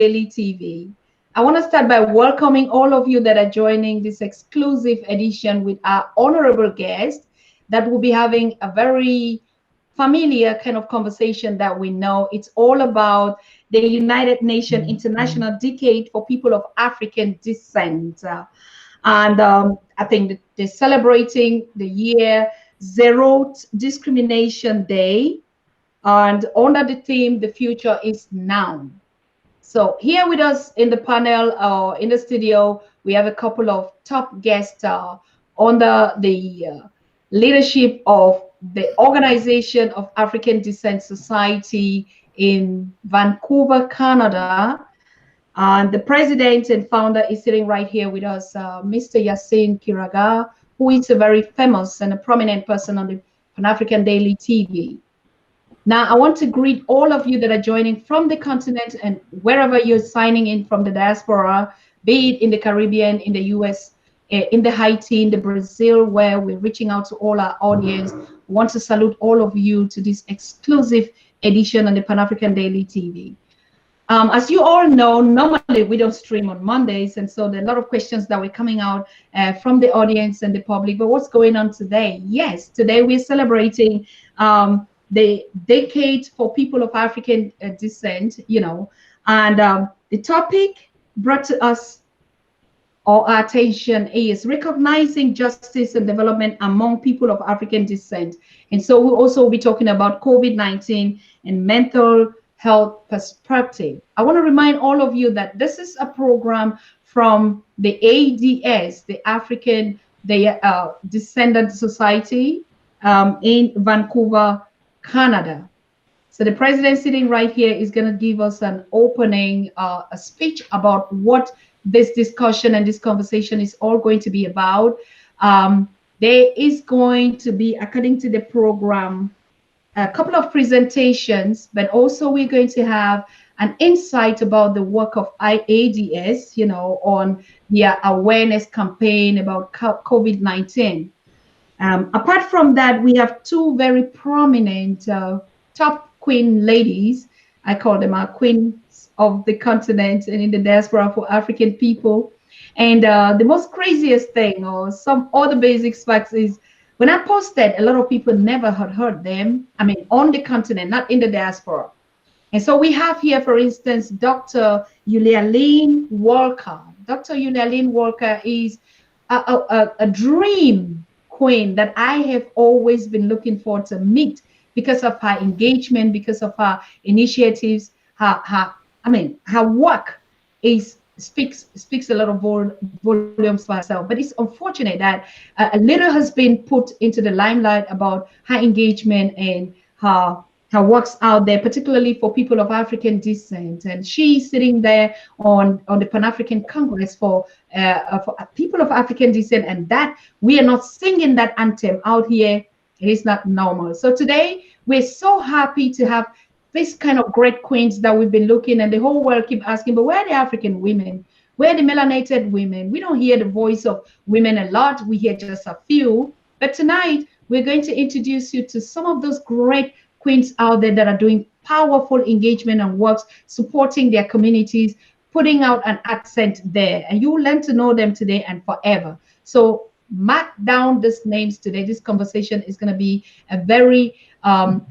Daily TV. I want to start by welcoming all of you that are joining this exclusive edition with our honorable guest that will be having a very familiar kind of conversation that we know. It's all about the United Nations International Decade for People of African Descent. And I think that they're celebrating the year Zero Discrimination Day. And under the theme, the future is now. So here with us in the panel, in the studio, we have a couple of top guests under the leadership of the Organization of African Descent Society in Vancouver, Canada. And the president and founder is sitting right here with us, Mr. Yasin Kiraga, who is a very famous and a prominent person on the Pan-African Daily TV. Now, I want to greet all of you that are joining from the continent and wherever you're signing in from the diaspora, be it in the Caribbean, in the US, in the Haiti, in the Brazil, where we're reaching out to all our audience. We want to salute all of you to this exclusive edition on the Pan-African Daily TV. As you all know, normally we don't stream on Mondays, and so there are a lot of questions that were coming out from the audience and the public. But what's going on today? Yes, today we're celebrating the decade for people of African descent, and the topic brought to us or our attention is recognizing justice and development among people of African descent. And so we'll also be talking about COVID-19 and mental health perspective. I want to remind all of you that this is a program from the ADS, the African Descendant Society in Vancouver, Canada. So the president sitting right here is going to give us an opening, a speech about what this discussion and this conversation is all going to be about. There is going to be, according to the program, a couple of presentations, but also we're going to have an insight about the work of ADS, on the awareness campaign about COVID-19. Apart from that, we have two very prominent top queen ladies. I call them our queens of the continent and in the diaspora for African people. And the most craziest thing, or some other basic facts, is when I posted, a lot of people never had heard them. I mean, on the continent, not in the diaspora. And so we have here, for instance, Dr. Yasin Walker. Dr. Yasin Walker is a dream queen that I have always been looking forward to meet because of her engagement, because of her initiatives. Her work speaks a lot of volumes for herself. But it's unfortunate that a little has been put into the limelight about her engagement and her works out there, particularly for people of African descent. And she's sitting there on the Pan-African Congress for people of African descent, and that we are not singing that anthem out here. It is not normal. So today we're so happy to have this kind of great queens that we've been looking, and the whole world keep asking, but where are the African women? Where are the melanated women? We don't hear the voice of women a lot. We hear just a few. But tonight, we're going to introduce you to some of those great queens out there that are doing powerful engagement and works, supporting their communities, putting out an accent there. And you will learn to know them today and forever. So mark down these names today. This conversation is going to be a very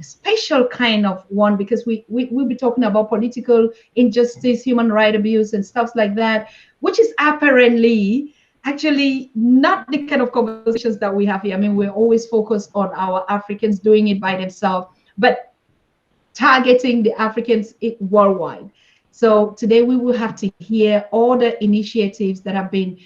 special kind of one, because we'll be talking about political injustice, human rights abuse, and stuff like that, which is apparently actually not the kind of conversations that we have here. I mean, we're always focused on our Africans doing it by themselves, but targeting the Africans worldwide. So today we will have to hear all the initiatives that have been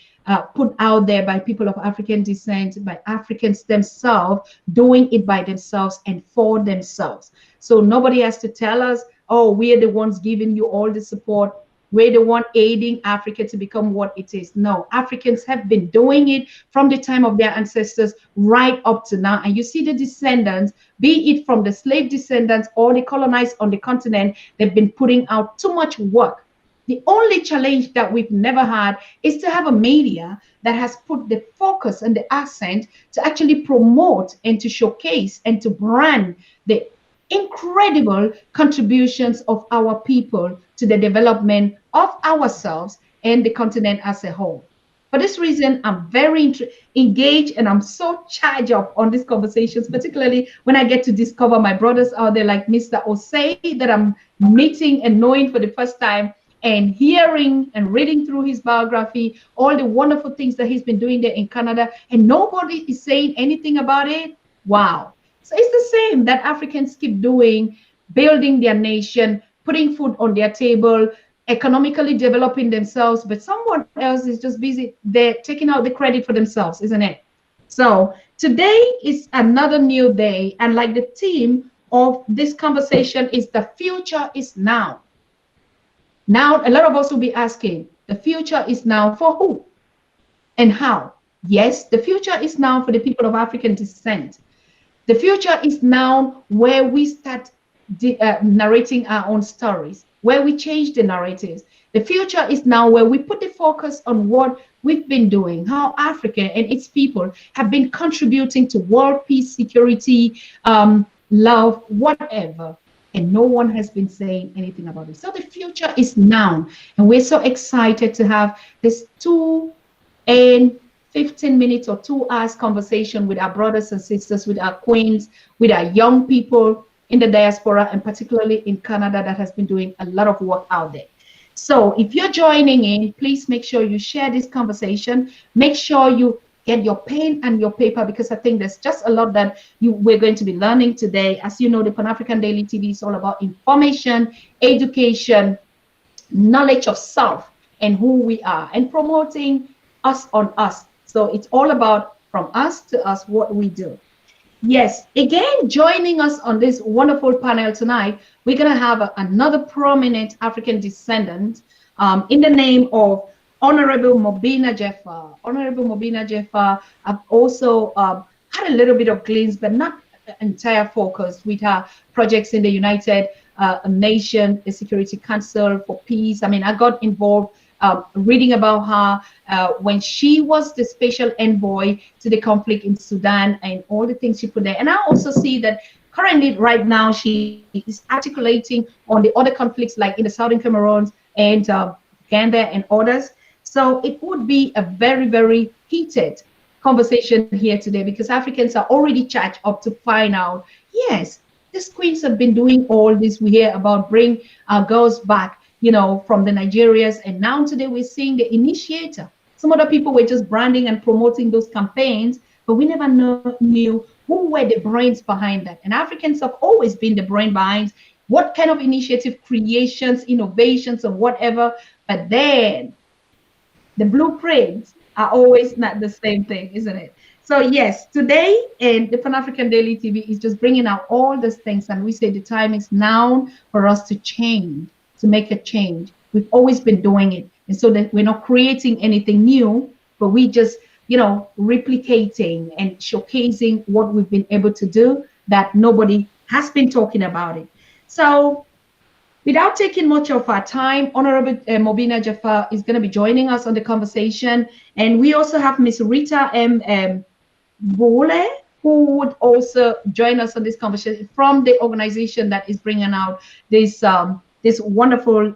put out there by people of African descent, by Africans themselves, doing it by themselves and for themselves. So nobody has to tell us, oh, we are the ones giving you all the support. We're the one aiding Africa to become what it is. No, Africans have been doing it from the time of their ancestors right up to now. And you see the descendants, be it from the slave descendants or the colonized on the continent, they've been putting out too much work. The only challenge that we've never had is to have a media that has put the focus and the accent to actually promote and to showcase and to brand the incredible contributions of our people to the development of ourselves and the continent as a whole. For this reason, I'm very engaged and I'm so charged up on these conversations, particularly when I get to discover my brothers out there like Mr. Osei that I'm meeting and knowing for the first time and hearing and reading through his biography, all the wonderful things that he's been doing there in Canada, and nobody is saying anything about it. Wow. So it's the same that Africans keep doing, building their nation, putting food on their table, economically developing themselves, but someone else is just busy there taking out the credit for themselves, isn't it? So today is another new day, and like the theme of this conversation is the future is now. Now, a lot of us will be asking, the future is now for who and how? Yes, the future is now for the people of African descent. The future is now where we start narrating our own stories, where we change the narratives. The future is now where we put the focus on what we've been doing, how Africa and its people have been contributing to world peace, security, love, whatever. And no one has been saying anything about it. So the future is now. And we're so excited to have this 15 minutes or 2 hours conversation with our brothers and sisters, with our queens, with our young people in the diaspora, and particularly in Canada that has been doing a lot of work out there. So if you're joining in, please make sure you share this conversation. Make sure you get your pen and your paper, because I think there's just a lot that we're going to be learning today. As you know, the Pan-African Daily TV is all about information, education, knowledge of self and who we are, and promoting us on us. So it's all about from us to us, what we do. Yes, again, joining us on this wonderful panel tonight, we're going to have another prominent African descendant in the name of Honorable Mobina Jeffa. Honorable Mobina Jeffa, I've also had a little bit of glimpse, but not entire focus with her projects in the United Nations, the Security Council for Peace. I mean, I got involved reading about her when she was the special envoy to the conflict in Sudan and all the things she put there. And I also see that currently, right now, she is articulating on the other conflicts like in the Southern Cameroon and Uganda and others. So it would be a very, very heated conversation here today, because Africans are already charged up to find out, yes, these queens have been doing all this. We hear about bring our girls back, you know, from the Nigerias. And now today we're seeing the initiator. Some other people were just branding and promoting those campaigns, but we never knew who were the brains behind that. And Africans have always been the brain behind what kind of initiative, creations, innovations, or whatever. But then the blueprints are always not the same thing, isn't it? So yes, today and the Pan-African Daily TV is just bringing out all these things, and we say the time is now for us to change, to make a change. We've always been doing it, and so that we're not creating anything new, but we just, you know, replicating and showcasing what we've been able to do that nobody has been talking about it. So without taking much of our time, Honorable Mobina Jaffa is going to be joining us on the conversation. And we also have Miss Rita M. Bole, who would also join us on this conversation from the organization that is bringing out this this wonderful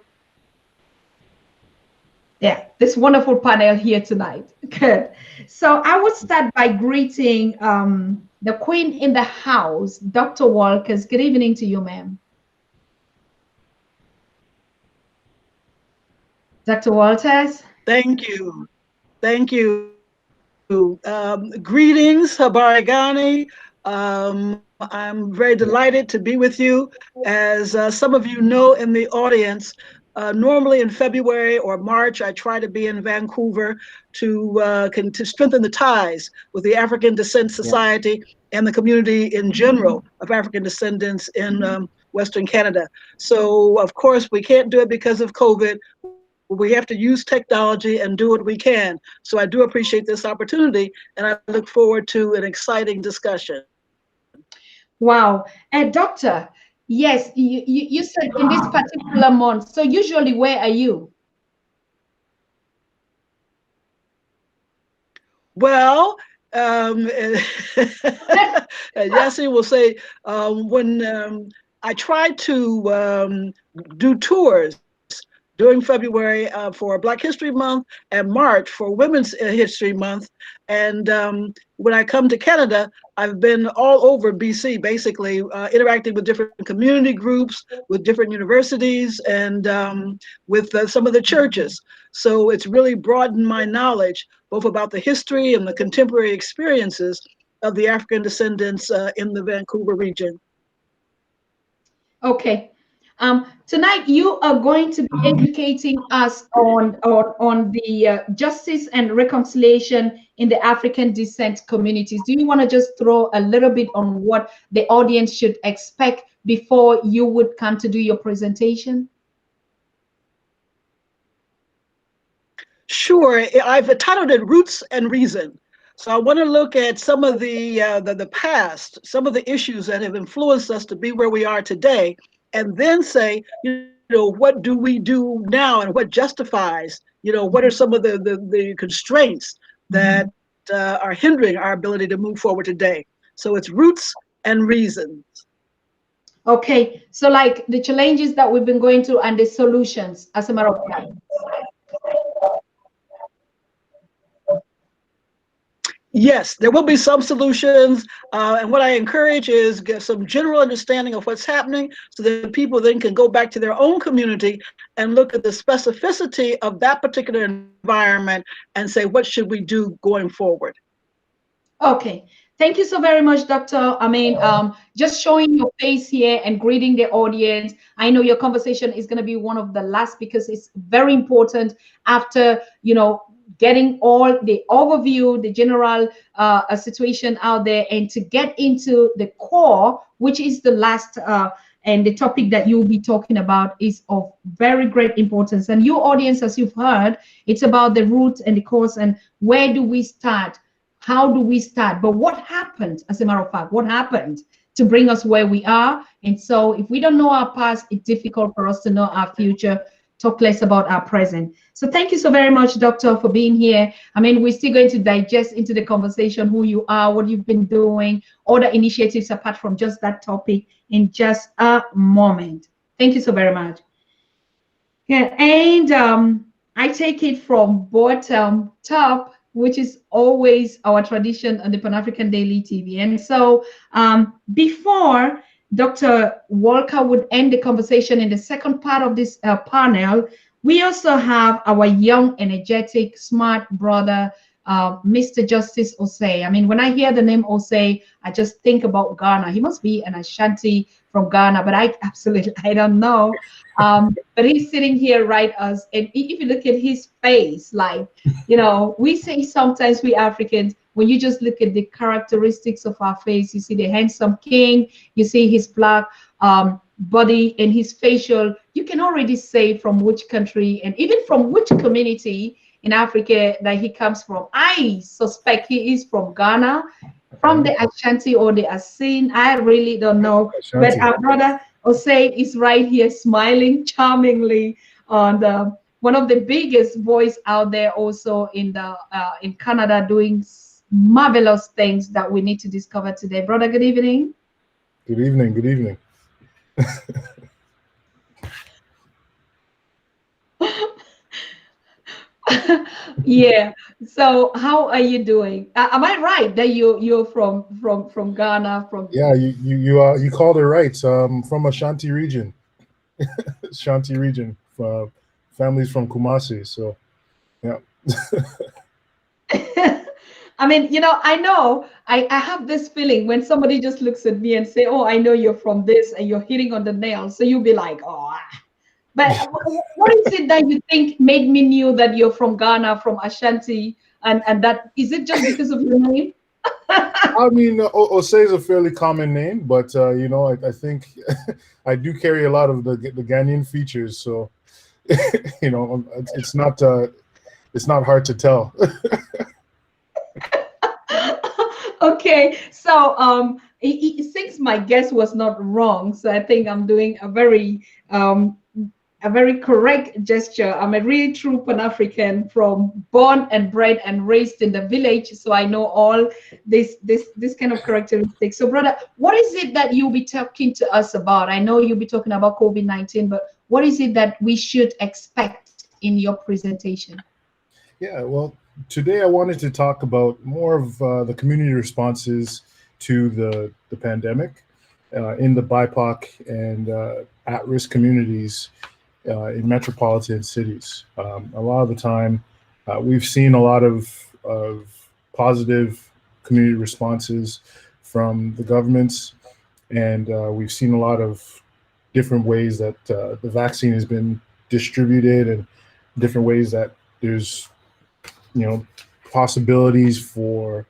panel here tonight. Good. So I would start by greeting the queen in the house, Dr. Walkers. Good evening to you, ma'am. Dr. Walters. Thank you. Thank you. Greetings, Habarigani. I'm very delighted to be with you. As some of you know in the audience, normally in February or March, I try to be in Vancouver to strengthen the ties with the African Descent Society and the community in general of African descendants in Western Canada. So, of course, we can't do it because of COVID. We have to use technology and do what we can. So I do appreciate this opportunity, and I look forward to an exciting discussion. Wow. And doctor, yes, you said in this particular month. So usually where are you? Well, And Yasin will say, when I tried to do tours during February for Black History Month and March for Women's History Month. And when I come to Canada, I've been all over BC, basically interacting with different community groups, with different universities, and with some of the churches. So it's really broadened my knowledge, both about the history and the contemporary experiences of the African descendants in the Vancouver region. Okay. Tonight you are going to be educating us on the justice and reconciliation in the African descent communities. Do you want to just throw a little bit on what the audience should expect before you would come to do your presentation? Sure. I've titled it Roots and Reason. So I want to look at some of the past, some of the issues that have influenced us to be where we are today, and then say, what do we do now, and what justifies, what are some of the constraints that are hindering our ability to move forward today. So it's roots and reasons. Okay, so like the challenges that we've been going through and the solutions, as a matter of fact. Yes, there will be some solutions. And what I encourage is get some general understanding of what's happening so that people then can go back to their own community and look at the specificity of that particular environment and say, what should we do going forward? Okay. Thank you so very much, Doctor. I mean, just showing your face here and greeting the audience. I know your conversation is going to be one of the last because it's very important after, getting all the overview, the general situation out there, and to get into the core, which is the last and the topic that you'll be talking about is of very great importance. And your audience, as you've heard, it's about the roots and the cause and where do we start? How do we start? But what happened, as a matter of fact, what happened to bring us where we are? And so if we don't know our past, it's difficult for us to know our future, talk less about our present. So thank you so very much, Doctor, for being here. I mean, we're still going to digest into the conversation who you are, what you've been doing, other initiatives apart from just that topic in just a moment. Thank you so very much. Yeah, and I take it from bottom top, which is always our tradition on the Pan-African Daily TV. And so before Dr. Walker would end the conversation in the second part of this panel, we also have our young, energetic, smart brother, Mr. Justice Osei. I mean, when I hear the name Osei, I just think about Ghana. He must be an Ashanti from Ghana, but I don't know. But he's sitting here right us, and if you look at his face, like, we say sometimes we Africans, when you just look at the characteristics of our face, you see the handsome king, you see his black body and his facial, you can already say from which country and even from which community in Africa that he comes from. I suspect he is from Ghana, from the Ashanti or the Yasin. I really don't know. Ashanti. But our brother Osei is right here smiling charmingly on one of the biggest voice out there also in Canada doing marvelous things that we need to discover today. Brother, good evening. Good evening. Good evening. Yeah. So how are you doing? Am I right that you're from Ghana? From Yeah, you called it right. From Ashanti region. Ashanti region. Families from Kumasi. So yeah. I mean, I know I have this feeling when somebody just looks at me and say, "Oh, I know you're from this," and you're hitting on the nail. So you'll be like, "Oh." But what is it that you think made me knew that you're from Ghana, from Ashanti, and that is it just because of your name? I mean, Osei is a fairly common name, but I think I do carry a lot of the Ghanaian features, so it's not hard to tell. Okay, so since my guess was not wrong, so I think I'm doing a very a very correct gesture. I'm a really true Pan-African, from born and bred and raised in the village, so I know all this kind of characteristics. So, brother, what is it that you'll be talking to us about? I know you'll be talking about COVID-19, but what is it that we should expect in your presentation? Yeah, well, today I wanted to talk about more of the community responses to the pandemic in the BIPOC and at-risk communities in metropolitan cities. A lot of the time, we've seen a lot of positive community responses from the governments, and we've seen a lot of different ways that the vaccine has been distributed, and different ways that there's possibilities for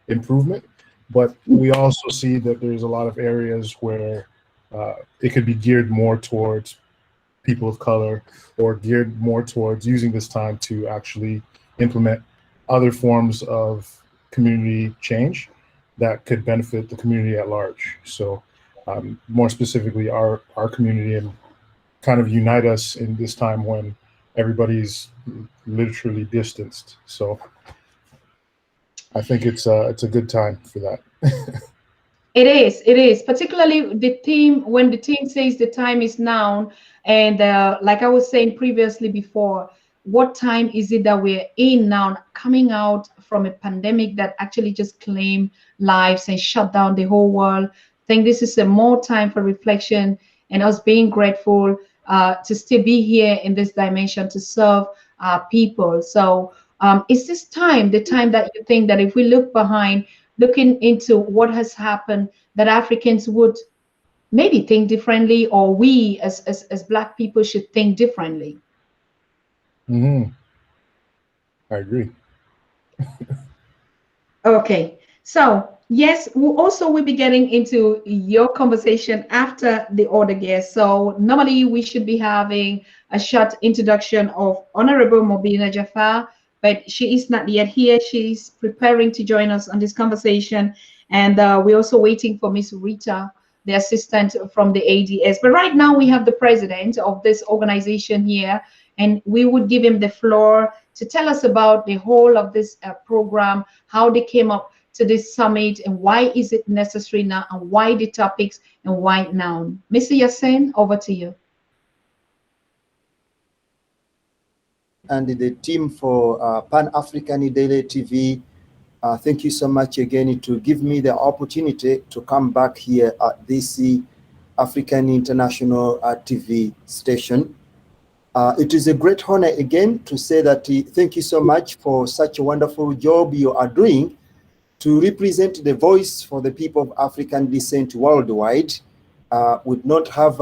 improvement. But we also see that there's a lot of areas where it could be geared more towards people of color, or geared more towards using this time to actually implement other forms of community change that could benefit the community at large. So more specifically, our community, and kind of unite us in this time when everybody's literally distanced. So I think it's a good time for that. It is, particularly the theme, when the team says the time is now, and like I was saying previously before, what time is it that we're in now, coming out from a pandemic that actually just claimed lives and shut down the whole world? I think this is a more time for reflection and us being grateful to still be here in this dimension to serve people. So is this time the time that you think that if we look behind, looking into what has happened, that Africans would maybe think differently, or we as Black people should think differently? Mm-hmm. I agree. Okay, so yes, we'll be getting into your conversation after the other guest. So normally we should be having a short introduction of Honorable Mobina Jafar, but she is not yet here. She's preparing to join us on this conversation, and we're also waiting for Miss Rita, the assistant from the ADS. But right now we have the president of this organization here, and we would give him the floor to tell us about the whole of this program, how they came up to this summit, and why is it necessary now, and why the topics, and why now. Mr. Yasin, over to you. And the team for Pan-African Daily TV, thank you so much again to give me the opportunity to come back here at this African International TV station. It is a great honor again to say that thank you so much for such a wonderful job you are doing to represent the voice for the people of African descent worldwide. Would not have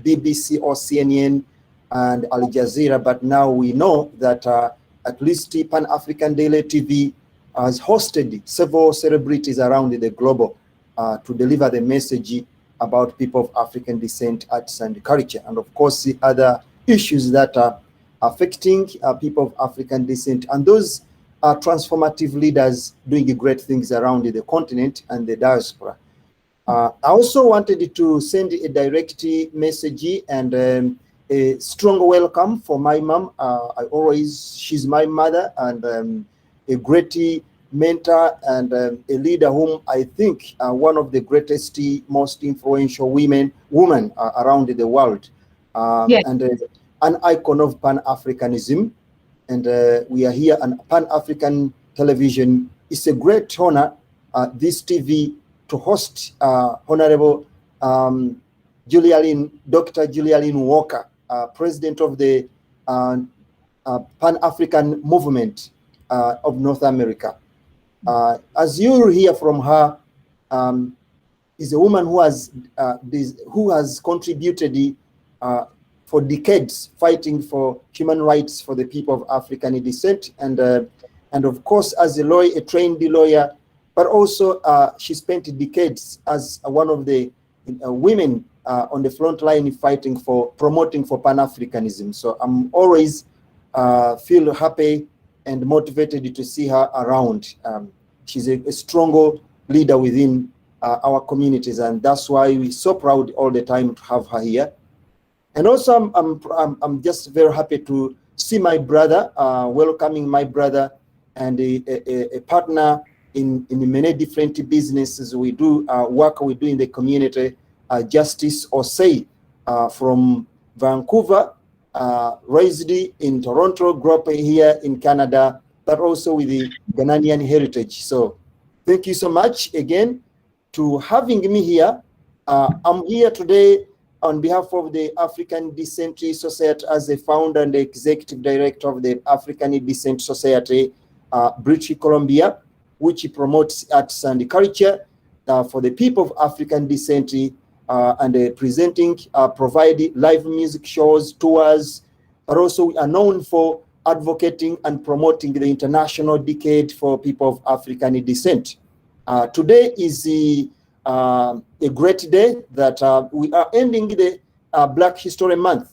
BBC or CNN and Al Jazeera, but now we know that at least Pan-African Daily TV has hosted several celebrities around the globe to deliver the message about people of African descent, arts and culture, and of course the other issues that are affecting people of African descent, and those are transformative leaders doing great things around the continent and the diaspora. I also wanted to send a direct message and a strong welcome for my mom. She's my mother, and a great mentor and a leader whom I think one of the greatest, most influential women around the world. Yes. And an icon of Pan-Africanism. And we are here on Pan-African Television. It's a great honor, this TV, to host Honorable Dr. Julia Walker, President of the Pan-African Movement of North America. As you'll hear from her, is a woman who has contributed for decades fighting for human rights for the people of African descent, and of course as a trained lawyer, but also she spent decades as one of the women on the front line fighting for promoting for Pan-Africanism. So I'm always feel happy and motivated to see her around. She's a strong leader within our communities, and that's why we're so proud all the time to have her here. And also, I'm just very happy to see my brother, welcoming my brother and a partner in many different businesses we do, work we do in the community, Justice Osei from Vancouver, raised in Toronto, grew up here in Canada, but also with the Ghanaian heritage. So thank you so much again to having me here. I'm here today on behalf of the African Descent Society as the founder and the executive director of the African Descent Society, British Columbia, which promotes arts and culture for the people of African descent, and presenting, providing live music shows, tours, but also we are known for advocating and promoting the International Decade for people of African descent. Today is a great day that we are ending the Black History Month.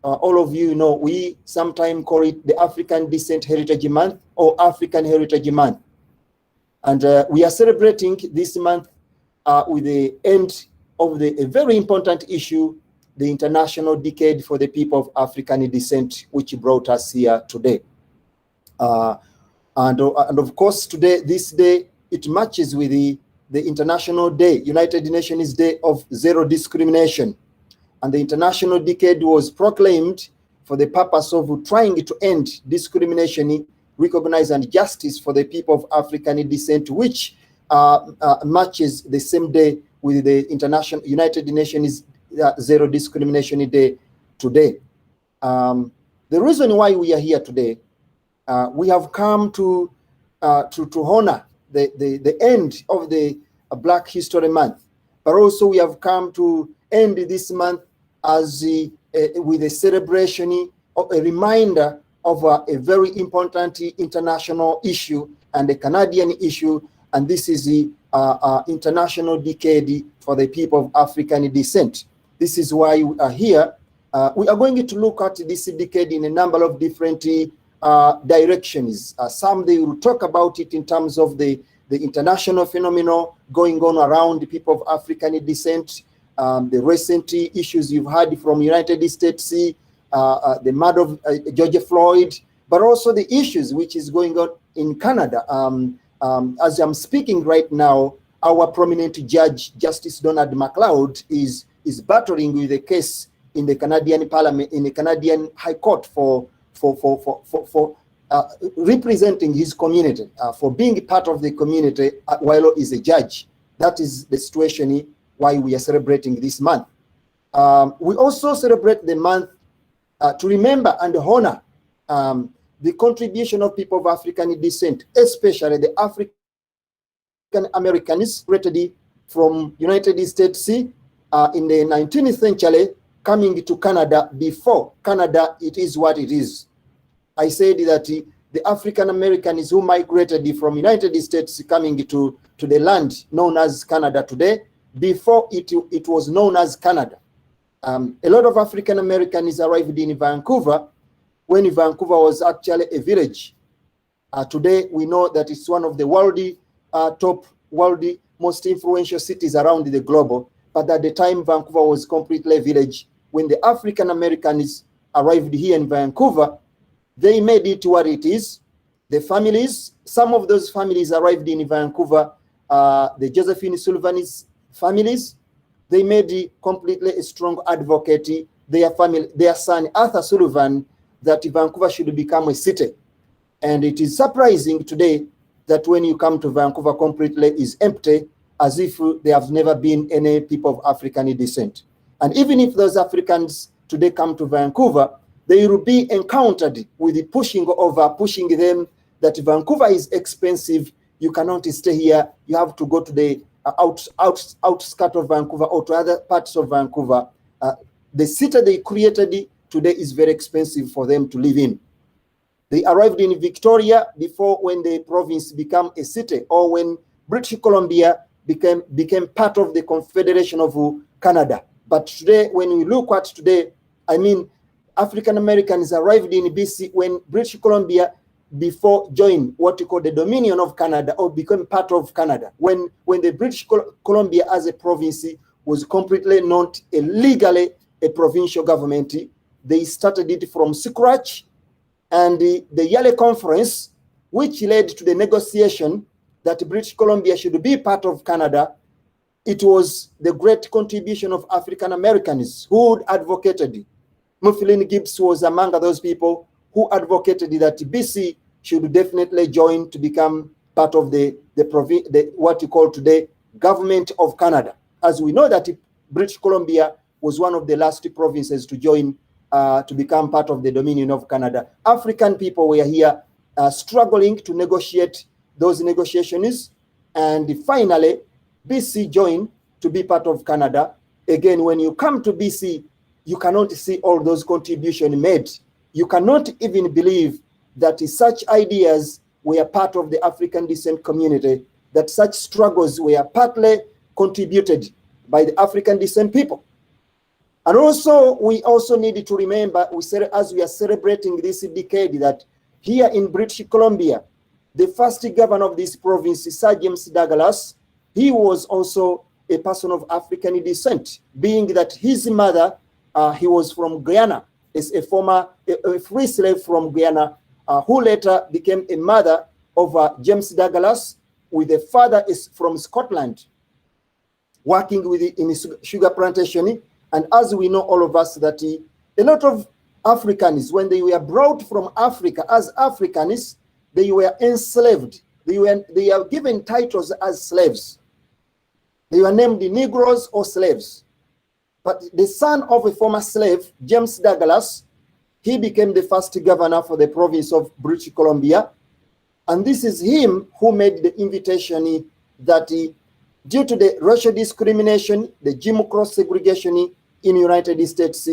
All of you know we sometimes call it the African Descent Heritage Month or African Heritage Month. And we are celebrating this month with the end of a very important issue, the International Decade for the people of African descent, which brought us here today. And of course, today, this day, it matches with the International Day, United Nations Day of Zero Discrimination. And the International Decade was proclaimed for the purpose of trying to end discrimination, recognize and justice for the people of African descent, which matches the same day with the United Nations Zero Discrimination Day today. The reason why we are here today, we have come to honor the end of the Black History Month, but also we have come to end this month as with a celebration, of a reminder of a very important international issue and a Canadian issue, and this is the International Decade for the people of African descent. This is why we are here. We are going to look at this decade in a number of different directions. Some they will talk about it in terms of the international phenomenon going on around the people of African descent, the recent issues you've had from United States, the murder of George Floyd, but also the issues which is going on in Canada. As I'm speaking right now, our prominent judge, Justice Donald MacLeod, is battling with a case in the Canadian Parliament, in the Canadian High Court for representing his community, for being part of the community while he is a judge. That is the situation why we are celebrating this month. We also celebrate the month to remember and honor the contribution of people of African descent, especially the African Americans separated from United States in the 19th century, coming to Canada. Before Canada, it is what it is. I said that the African Americans who migrated from United States coming to the land known as Canada today, before it was known as Canada. A lot of African Americans arrived in Vancouver when Vancouver was actually a village. Today, we know that it's one of the top most influential cities around the globe. But at the time, Vancouver was completely a village. When the African Americans arrived here in Vancouver, they made it what it is. The families, some of those families arrived in Vancouver, the Josephine Sullivan's families, they made it completely a strong advocate, their son Arthur Sullivan, that Vancouver should become a city. And it is surprising today that when you come to Vancouver, completely is empty, as if there have never been any people of African descent. And even if those Africans today come to Vancouver, they will be encountered with the pushing them that Vancouver is expensive. You cannot stay here. You have to go to the outskirts of Vancouver or to other parts of Vancouver. The city they created today is very expensive for them to live in. They arrived in Victoria before when the province became a city, or when British Columbia became part of the Confederation of Canada. But today, when we look at today, I mean, African Americans arrived in BC when British Columbia before joined what we call the Dominion of Canada, or became part of Canada. When the British Columbia as a province was completely not legally a provincial government. They started it from scratch, and the Yale Conference, which led to the negotiation that British Columbia should be part of Canada, it was the great contribution of African Americans who advocated. Mifflin Gibbs was among those people who advocated that BC should definitely join to become part of the what you call today Government of Canada. As we know that British Columbia was one of the last provinces to join to become part of the Dominion of Canada. African people were here struggling to negotiate those negotiations, and finally BC joined to be part of Canada. Again, when you come to BC, you cannot see all those contributions made. You cannot even believe that such ideas were part of the African descent community, that such struggles were partly contributed by the African descent people. And also, we also need to remember, as we are celebrating this decade, that here in British Columbia, the first governor of this province, Sir James Douglas, he was also a person of African descent, being that his mother, he was from Guyana, is a former free slave from Guyana, who later became a mother of James Douglas, with a father is from Scotland, working in sugar plantation. And as we know, all of us, that a lot of Africans, when they were brought from Africa as Africans, they were enslaved. They are given titles as slaves. They were named Negroes or slaves. But the son of a former slave, James Douglas, he became the first governor for the province of British Columbia. And this is him who made the invitation that due to the racial discrimination, the Jim Crow segregation in United States,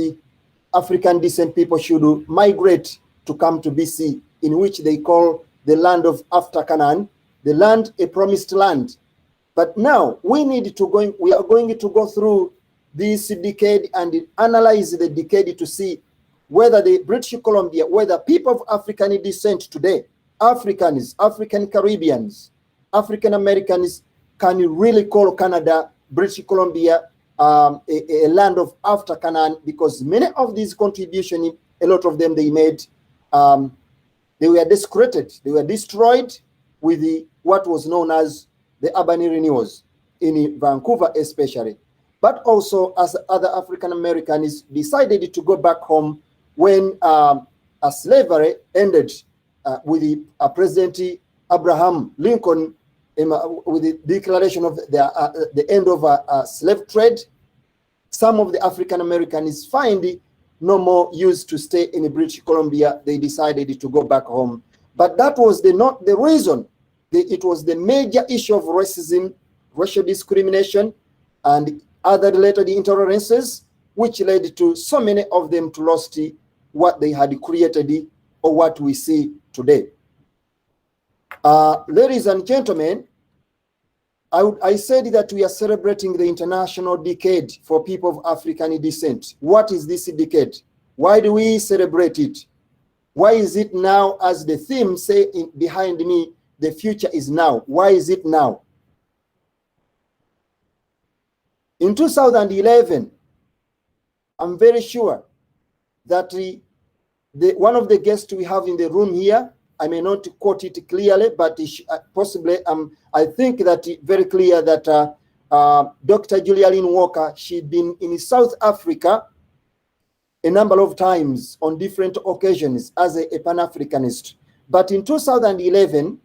African descent people should migrate to come to BC, in which they call the land of after Canaan, the land, a promised land. But now we are going to go through this decade and analyze the decade to see whether the British Columbia, whether people of African descent today, Africans, African Caribbeans, African Americans, can really call Canada, British Columbia, a land of after Canaan, because many of these contributions, a lot of them they made, they were discredited, they were destroyed with what was known as the urban renewals in Vancouver especially. But also as other African Americans decided to go back home when slavery ended with President Abraham Lincoln, with the declaration of the end of slave trade. Some of the African Americans find no more use to stay in British Columbia. They decided to go back home. But that was not the reason. It was the major issue of racism, racial discrimination, and other related intolerances, which led to so many of them to lost what they had created or what we see today. Ladies and gentlemen, I said that we are celebrating the International Decade for People of African Descent. What is this decade? Why do we celebrate it? Why is it now, as the theme say behind me, the future is now? Why is it now? In 2011, I'm very sure that one of the guests we have in the room here, I may not quote it clearly, but possibly I think that very clear that Dr. Julia Lynn Walker, she'd been in South Africa a number of times on different occasions as a Pan-Africanist. But in 2011,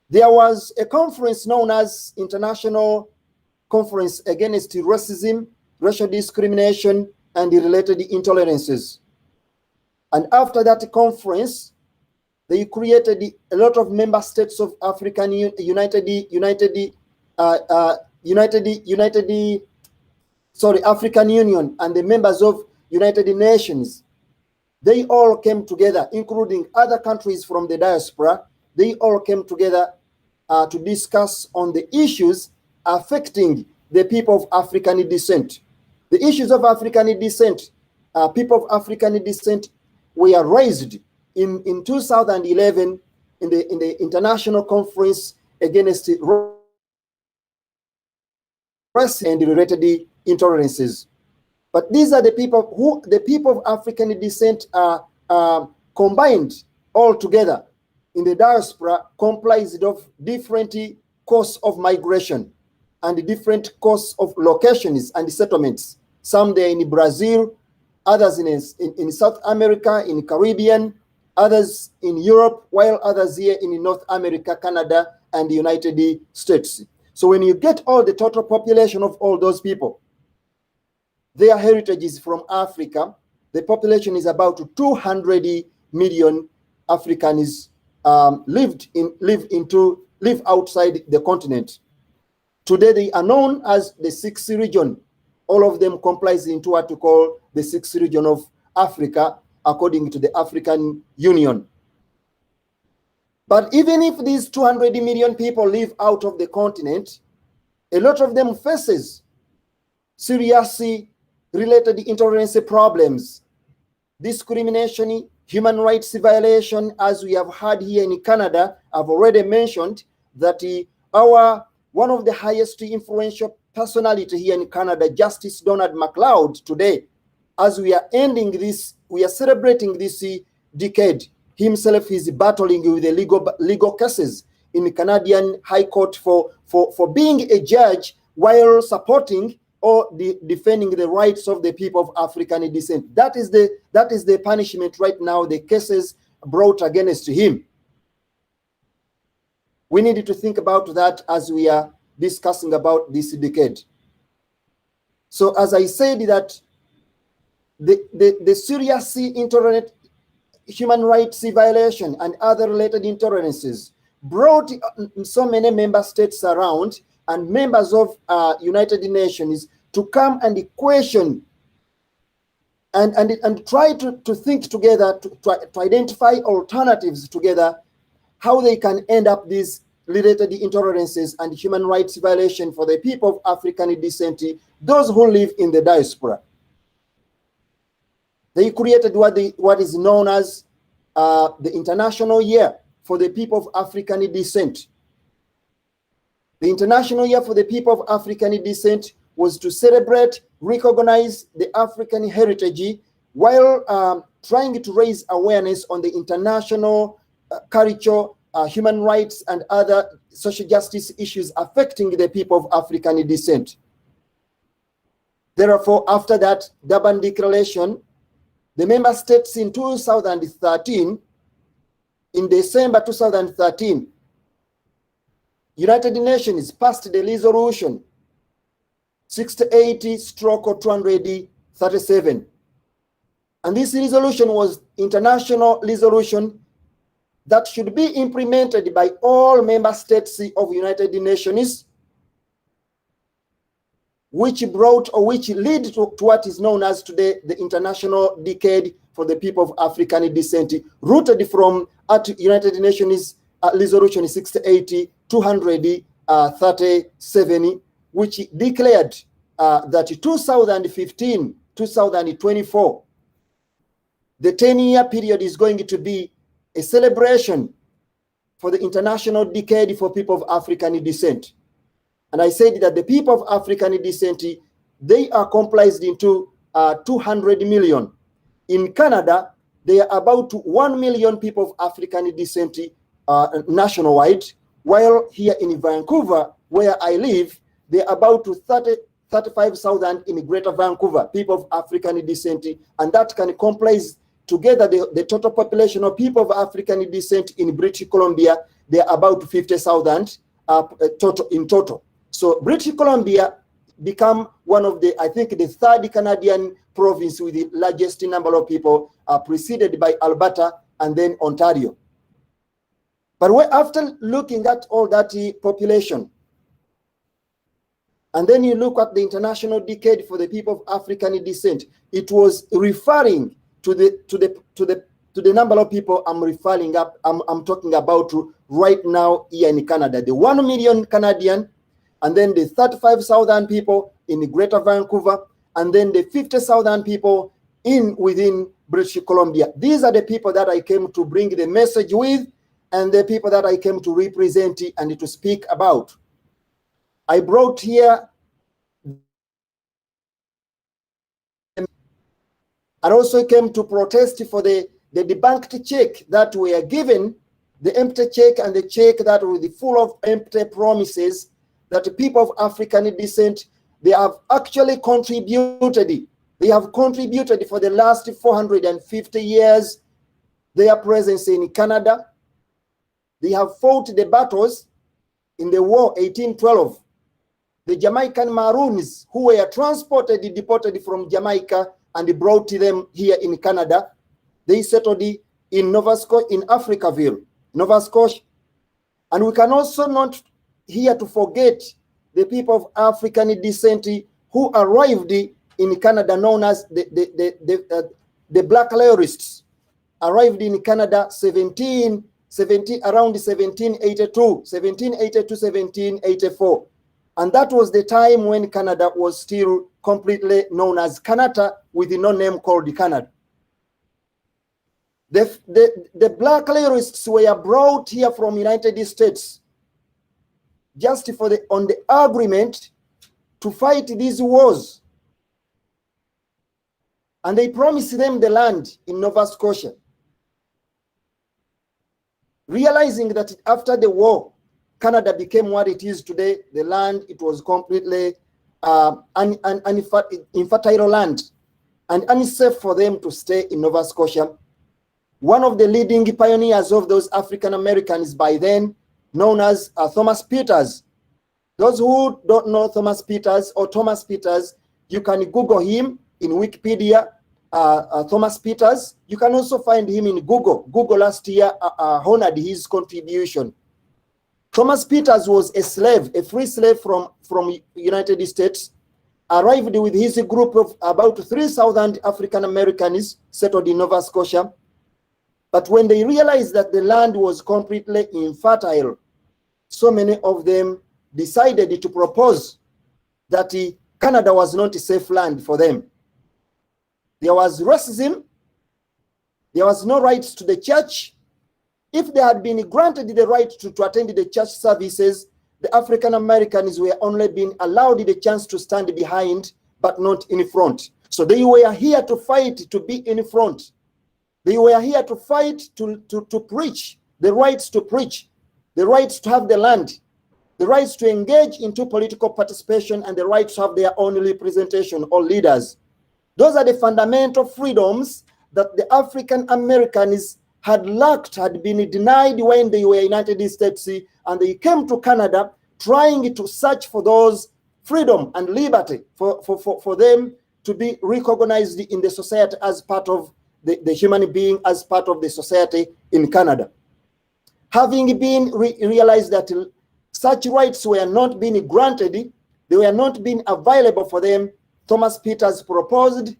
there was a conference known as International Conference Against Racism, Racial Discrimination, and Related Intolerances. And after that conference, they created a lot of member states of African African Union and the members of United Nations. They all came together, including other countries from the diaspora. They all came together to discuss on the issues affecting the people of African descent. The issues of African descent, people of African descent were raised in 2011 in the International Conference Against Racism and Related Intolerances. But these are the people who the people of African descent are combined all together in the diaspora, comprised of different courses of migration and different courses of locations and settlements. Some they're in Brazil, others in South America, in Caribbean, others in Europe, while others here in North America, Canada, and the United States. So when you get all the total population of all those people, their heritage is from Africa, the population is about 200 million Africans live outside the continent. Today they are known as the sixth region. All of them comprise into what we call the sixth region of Africa, according to the African Union. But even if these 200 million people live out of the continent, a lot of them faces serious related intolerance problems, discrimination, human rights violation, as we have had here in Canada. I've already mentioned that one of the highest influential personality here in Canada, Justice Donald MacLeod, today, as we are ending this, we are celebrating this decade, himself is battling with the legal cases in the Canadian High Court for being a judge while supporting or defending the rights of the people of African descent. That is the punishment right now, the cases brought against him. We need to think about that as we are discussing about this decade. So as I said, that the serious intolerant human rights violation and other related intolerances brought so many member states around and members of United Nations to come and question and try to think together, to identify alternatives together, how they can end up these related intolerances and human rights violation for the people of African descent, those who live in the diaspora. They created what is known as the International Year for the People of African Descent. The International Year for the People of African Descent was to celebrate, recognize the African heritage while trying to raise awareness on the international culture, human rights, and other social justice issues affecting the people of African descent. Therefore, after that Durban Declaration, the member states in 2013, in December 2013, United Nations passed the resolution 68/237. And this resolution was international resolution that should be implemented by all member states of United Nations, which brought or which lead to what is known as today the International Decade for the People of African Descent, rooted from United Nations Resolution 68/237, which declared that 2015-2024, the 10-year period is going to be a celebration for the International Decade for People of African Descent. And I said that the people of African descent, they are comprised into 200 million. In Canada, there are about 1 million people of African descent nationwide, while here in Vancouver, where I live, there are about 35,000 in Greater Vancouver, people of African descent, and that can comprise together the total population of people of African descent in British Columbia. They are about 50,000 in total. So British Columbia become one of the, I think, the third Canadian province with the largest number of people, preceded by Alberta and then Ontario. But after looking at all that population, and then you look at the International Decade for the People of African Descent, it was referring to the number of people I'm talking about right now here in Canada, the 1 million Canadian, and then the 35,000 people in Greater Vancouver, and then the 50,000 people within British Columbia. These are the people that I came to bring the message with, and the people that I came to represent and to speak about. I brought here and also came to protest for the debunked check that were given, the empty check and the check that was full of empty promises that the people of African descent, they have actually contributed. They have contributed for the last 450 years their presence in Canada. They have fought the battles in the war 1812. The Jamaican Maroons who were deported from Jamaica and brought them here in Canada, they settled in Nova Scotia, in Africaville, Nova Scotia. And we can also not here to forget the people of African descent who arrived in Canada, known as the Black Loyalists, arrived in Canada around 1782, 1784. And that was the time when Canada was still completely known as Canada, with no name called Canada. The Black Loyalists were brought here from United States just on the agreement to fight these wars. And they promised them the land in Nova Scotia, realizing that after the war, Canada became what it is today. The land, it was completely infertile land and unsafe for them to stay in Nova Scotia. One of the leading pioneers of those African Americans by then, known as Thomas Peters. Those who don't know Thomas Peters, you can Google him in Wikipedia, Thomas Peters. You can also find him in Google. Google last year honored his contribution. Thomas Peters was a slave, a free slave from United States, arrived with his group of about 3,000 African Americans settled in Nova Scotia. But when they realized that the land was completely infertile, so many of them decided to propose that Canada was not a safe land for them. There was racism. There was no rights to the church. If they had been granted the right to attend the church services, the African Americans were only being allowed the chance to stand behind, but not in front. So they were here to fight to be in front. They were here to fight to preach, the rights to preach, the rights to have the land, the rights to engage into political participation, and the right to have their own representation or leaders. Those are the fundamental freedoms that the African Americans had lacked, had been denied when they were United States, and they came to Canada trying to search for those freedom and liberty for them to be recognized in the society as part of the human being, as part of the society in Canada. Having been realized that such rights were not being granted, they were not being available for them, Thomas Peters proposed,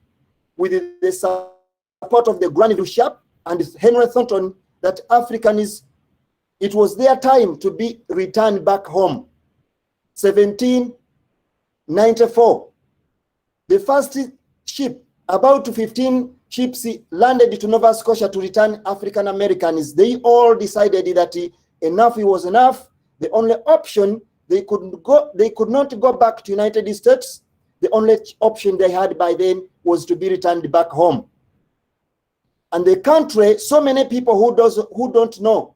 with the support of the Granville Sharp and Henry Thornton, that Africans, it was their time to be returned back home. 1794. The first ship, about 15 ships, landed to Nova Scotia to return African Americans. They all decided that enough was enough. The only option, they could not go back to United States. The only option they had by then was to be returned back home. And the country, so many people who don't know,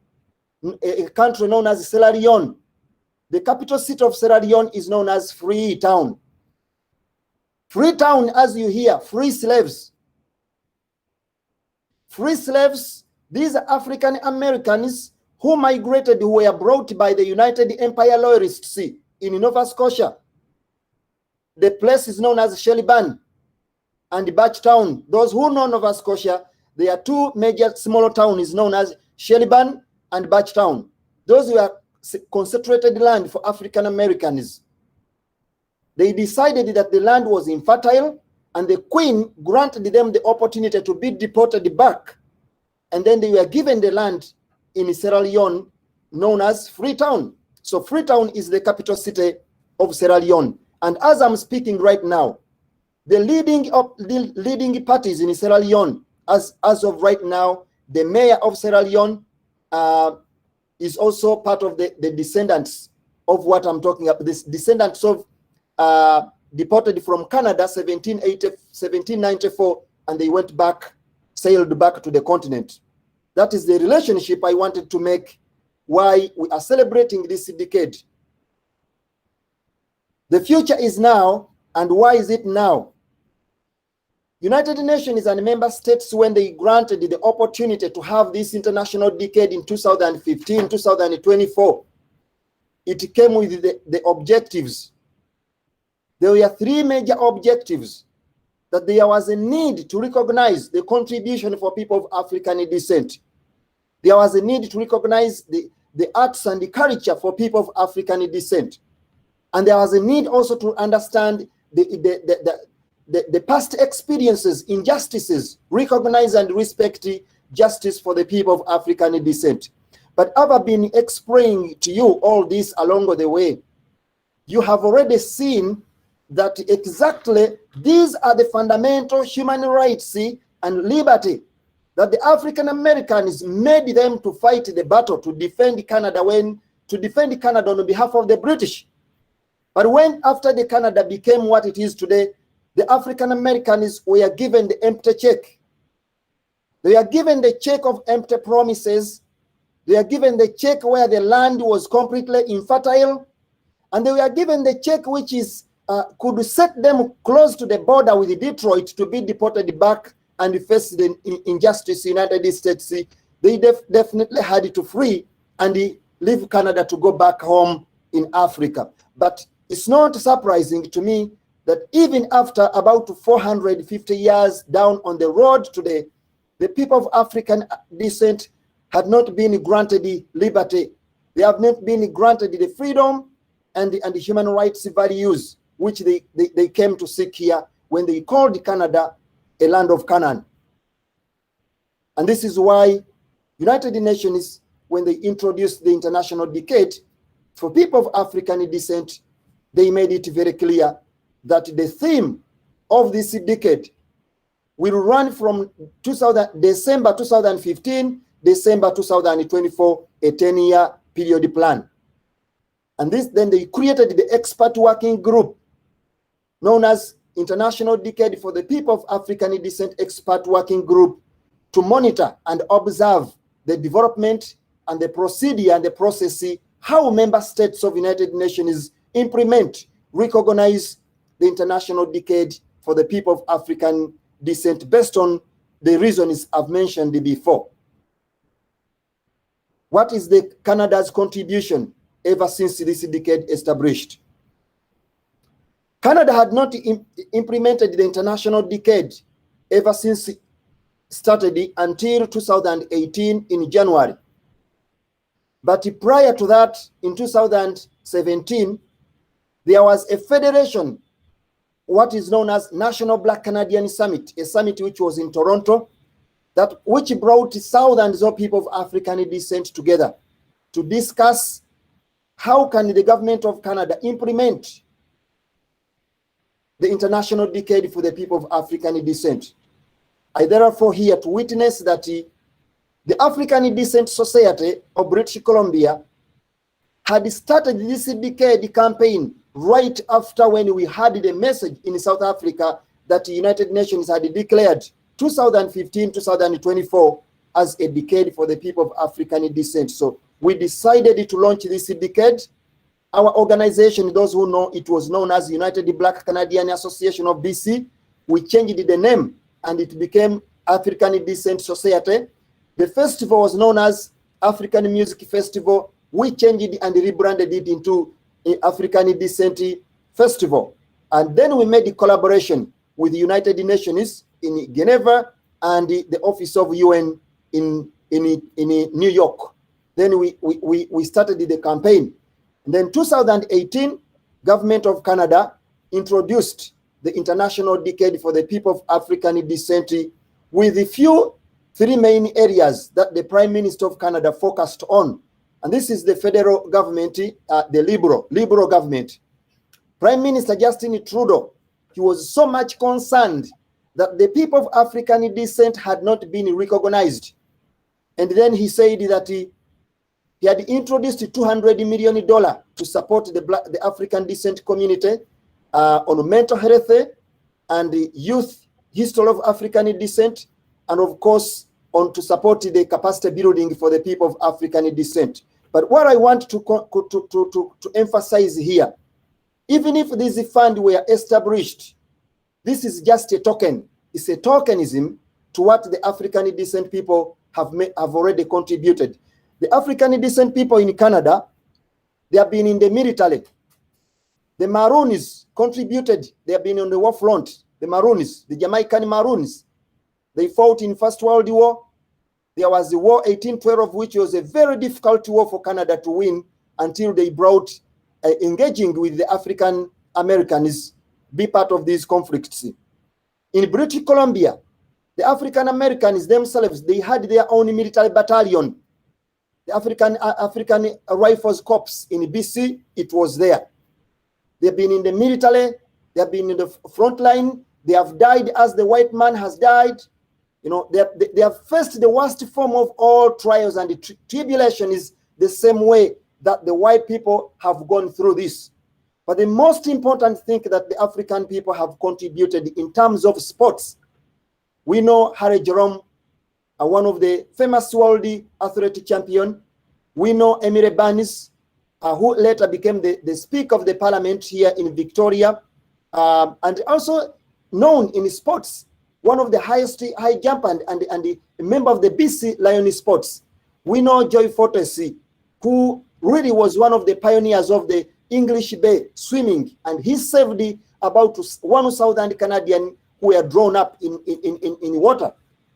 a country known as Sierra Leone. The capital city of Sierra Leone is known as Freetown. Freetown, as you hear, free slaves. Free slaves, these are African Americans who migrated, who were brought by the United Empire Loyalists in Nova Scotia. The place is known as Shelburne and Batchtown. Those who know Nova Scotia, there are two major smaller towns known as Shelburne and Batchtown. Those were concentrated land for African Americans. They decided that the land was infertile, and the Queen granted them the opportunity to be deported back. And then they were given the land in Sierra Leone known as Freetown. So Freetown is the capital city of Sierra Leone. And as I'm speaking right now, the leading parties in Sierra Leone, as of right now, the mayor of Sierra Leone is also part of the descendants of what I'm talking about, this descendants of deported from Canada 1794 and they went back, sailed back to the continent. That is the relationship I wanted to make why we are celebrating this decade. The future is now, and why is it now? United Nations and member states, when they granted the opportunity to have this international decade in 2015, 2024, it came with the objectives. There were three major objectives: that there was a need to recognize the contribution for people of African descent. There was a need to recognize the arts and the culture for people of African descent. And there was a need also to understand the past experiences, injustices, recognize and respect justice for the people of African descent. But I've been explaining to you all this along the way. You have already seen that exactly these are the fundamental human rights and liberty that the African Americans made them to fight the battle to defend Canada on behalf of the British. But when after the Canada became what it is today, the African Americans were given the empty check. They are given the check of empty promises. They are given the check where the land was completely infertile, and they were given the check which is could set them close to the border with Detroit to be deported back and face the injustice in the United States. They definitely had to flee and leave Canada to go back home in Africa. But it's not surprising to me that even after about 450 years down on the road today, the people of African descent had not been granted the liberty. They have not been granted the freedom and the human rights values which they came to seek here when they called Canada a land of Canaan. And this is why United Nations, when they introduced the International Decade for people of African descent, they made it very clear that the theme of this decade will run from December 2015, December 2024, a 10-year period plan. And then they created the expert working group known as International Decade for the People of African Descent Expert Working Group to monitor and observe the development and the procedure and the process, how member states of United Nations implement, recognize the International Decade for the People of African Descent based on the reasons I've mentioned before. What is the Canada's contribution ever since this decade established? Canada had not implemented the International Decade ever since it started until 2018 in January. But prior to that, in 2017, there was a federation, what is known as National Black Canadian Summit, a summit which was in Toronto, which brought thousands of people of African descent together to discuss how can the government of Canada implement the International Decade for the people of African descent. I therefore here to witness that the African Descent Society of British Columbia had started this decade campaign right after when we had the message in South Africa that the United Nations had declared 2015-2024 as a decade for the people of African descent. So we decided to launch this decade. Our organization, those who know, it was known as United Black Canadian Association of BC. We changed the name and it became African Descent Society. The festival was known as African Music Festival. We changed it and rebranded it into African Descent Festival. And then we made the collaboration with the United Nations in Geneva and the Office of UN in New York. Then we started the campaign. And then 2018, Government of Canada introduced the International Decade for the People of African Descent with three main areas that the Prime Minister of Canada focused on. And this is the federal government, the Liberal government. Prime Minister Justin Trudeau, he was so much concerned that the people of African descent had not been recognized. And then he said that he had introduced $200 million to support the African descent community on mental health and youth history of African descent, and of course, on to support the capacity building for the people of African descent. But what I want to emphasize here, even if this fund were established, this is just a token. It's a tokenism to what the African descent people have already contributed. The African descent people in Canada, they have been in the military. The Maroons contributed. They have been on the war front. The Maroons, the Jamaican Maroons, they fought in First World War. There was the War 1812, which was a very difficult war for Canada to win until they brought engaging with the African Americans be part of these conflicts. In British Columbia, the African Americans themselves, they had their own military battalion. The African Rifles Corps in BC, it was there. They've been in the military, they have been in the front line, they have died as the white man has died. You know, they have faced the worst form of all trials, and the tribulation is the same way that the white people have gone through this. But the most important thing that the African people have contributed in terms of sports, we know Harry Jerome, one of the famous world athletic champion. We know Emile Barnes, who later became the Speaker of the Parliament here in Victoria, and also known in sports, one of the highest high jump and a member of the BC Lion Sports. We know Joy Fortes, who really was one of the pioneers of the English Bay swimming, and he saved about 1,000 Canadians who were drawn up in water,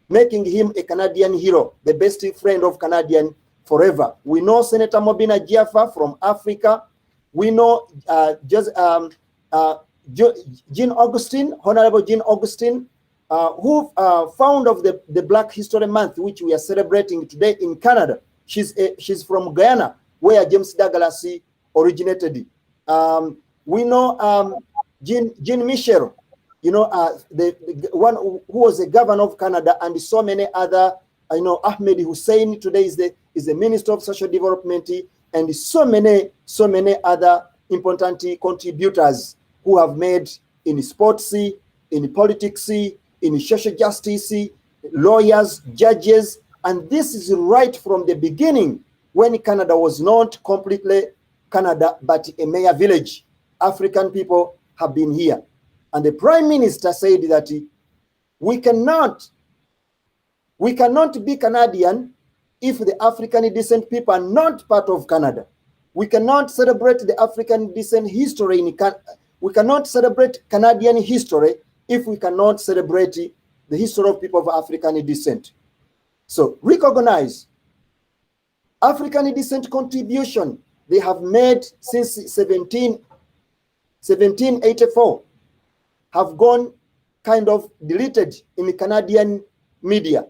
making him a Canadian hero, the best friend of Canadian forever. We know Senator Mobina Giafa from Africa. We know Jean Augustine, Honorable Jean Augustine, who founder of the Black History Month, which we are celebrating today in Canada. She's from Guyana, where James Douglas originated. We know Jean Michel, you know, the one who was the governor of Canada, and so many other. I know Ahmed Hussein today is the Minister of Social Development, and so many other important contributors who have made in sports, in politics, in social justice, lawyers, judges, and this is right from the beginning when Canada was not completely Canada, but a mere village. African people have been here. And the Prime Minister said that we cannot be Canadian if the African descent people are not part of Canada. We cannot celebrate the African descent history we cannot celebrate Canadian history if we cannot celebrate the history of people of African descent. So recognize African descent contribution they have made since 1784 have gone kind of deleted in the Canadian media.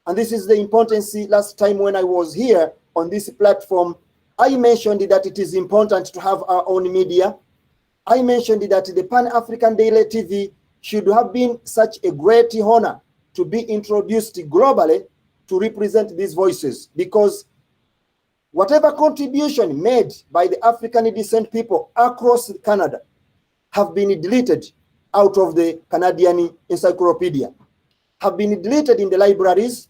And this is the importance. Last time when I was here on this platform, I mentioned that it is important to have our own media. I mentioned that the Pan-African Daily TV should have been such a great honor to be introduced globally to represent these voices, because whatever contribution made by the African descent people across Canada have been deleted out of the Canadian encyclopedia, have been deleted in the libraries,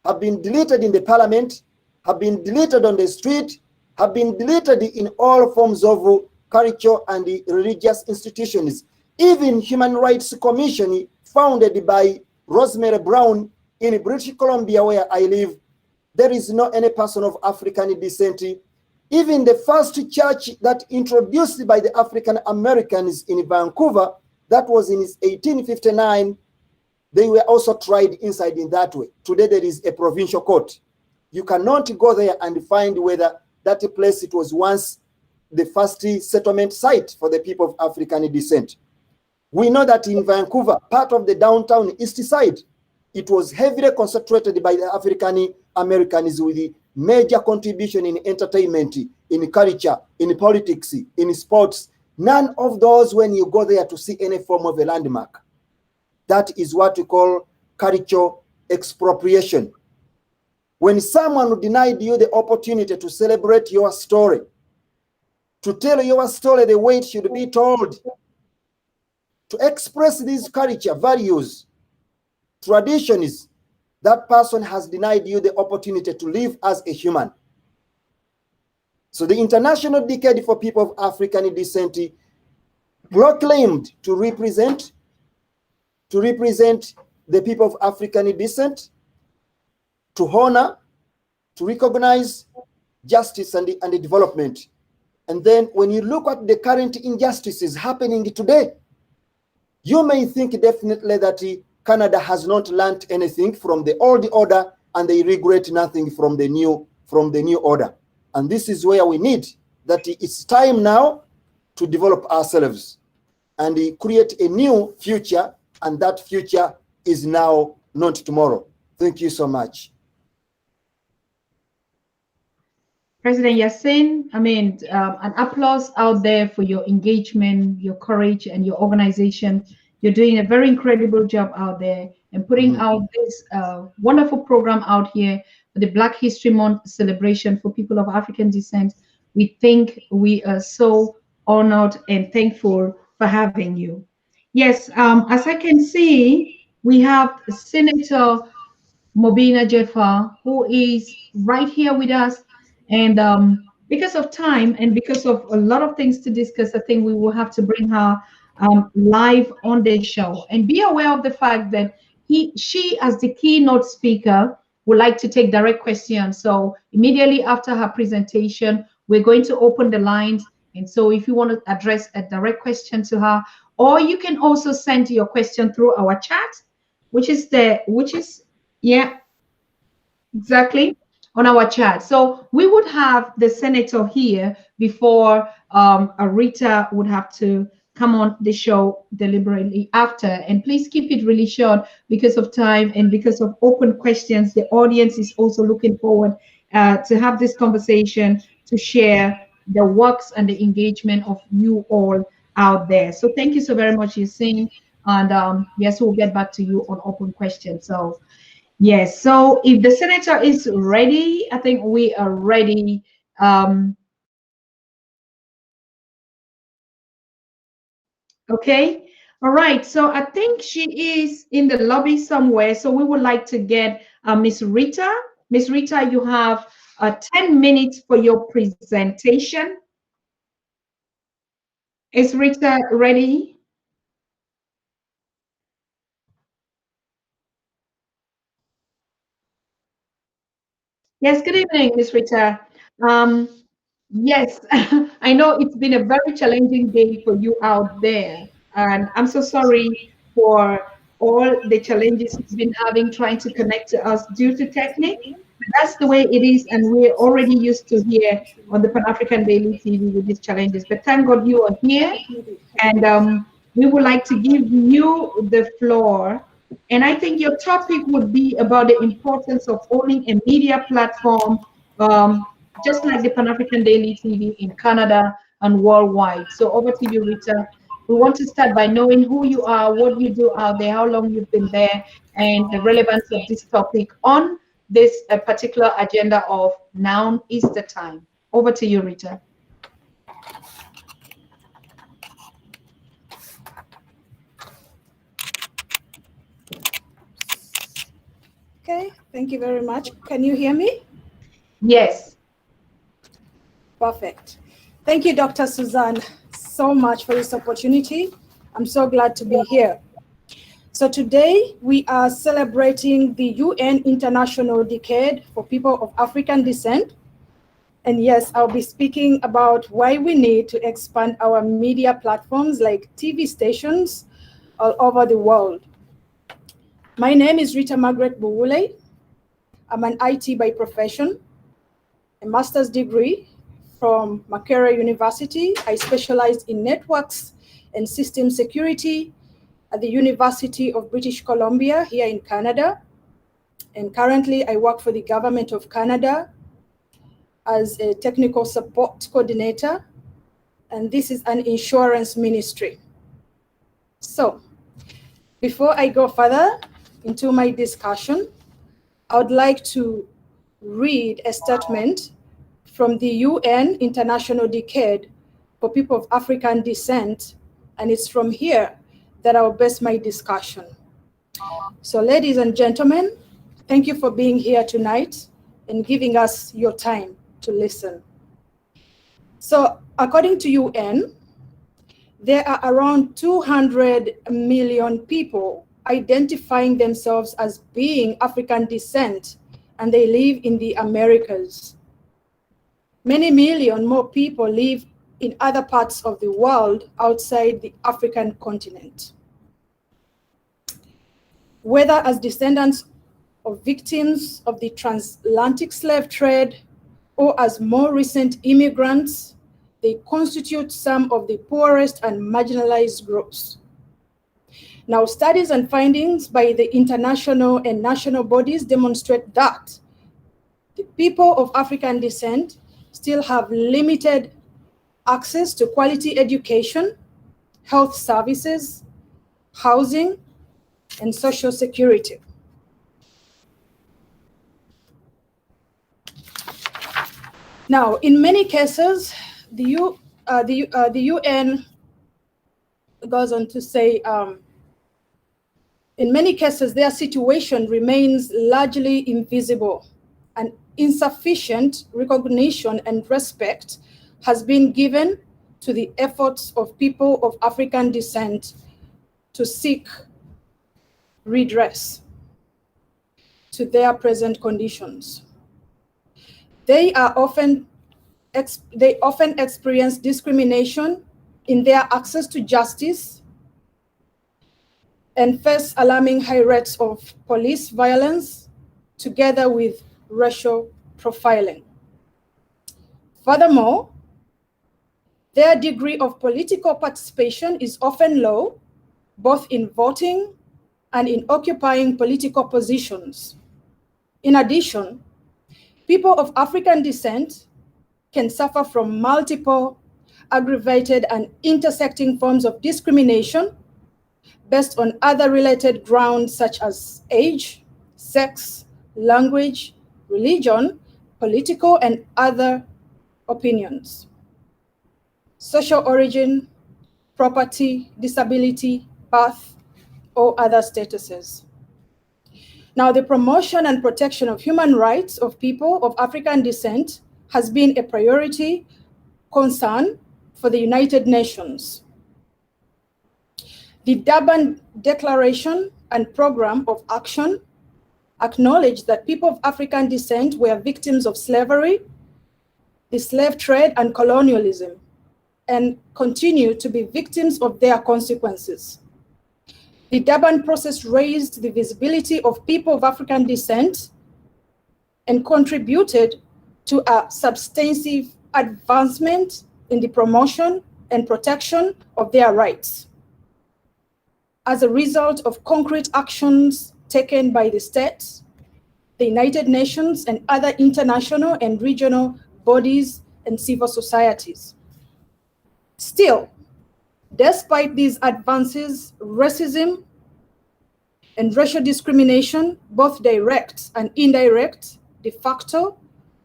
have been deleted in the parliament, have been deleted on the street, have been deleted in all forms of culture and religious institutions. Even Human Rights Commission founded by Rosemary Brown in British Columbia, where I live, there is no any person of African descent. Even the first church that introduced by the African Americans in Vancouver, that was in 1859, they were also tried inside in that way. Today there is a provincial court. You cannot go there and find whether that place it was once the first settlement site for the people of African descent. We know that in Vancouver, part of the downtown east side, it was heavily concentrated by the African Americans with the major contribution in entertainment, in culture, in politics, in sports. None of those when you go there to see any form of a landmark. That is what we call cultural expropriation. When someone denied you the opportunity to celebrate your story, to tell your story the way it should be told, to express these culture, values, traditions, that person has denied you the opportunity to live as a human. So the International Decade for People of African Descent proclaimed to represent the people of African descent, to honor, to recognize justice and the development. And then when you look at the current injustices happening today, you may think definitely that Canada has not learned anything from the old order, and they regret nothing from the new order. And this is where we need that it's time now to develop ourselves and create a new future, and that future is now, not tomorrow. Thank you so much. President Yasin, I mean, an applause out there for your engagement, your courage, and your organization. You're doing a very incredible job out there and putting out this wonderful program out here for the Black History Month celebration for people of African descent. We think we are so honored and thankful for having you. Yes, as I can see, we have Senator Mobina Jeffa, who is right here with us. And because of time and because of a lot of things to discuss, I think we will have to bring her live on the show. And be aware of the fact that she, as the keynote speaker, would like to take direct questions. So immediately after her presentation, we're going to open the lines. And so if you want to address a direct question to her, or you can also send your question through our chat, yeah, exactly, on our chat. So we would have the senator here before Rita would have to come on the show deliberately after. And please keep it really short because of time and because of open questions. The audience is also looking forward to have this conversation, to share the works and the engagement of you all out there. So thank you so very much, Yasin. And yes, we'll get back to you on open questions. So yes, so if the senator is ready, I think we are ready. Okay, all right. So I think she is in the lobby somewhere. So we would like to get Miss Rita. Miss Rita, you have 10 minutes for your presentation. Is Rita ready? Yes, good evening, Miss Rita. Yes, I know it's been a very challenging day for you out there, and I'm so sorry for all the challenges you've been having trying to connect to us due to technique. But that's the way it is, and we're already used to here on the Pan African Daily TV with these challenges. But thank God you are here, and we would like to give you the floor. And I think your topic would be about the importance of owning a media platform. Just like the Pan African Daily TV in Canada and worldwide. So over to you, Rita. We want to start by knowing who you are, what you do out there, how long you've been there, and the relevance of this topic on this particular agenda of now is the time. Over to you, Rita. Okay, thank you very much. Can you hear me? Yes. Perfect. Thank you, Dr. Suzanne, so much for this opportunity. I'm so glad to be here. So today we are celebrating the UN International Decade for People of African Descent. And yes, I'll be speaking about why we need to expand our media platforms like TV stations all over the world. My name is Rita Margaret Buwule. I'm an IT by profession, a master's degree from Makerere University. I specialized in networks and system security at the University of British Columbia here in Canada. And currently I work for the Government of Canada as a technical support coordinator. And this is an insurance ministry. So before I go further into my discussion, I would like to read a statement from the UN International Decade for People of African Descent, and it's from here that I'll base my discussion. So ladies and gentlemen, thank you for being here tonight and giving us your time to listen. So according to UN, there are around 200 million people identifying themselves as being African descent, and they live in the Americas. Many million more people live in other parts of the world outside the African continent. Whether as descendants of victims of the transatlantic slave trade or as more recent immigrants, they constitute some of the poorest and marginalized groups. Now, studies and findings by the international and national bodies demonstrate that the people of African descent still have limited access to quality education, health services, housing, and social security. Now, in many cases, the UN goes on to say, in many cases, their situation remains largely invisible, and insufficient recognition and respect has been given to the efforts of people of African descent to seek redress to their present conditions. They often experience discrimination in their access to justice and face alarming high rates of police violence together with racial profiling. Furthermore, their degree of political participation is often low, both in voting and in occupying political positions. In addition, people of African descent can suffer from multiple aggravated and intersecting forms of discrimination based on other related grounds such as age, sex, language, religion, political and other opinions, social origin, property, disability, birth, or other statuses. Now, the promotion and protection of human rights of people of African descent has been a priority concern for the United Nations. The Durban Declaration and Program of Action acknowledge that people of African descent were victims of slavery, the slave trade, and colonialism, and continue to be victims of their consequences. The Durban process raised the visibility of people of African descent and contributed to a substantive advancement in the promotion and protection of their rights. As a result of concrete actions taken by the states, the United Nations, and other international and regional bodies and civil societies. Still, despite these advances, racism and racial discrimination, both direct and indirect, de facto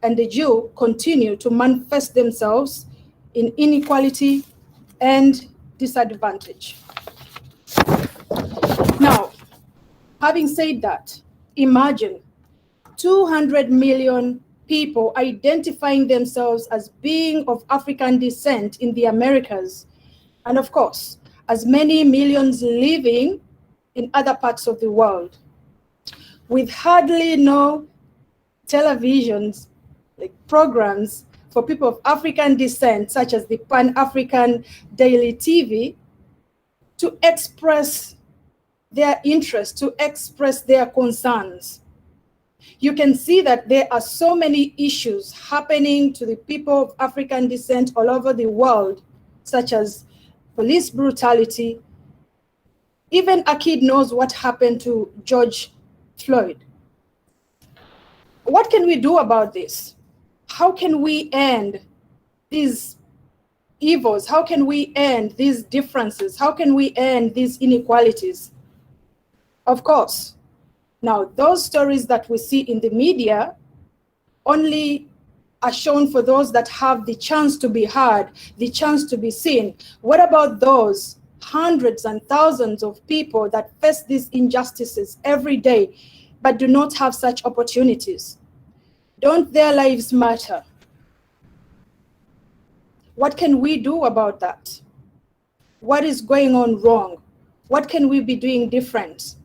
and de jure, continue to manifest themselves in inequality and disadvantage. Now, having said that, imagine 200 million people identifying themselves as being of African descent in the Americas, and of course, as many millions living in other parts of the world, with hardly no televisions, like programs for people of African descent, such as the Pan-African Daily TV, to express their interest, to express their concerns. You can see that there are so many issues happening to the people of African descent all over the world, such as police brutality. Even a kid knows what happened to George Floyd. What can we do about this? How can we end these evils? How can we end these differences? How can we end these inequalities? Of course, now those stories that we see in the media only are shown for those that have the chance to be heard, the chance to be seen. What about those hundreds and thousands of people that face these injustices every day, but do not have such opportunities? Don't their lives matter? What can we do about that? What is going on wrong? What can we be doing different?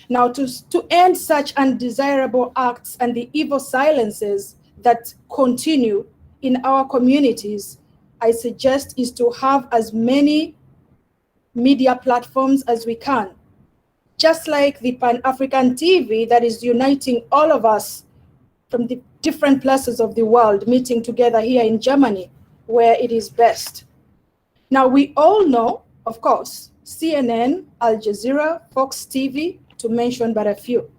Now, to end such undesirable acts and the evil silences that continue in our communities, I suggest is to have as many media platforms as we can. Just like the Pan-African TV that is uniting all of us from the different places of the world, meeting together here in Germany, where it is best. Now, we all know, of course, CNN, Al Jazeera, Fox TV, to mention but a few.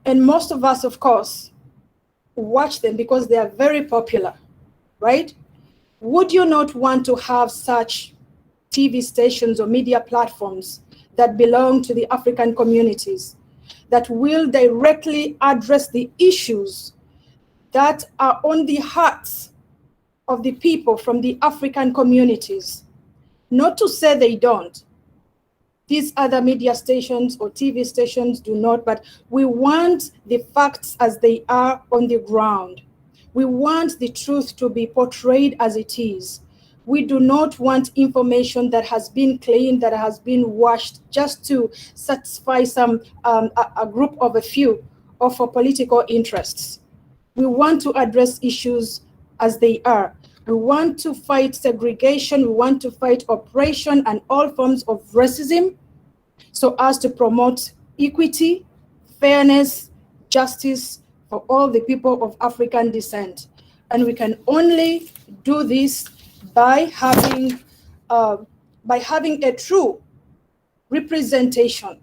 And most of us, of course, watch them because they are very popular, right? Would you not want to have such TV stations or media platforms that belong to the African communities that will directly address the issues that are on the hearts of the people from the African communities? Not to say they don't. These other media stations or TV stations do not, but we want the facts as they are on the ground. We want the truth to be portrayed as it is. We do not want information that has been cleaned, that has been washed just to satisfy a group of a few or for political interests. We want to address issues as they are. We want to fight segregation. We want to fight oppression and all forms of racism so as to promote equity, fairness, justice for all the people of African descent. And we can only do this by having a true representation.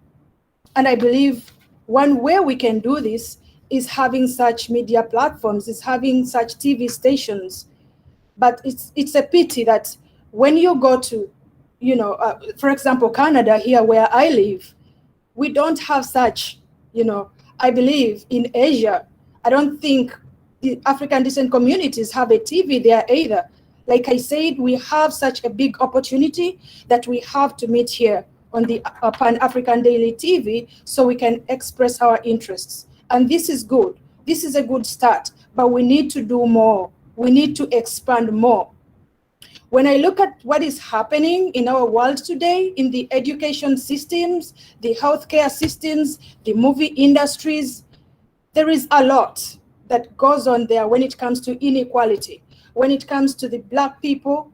And I believe one way we can do this is having such media platforms, is having such TV stations. But it's a pity that when you go to, for example, Canada, here where I live, we don't have such, I believe in Asia, I don't think the African descent communities have a TV there either. Like I said, we have such a big opportunity that we have to meet here on the Pan-African Daily TV so we can express our interests. And this is good. This is a good start, but we need to do more. We need to expand more. When I look at what is happening in our world today, in the education systems, the healthcare systems, the movie industries, there is a lot that goes on there when it comes to inequality, when it comes to the Black people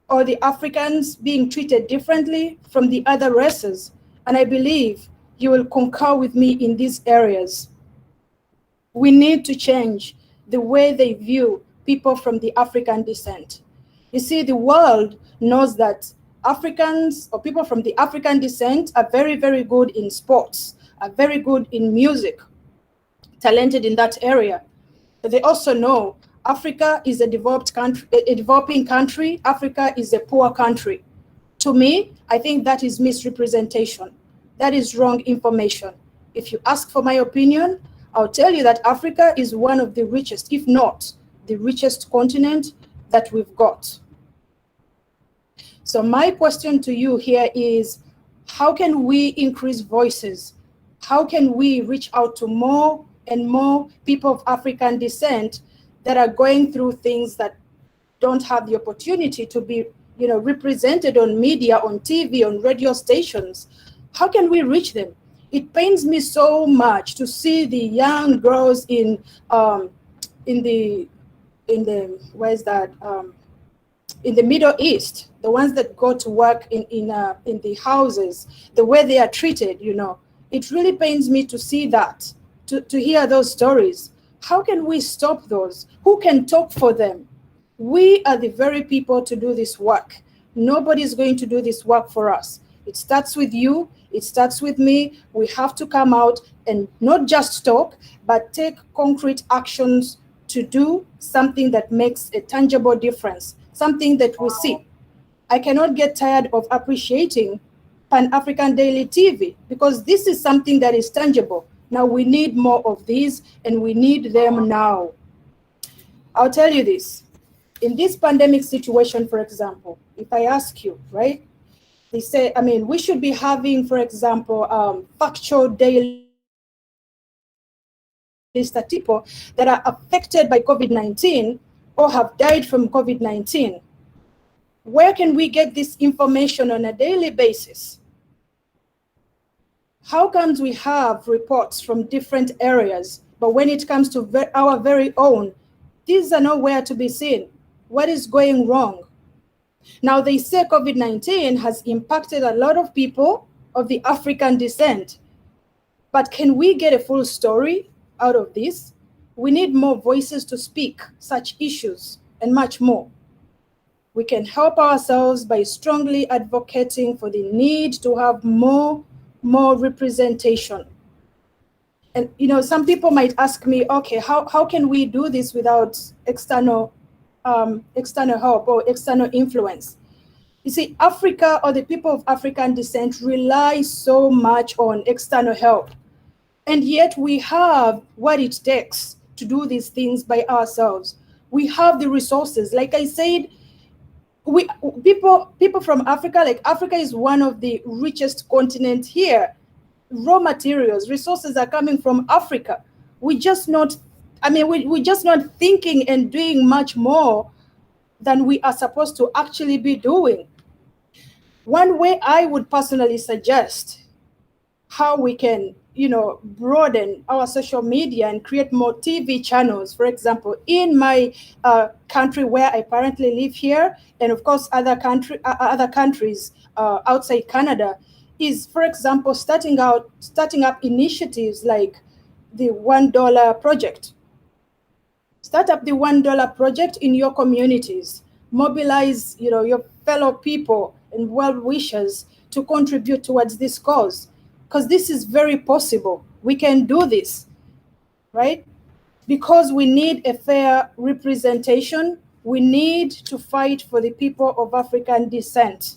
or the Africans being treated differently from the other races. And I believe you will concur with me in these areas. We need to change the way they view people from the African descent. You see, the world knows that Africans or people from the African descent are very, very good in sports, are very good in music, talented in that area. But they also know Africa is a developing country. Africa is a poor country. To me, I think that is misrepresentation. That is wrong information. If you ask for my opinion, I'll tell you that Africa is one of the richest, if not the richest continent that we've got. So my question to you here is, how can we increase voices? How can we reach out to more and more people of African descent that are going through things that don't have the opportunity to be, represented on media, on TV, on radio stations? How can we reach them? It pains me so much to see the young girls in the Middle East, the ones that go to work in the houses, the way they are treated. It really pains me to see that, to hear those stories. How can we stop those? Who can talk for them? We are the very people to do this work. Nobody's going to do this work for us. It starts with you. It starts with me. We have to come out and not just talk, but take concrete actions to do something that makes a tangible difference, something that we see. I cannot get tired of appreciating Pan-African Daily TV because this is something that is tangible. Now we need more of these and we need them now. I'll tell you this. In this pandemic situation, for example, if I ask you, right, they say, I mean, we should be having, for example, factual daily people that are affected by COVID-19 or have died from COVID-19. Where can we get this information on a daily basis? How comes we have reports from different areas, but when it comes to our very own, these are nowhere to be seen? What is going wrong? Now, they say COVID-19 has impacted a lot of people of the African descent, but can we get a full story out of this? We need more voices to speak such issues and much more. We can help ourselves by strongly advocating for the need to have more representation. And some people might ask me, okay, how can we do this without external help or external influence? You see, Africa, or the people of African descent, rely so much on external help. And yet we have what it takes to do these things by ourselves. We have the resources. Like I said, people from Africa, like Africa is one of the richest continents here. Raw materials, resources are coming from Africa. We're just not thinking and doing much more than we are supposed to actually be doing. One way I would personally suggest how we can, broaden our social media and create more TV channels, for example, in my country where I currently live here, and of course other countries outside Canada, is, for example, starting up initiatives like the $1 project. Start up the $1 project in your communities. Mobilize, your fellow people and well-wishers to contribute towards this cause, because this is very possible. We can do this, right? Because we need a fair representation. We need to fight for the people of African descent.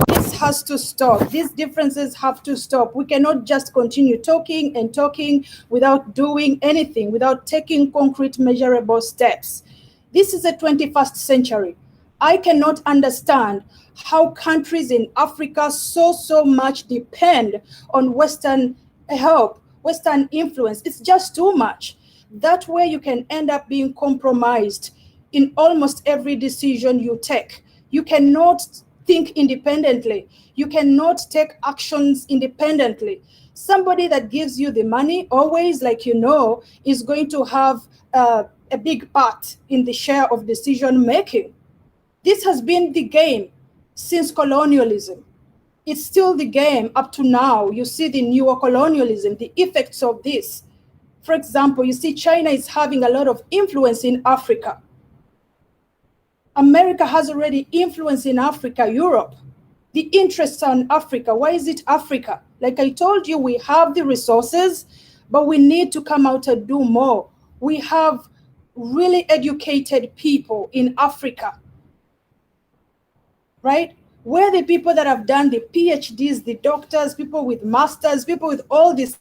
This has to stop. These differences have to stop. We cannot just continue talking and talking without doing anything, without taking concrete, measurable steps. This is the 21st century. I cannot understand how countries in Africa so much depend on Western help, Western influence. It's just too much. That way you can end up being compromised in almost every decision you take. You cannot think independently. You cannot take actions independently. Somebody that gives you the money always, is going to have a big part in the share of decision making. This has been the game since colonialism. It's still the game up to now. You see the neo-colonialism, the effects of this. For example, you see China is having a lot of influence in Africa. America has already influence in Africa, Europe. The interests are in Africa. Why is it Africa? Like I told you, we have the resources, but we need to come out and do more. We have really educated people in Africa, right? Where the people that have done the PhDs, the doctors, people with masters, people with all these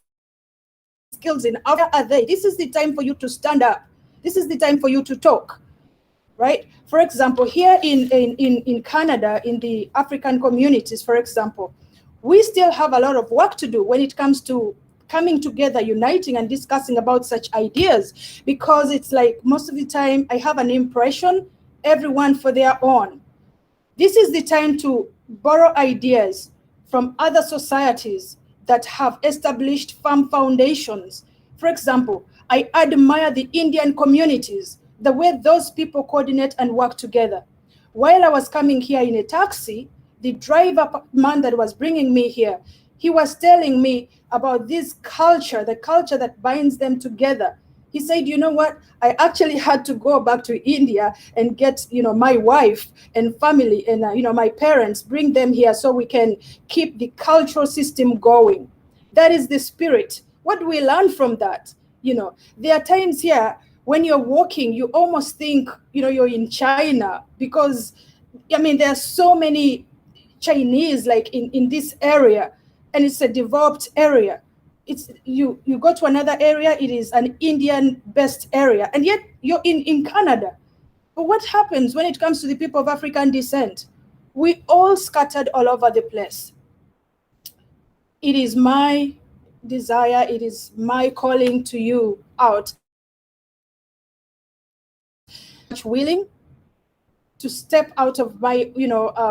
skills in Africa are they? This is the time for you to stand up. This is the time for you to talk, right? For example, here in Canada, in the African communities, for example, we still have a lot of work to do when it comes to coming together, uniting and discussing about such ideas, because it's like most of the time I have an impression everyone for their own. This is the time to borrow ideas from other societies that have established firm foundations. For example, I admire the Indian communities, the way those people coordinate and work together. While I was coming here in a taxi, the driver man that was bringing me here, he was telling me about this culture, the culture that binds them together. He said, you know what, I actually had to go back to India and get, my wife and family and, my parents, bring them here so we can keep the cultural system going. That is the spirit. What do we learn from that? There are times here when you're walking, you almost think, you're in China, because, there are so many Chinese like in this area, and it's a developed area. It's you go to another area, it is an Indian-based area, and yet you're in Canada. But what happens when it comes to the people of African descent? We all scattered all over the place. It is my desire, it is my calling to you out, willing to step out of my,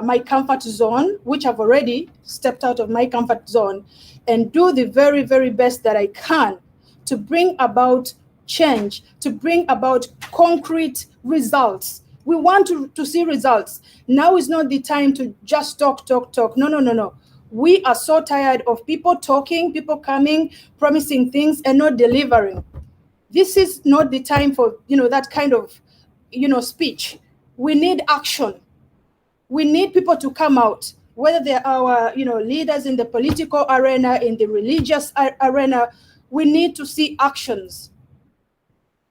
my comfort zone, which I've already stepped out of my comfort zone, and do the very, very best that I can to bring about change, to bring about concrete results. We want to see results. Now is not the time to just talk. No. We are so tired of people talking, people coming, promising things and not delivering. This is not the time for, that kind of, speech. We need action. We need people to come out, whether they're our, leaders in the political arena, in the religious arena. We need to see actions.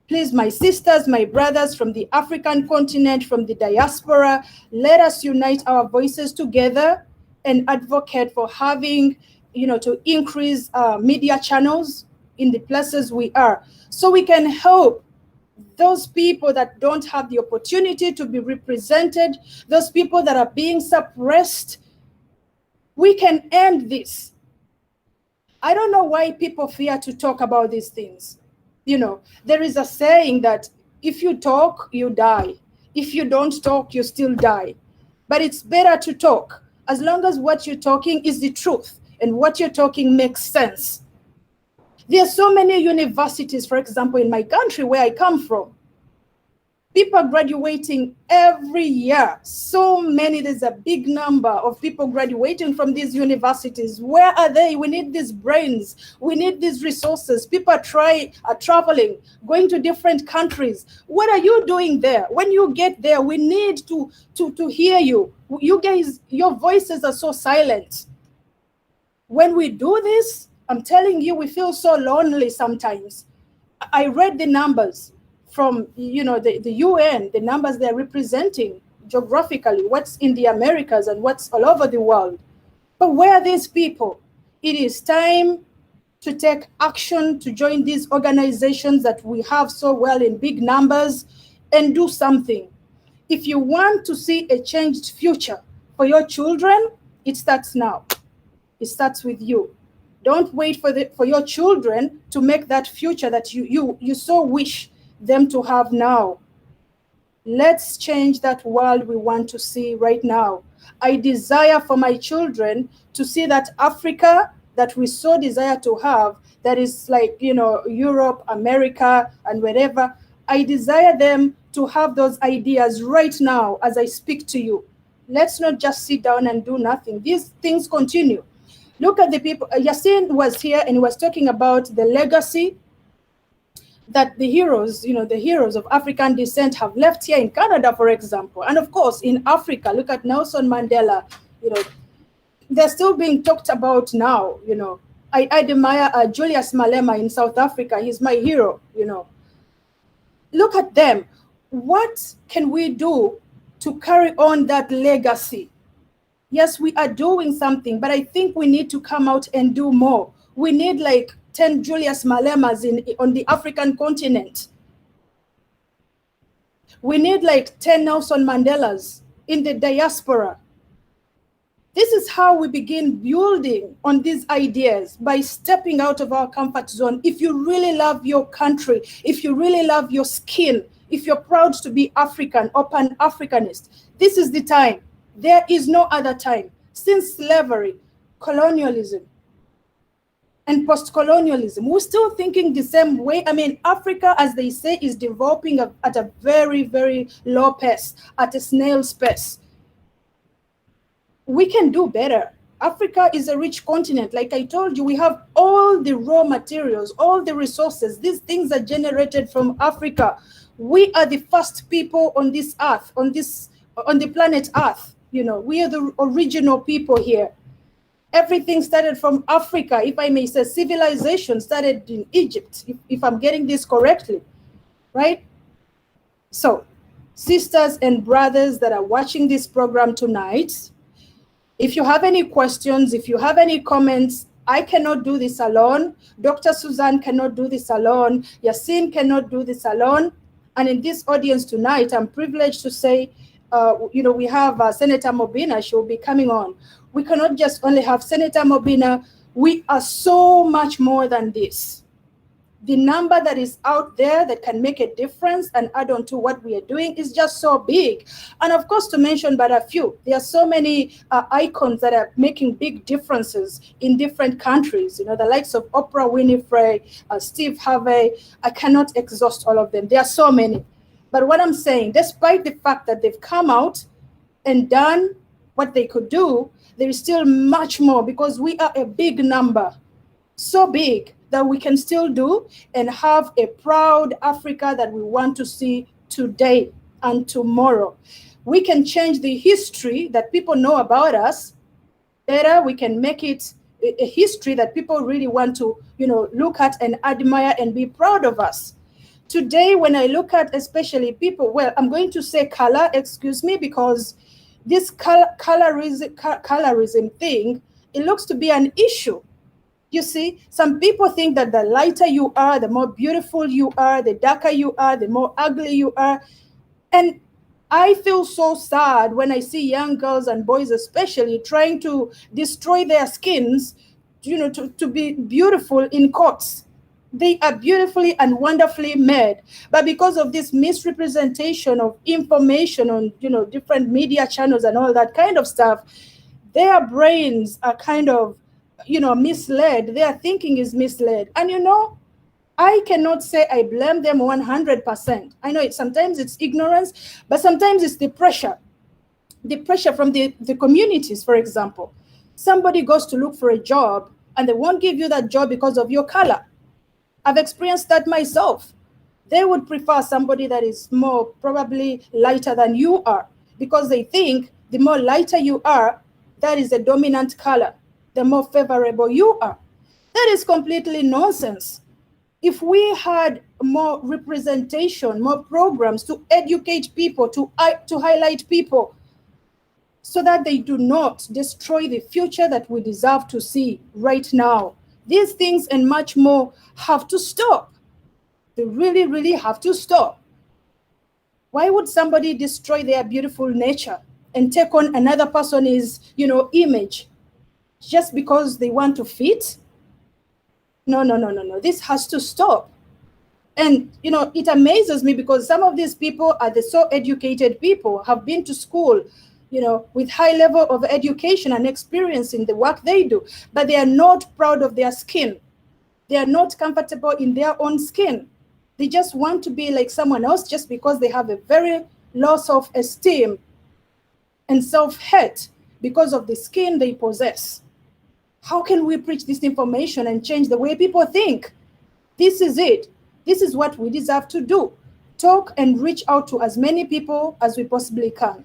Please, my sisters, my brothers from the African continent, from the diaspora, let us unite our voices together and advocate for having, to increase media channels in the places we are, so we can help those people that don't have the opportunity to be represented, those people that are being suppressed. We can end this. I don't know why people fear to talk about these things. There is a saying that if you talk, you die. If you don't talk, you still die. But it's better to talk, as long as what you're talking is the truth and what you're talking makes sense. There are so many universities, for example, in my country where I come from. People are graduating every year. So many, there's a big number of people graduating from these universities. Where are they? We need these brains. We need these resources. People are traveling, going to different countries. What are you doing there? When you get there, we need to hear you. You guys, your voices are so silent. When we do this, I'm telling you, we feel so lonely sometimes. I read the numbers from, the UN, the numbers they're representing geographically, what's in the Americas and what's all over the world. But where are these people? It is time to take action, to join these organizations that we have so well in big numbers and do something. If you want to see a changed future for your children, it starts now. It starts with you. Don't wait for your children to make that future that you so wish them to have now. Let's change that world we want to see right now. I desire for my children to see that Africa that we so desire to have, that is like, Europe, America, and wherever. I desire them to have those ideas right now as I speak to you. Let's not just sit down and do nothing. These things continue. Look at the people. Yasin was here and he was talking about the legacy that the heroes, the heroes of African descent have left here in Canada, for example. And of course, in Africa, look at Nelson Mandela. They're still being talked about now. I admire Julius Malema in South Africa. He's my hero. Look at them. What can we do to carry on that legacy? Yes, we are doing something, but I think we need to come out and do more. We need like 10 Julius Malemas on the African continent. We need like 10 Nelson Mandelas in the diaspora. This is how we begin building on these ideas, by stepping out of our comfort zone. If you really love your country, if you really love your skin, if you're proud to be African or Pan-Africanist, this is the time. There is no other time. Since slavery, colonialism, and post-colonialism, we're still thinking the same way. I mean, Africa, as they say, is developing at a very, very low pace, at a snail's pace. We can do better. Africa is a rich continent. Like I told you, we have all the raw materials, all the resources. These things are generated from Africa. We are the first people on this earth, on the planet Earth. We are the original people here. Everything started from Africa, if I may say. Civilization started in Egypt, if I'm getting this correctly, right? So, sisters and brothers that are watching this program tonight, if you have any questions, if you have any comments, I cannot do this alone. Dr. Suzanne cannot do this alone. Yasin cannot do this alone. And in this audience tonight, I'm privileged to say, we have Senator Mobina. She will be coming on. We cannot just only have Senator Mobina. We are so much more than this. The number that is out there that can make a difference and add on to what we are doing is just so big. And of course, to mention but a few, there are so many icons that are making big differences in different countries. The likes of Oprah Winfrey, Steve Harvey. I cannot exhaust all of them. There are so many. But what I'm saying, despite the fact that they've come out and done what they could do, there is still much more, because we are a big number, so big that we can still do and have a proud Africa that we want to see today and tomorrow. We can change the history that people know about us better. We can make it a history that people really want to, look at and admire and be proud of us. Today, when I look at especially people, well, I'm going to say color, excuse me, because this colorism thing, it looks to be an issue. You see, some people think that the lighter you are, the more beautiful you are, the darker you are, the more ugly you are. And I feel so sad when I see young girls and boys especially trying to destroy their skins, to be beautiful in courts. They are beautifully and wonderfully made. But because of this misrepresentation of information on, different media channels and all that kind of stuff, their brains are kind of, misled. Their thinking is misled. And I cannot say I blame them 100%. I know sometimes it's ignorance, but sometimes it's the pressure from the communities. For example, somebody goes to look for a job and they won't give you that job because of your color. I've experienced that myself. They would prefer somebody that is more probably lighter than you are, because they think the more lighter you are, that is a dominant color, the more favorable you are. That is completely nonsense. If we had more representation, more programs to educate people, to highlight people, so that they do not destroy the future that we deserve to see right now. These things and much more have to stop. They really, really have to stop. Why would somebody destroy their beautiful nature and take on another person's, image just because they want to fit? No. This has to stop. And, it amazes me because some of these people are the so educated people, have been to school, with high level of education and experience in the work they do, but they are not proud of their skin. They are not comfortable in their own skin. They just want to be like someone else just because they have a very low self-esteem and self-hate because of the skin they possess. How can we preach this information and change the way people think? This is it. This is what we deserve to do. Talk and reach out to as many people as we possibly can.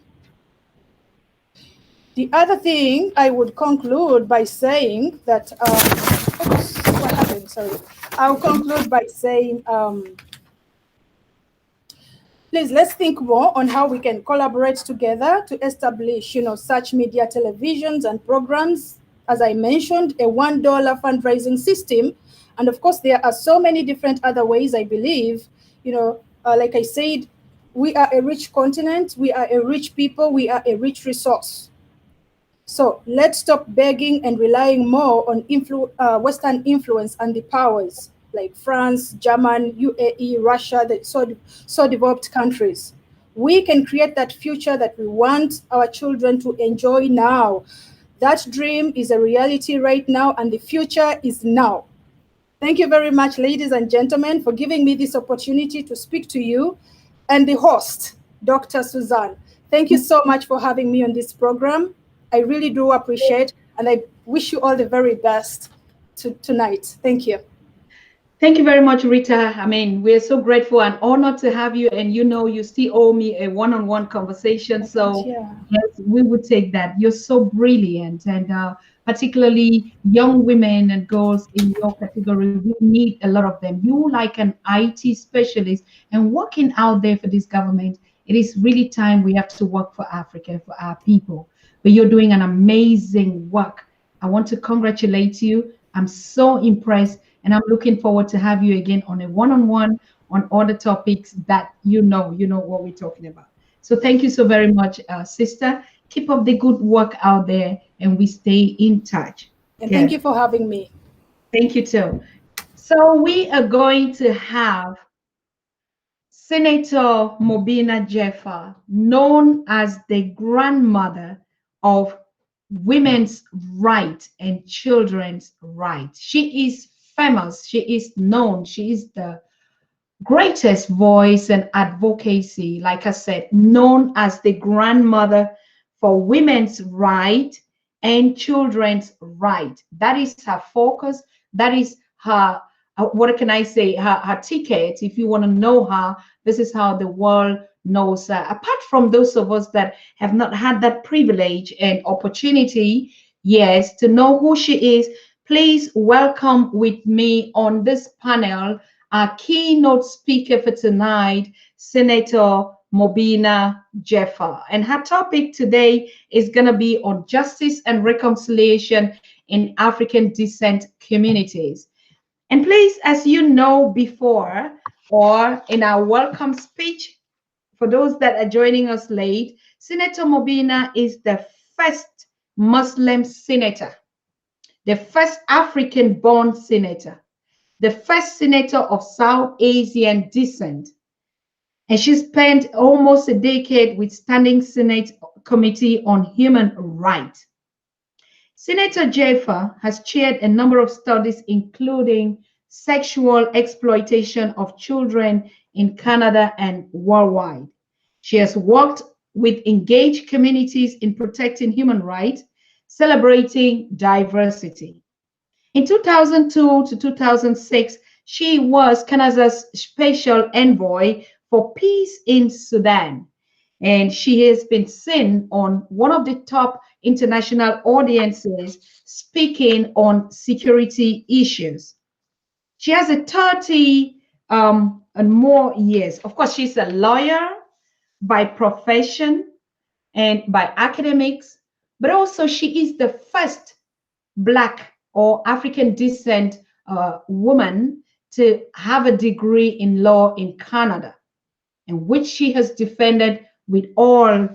The other thing I would conclude by saying that, what happened? Sorry. I'll conclude by saying, please, let's think more on how we can collaborate together to establish, such media televisions and programs. As I mentioned, a $1 fundraising system. And of course, there are so many different other ways, I believe. Like I said, we are a rich continent, we are a rich people, we are a rich resource. So let's stop begging and relying more on Western influence and the powers like France, Germany, UAE, Russia, the so developed countries. We can create that future that we want our children to enjoy now. That dream is a reality right now, and the future is now. Thank you very much, ladies and gentlemen, for giving me this opportunity to speak to you and the host, Dr. Suzanne. Thank you so much for having me on this program. I really do appreciate, and I wish you all the very best tonight. Thank you. Thank you very much, Rita. I mean, we're so grateful and honored to have you. And you still owe me a one-on-one conversation. So yes, we would take that. You're so brilliant. And particularly young women and girls in your category, we need a lot of them. You like an IT specialist and working out there for this government. It is really time we have to work for Africa, for our people. But you're doing an amazing work. I want to congratulate you. I'm so impressed, and I'm looking forward to have you again on a one-on-one on other topics that you know what we're talking about. So thank you so very much, sister. Keep up the good work out there, and we stay in touch. And Good. thank you for having me. Thank you too. So we are going to have Senator Mobina Jeffa, known as the grandmother of women's rights and children's rights. She is famous, she is known, she is the greatest voice and advocacy, like I said, known as the grandmother for women's rights and children's rights. That is her focus. That is her, what can I say, her ticket. If you want to know her, this is how the world knows her. Apart from those of us that have not had that privilege and opportunity, yes, to know who she is, please welcome with me on this panel our keynote speaker for tonight, Senator Mobina Jeffa. And her topic today is going to be on justice and reconciliation in African descent communities. And please, as you know before, or in our welcome speech, for those that are joining us late, Senator Mobina is the first Muslim senator, the first African-born senator, the first senator of South Asian descent. And she spent almost a decade with Standing Senate Committee on Human Rights. Senator Jeffa has chaired a number of studies, including sexual exploitation of children in Canada and worldwide. She has worked with engaged communities in protecting human rights, celebrating diversity. In 2002 to 2006, she was Canada's special envoy for peace in Sudan. And she has been seen on one of the top international audiences speaking on security issues. She has a 30 and more years. Of course, she's a lawyer by profession and by academics, but also she is the first Black or African descent woman to have a degree in law in Canada, and which she has defended with all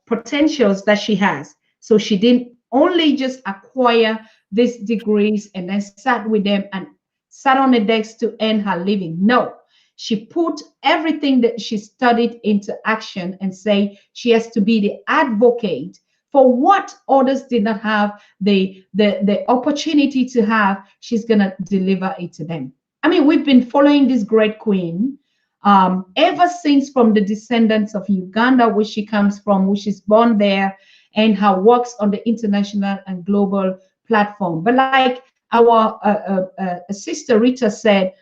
potentials that she has. So she didn't only just acquire these degrees and then sat with them and sat on the desk to earn her living. No, she put everything that she studied into action and say she has to be the advocate for what others did not have the opportunity to have. She's going to deliver it to them. I mean, we've been following this great queen ever since from the descendants of Uganda, which she comes from, which is born there, and her works on the international and global platform. But like our sister Rita said,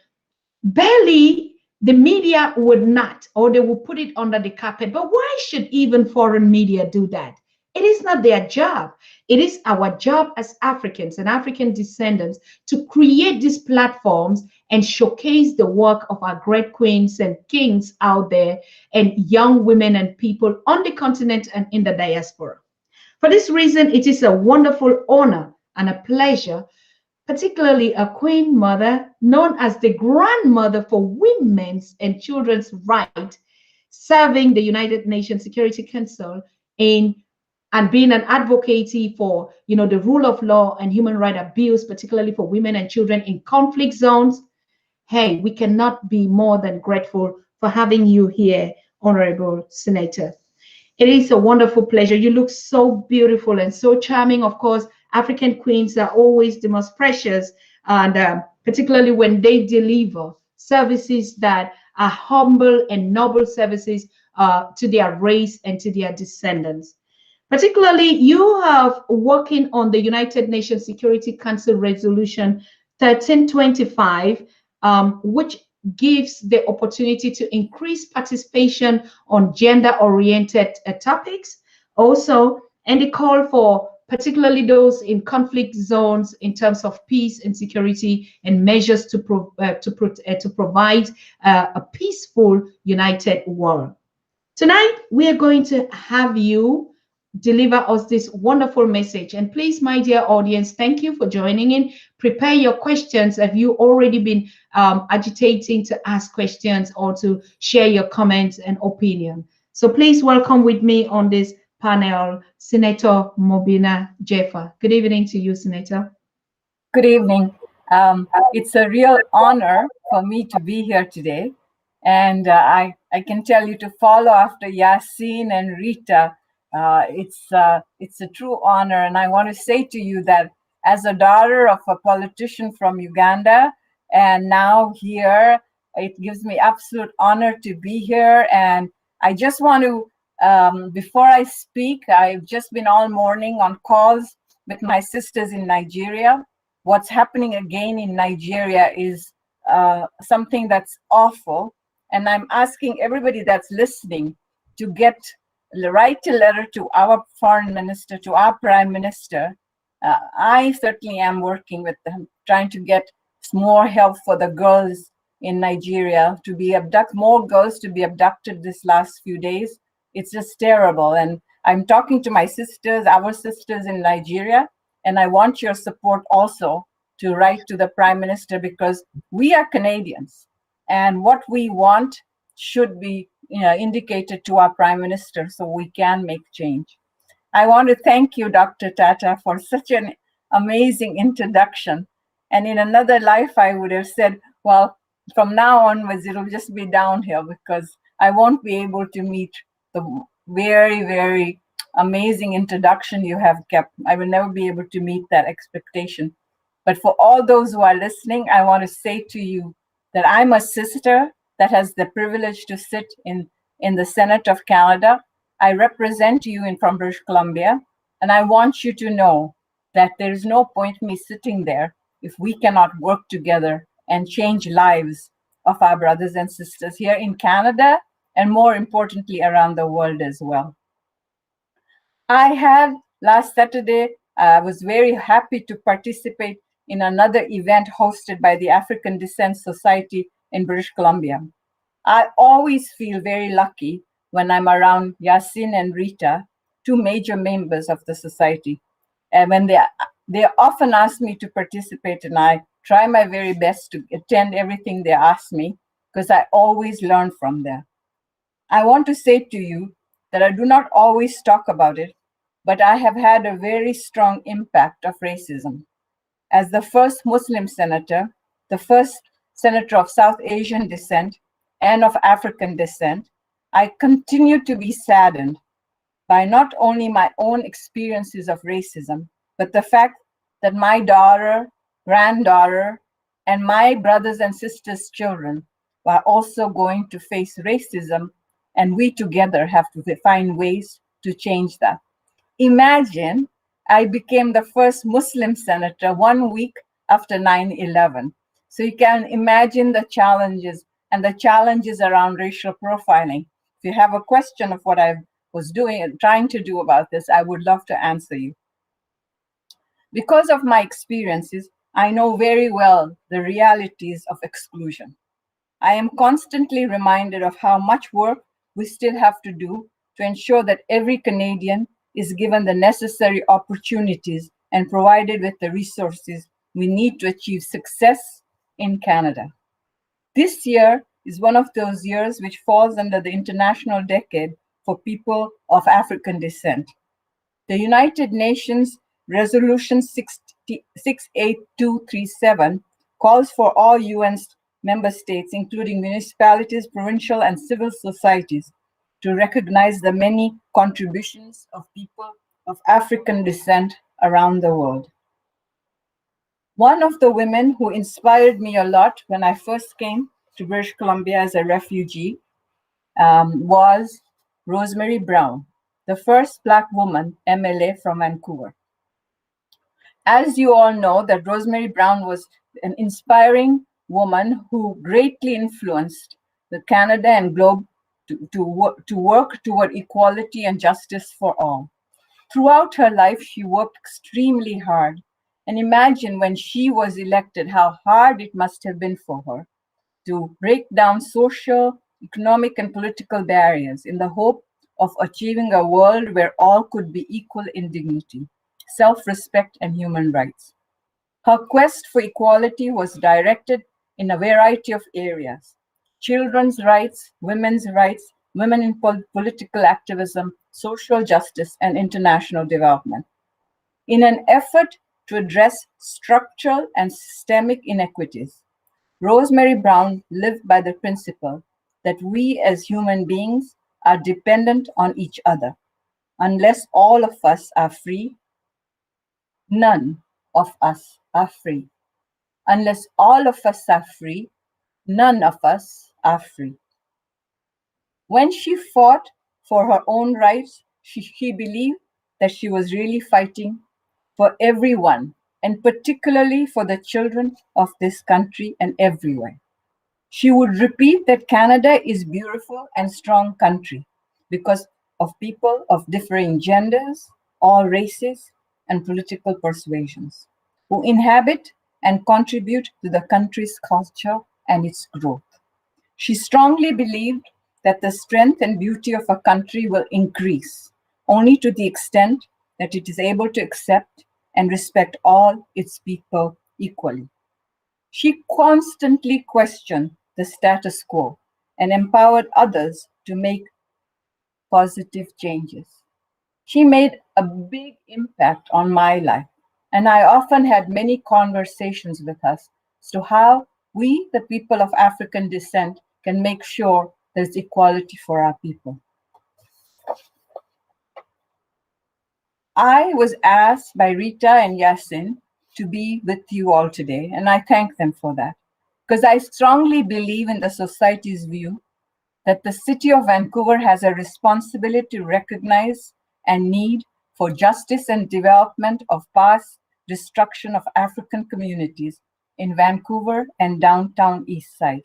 barely the media would not, or they will put it under the carpet. But why should even foreign media do that? It is not their job. It is our job as Africans and African descendants to create these platforms and showcase the work of our great queens and kings out there and young women and people on the continent and in the diaspora. For this reason, it is a wonderful honor and a pleasure, particularly a queen mother known as the grandmother for women's and children's rights, serving the United Nations Security Council and being an advocate for, the rule of law and human rights abuse, particularly for women and children in conflict zones. Hey, we cannot be more than grateful for having you here, Honorable Senator. It is a wonderful pleasure. You look so beautiful and so charming. Of course, African queens are always the most precious, and particularly when they deliver services that are humble and noble services to their race and to their descendants. Particularly, you have working on the United Nations Security Council Resolution 1325, which gives the opportunity to increase participation on gender-oriented topics. Also, and the call for particularly those in conflict zones in terms of peace and security and measures to provide a peaceful, united world. Tonight, we are going to have you deliver us this wonderful message. And please, my dear audience, thank you for joining in. Prepare your questions. Have you already been agitating to ask questions or to share your comments and opinion? So please welcome with me on this panel, Senator Mobina Jeffa. Good evening to you, Senator. Good evening. It's a real honor for me to be here today. And I can tell you to follow after Yasin and Rita. It's a true honor. And I want to say to you that as a daughter of a politician from Uganda, and now here, it gives me absolute honor to be here. And I just want to, before I speak, I've just been all morning on calls with my sisters in Nigeria. What's happening again in Nigeria is something that's awful. And I'm asking everybody that's listening to write a letter to our foreign minister, to our prime minister. I certainly am working with them, trying to get more help for the girls in Nigeria to be more girls to be abducted this last few days. It's just terrible. And I'm talking to my sisters, our sisters in Nigeria, and I want your support also to write to the Prime Minister, because we are Canadians and what we want should be indicated to our Prime Minister so we can make change. I want to thank you, Dr. Tata, for such an amazing introduction. And in another life, I would have said, well, from now onwards, it'll just be downhill because I won't be able to meet the very, very amazing introduction you have kept. I will never be able to meet that expectation. But for all those who are listening, I want to say to you that I'm a sister that has the privilege to sit in the Senate of Canada. I represent you from British Columbia, and I want you to know that there is no point me sitting there if we cannot work together and change lives of our brothers and sisters here in Canada, and more importantly, around the world as well. Last Saturday, I was very happy to participate in another event hosted by the African Descent Society in British Columbia. I always feel very lucky when I'm around Yasin and Rita, two major members of the society. And when they often ask me to participate, and I try my very best to attend everything they ask me, because I always learn from them. I want to say to you that I do not always talk about it, but I have had a very strong impact of racism. As the first Muslim senator, the first senator of South Asian descent and of African descent, I continue to be saddened by not only my own experiences of racism, but the fact that my daughter, granddaughter, and my brothers and sisters' children are also going to face racism, and we together have to find ways to change that. Imagine I became the first Muslim senator 1 week after 9/11. So you can imagine the challenges and the challenges around racial profiling. If you have a question of what I was doing and trying to do about this, I would love to answer you. Because of my experiences, I know very well the realities of exclusion. I am constantly reminded of how much work we still have to do to ensure that every Canadian is given the necessary opportunities and provided with the resources we need to achieve success in Canada. This year is one of those years which falls under the International Decade for People of African Descent. The United Nations Resolution 68237 calls for all UN's member states, including municipalities, provincial, and civil societies, to recognize the many contributions of people of African descent around the world. One of the women who inspired me a lot when I first came to British Columbia as a refugee was Rosemary Brown, the first Black woman MLA from Vancouver. As you all know, that Rosemary Brown was an inspiring woman who greatly influenced the Canada and globe to work toward equality and justice for all. Throughout her life, she worked extremely hard. And imagine when she was elected, how hard it must have been for her to break down social, economic, and political barriers in the hope of achieving a world where all could be equal in dignity, self-respect, and human rights. Her quest for equality was directed in a variety of areas: children's rights, women in political activism, social justice, and international development. In an effort to address structural and systemic inequities, Rosemary Brown lived by the principle that we as human beings are dependent on each other. Unless all of us are free, none of us are free. Unless all of us are free, none of us are free. When she fought for her own rights, she believed that she was really fighting for everyone, and particularly for the children of this country and everywhere. She would repeat that Canada is a beautiful and strong country because of people of differing genders, all races, and political persuasions, who inhabit and contribute to the country's culture and its growth. She strongly believed that the strength and beauty of a country will increase only to the extent that it is able to accept and respect all its people equally. She constantly questioned the status quo and empowered others to make positive changes. She made a big impact on my life, and I often had many conversations with us as to how we, the people of African descent, can make sure there's equality for our people. I was asked by Rita and Yasin to be with you all today, and I thank them for that, because I strongly believe in the society's view that the city of Vancouver has a responsibility to recognize and need for justice and development of past destruction of African communities in Vancouver and downtown East Side.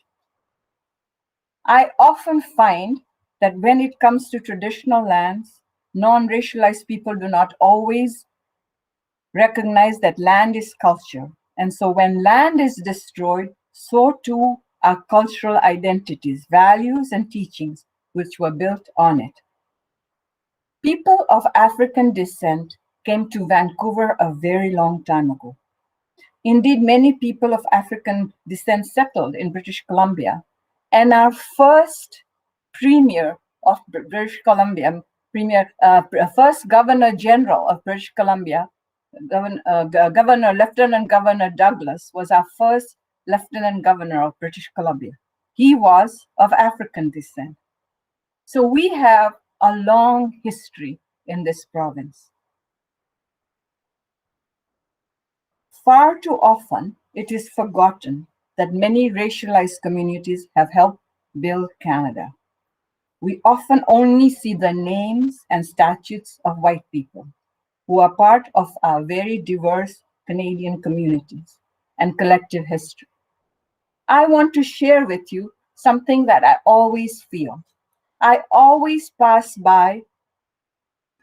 I often find that when it comes to traditional lands, non-racialized people do not always recognize that land is culture. And so when land is destroyed, so too are cultural identities, values, and teachings which were built on it. People of African descent came to Vancouver a very long time ago. Indeed, many people of African descent settled in British Columbia, and our first premier of British Columbia, first Governor General of British Columbia, Lieutenant Governor Douglas, was our first Lieutenant Governor of British Columbia. He was of African descent. So we have a long history in this province. Far too often, it is forgotten that many racialized communities have helped build Canada. We often only see the names and statutes of white people who are part of our very diverse Canadian communities and collective history. I want to share with you something that I always feel. I always pass by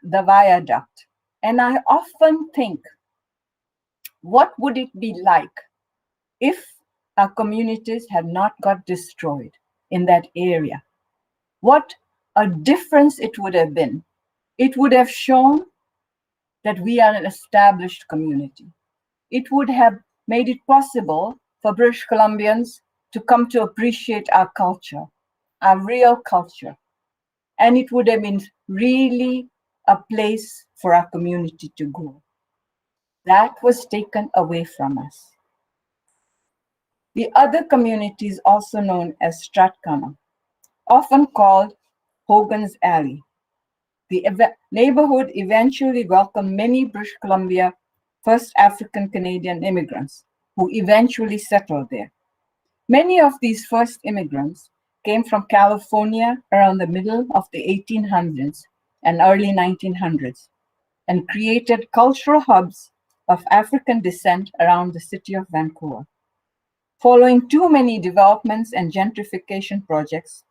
the viaduct, and I often think, what would it be like if our communities had not got destroyed in that area? What a difference it would have been. It would have shown that we are an established community. It would have made it possible for British Columbians to come to appreciate our culture, our real culture. And it would have been really a place for our community to grow. That was taken away from us. The other community is also known as Strathcona, often called Hogan's Alley. The neighborhood eventually welcomed many British Columbia first African Canadian immigrants who eventually settled there. Many of these first immigrants came from California around the middle of the 1800s and early 1900s and created cultural hubs of African descent around the city of Vancouver. Following too many developments and gentrification projects,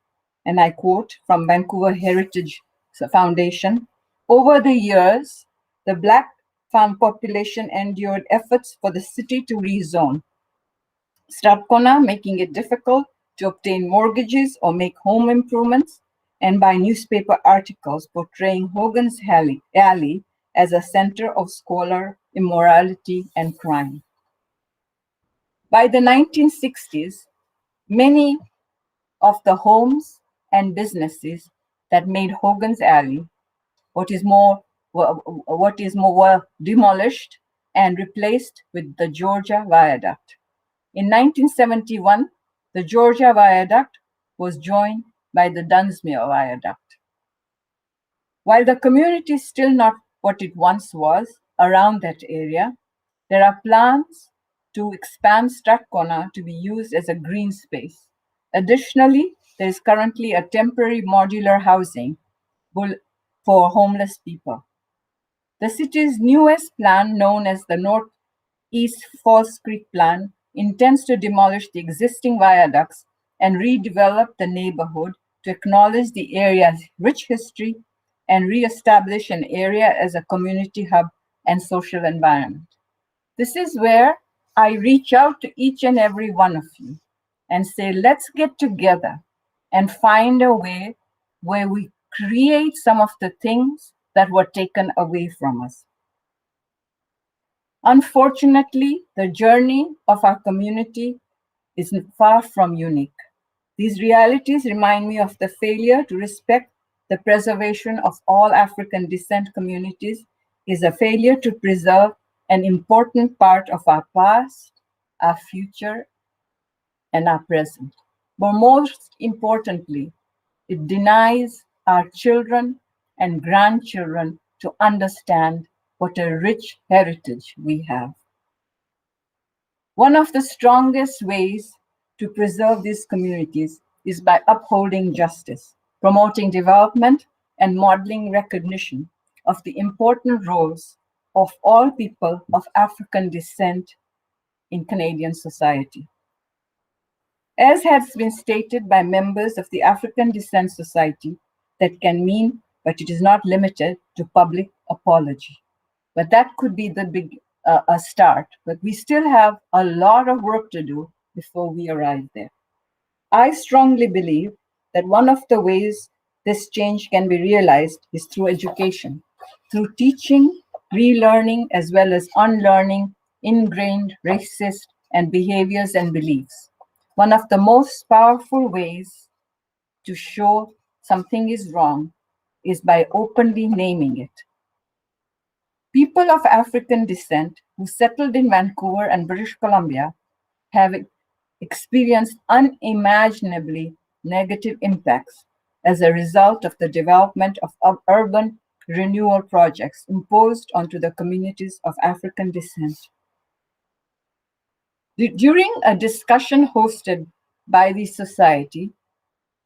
and I quote from Vancouver Heritage Foundation, over the years, the Black farm population endured efforts for the city to rezone Strathcona, making it difficult to obtain mortgages or make home improvements, and by newspaper articles portraying Hogan's Alley as a center of squalor, immorality, and crime. By the 1960s, many of the homes and businesses that made Hogan's Alley what is more were demolished and replaced with the Georgia Viaduct. In 1971, the Georgia Viaduct was joined by the Dunsmuir Viaduct. While the community is still not what it once was around that area, there are plans to expand Strathcona to be used as a green space. Additionally, there is currently a temporary modular housing for homeless people. The city's newest plan, known as the Northeast Falls Creek Plan, intends to demolish the existing viaducts and redevelop the neighborhood to acknowledge the area's rich history and reestablish an area as a community hub and social environment. This is where I reach out to each and every one of you and say, let's get together and find a way where we create some of the things that were taken away from us. Unfortunately, the journey of our community is far from unique. These realities remind me of the failure to respect the preservation of all African descent communities is a failure to preserve an important part of our past, our future, and our present. But most importantly, it denies our children and grandchildren to understand what a rich heritage we have. One of the strongest ways to preserve these communities is by upholding justice, promoting development, and modeling recognition of the important roles of all people of African descent in Canadian society. As has been stated by members of the African Descent Society, that can mean, but it is not limited to public apology. But that could be the big a start, but we still have a lot of work to do before we arrive there. I strongly believe that one of the ways this change can be realized is through education, through teaching, relearning, as well as unlearning ingrained racist and behaviors and beliefs. One of the most powerful ways to show something is wrong is by openly naming it. People of African descent who settled in Vancouver and British Columbia have experienced unimaginably negative impacts as a result of the development of urban renewal projects imposed onto the communities of African descent. During a discussion hosted by the Society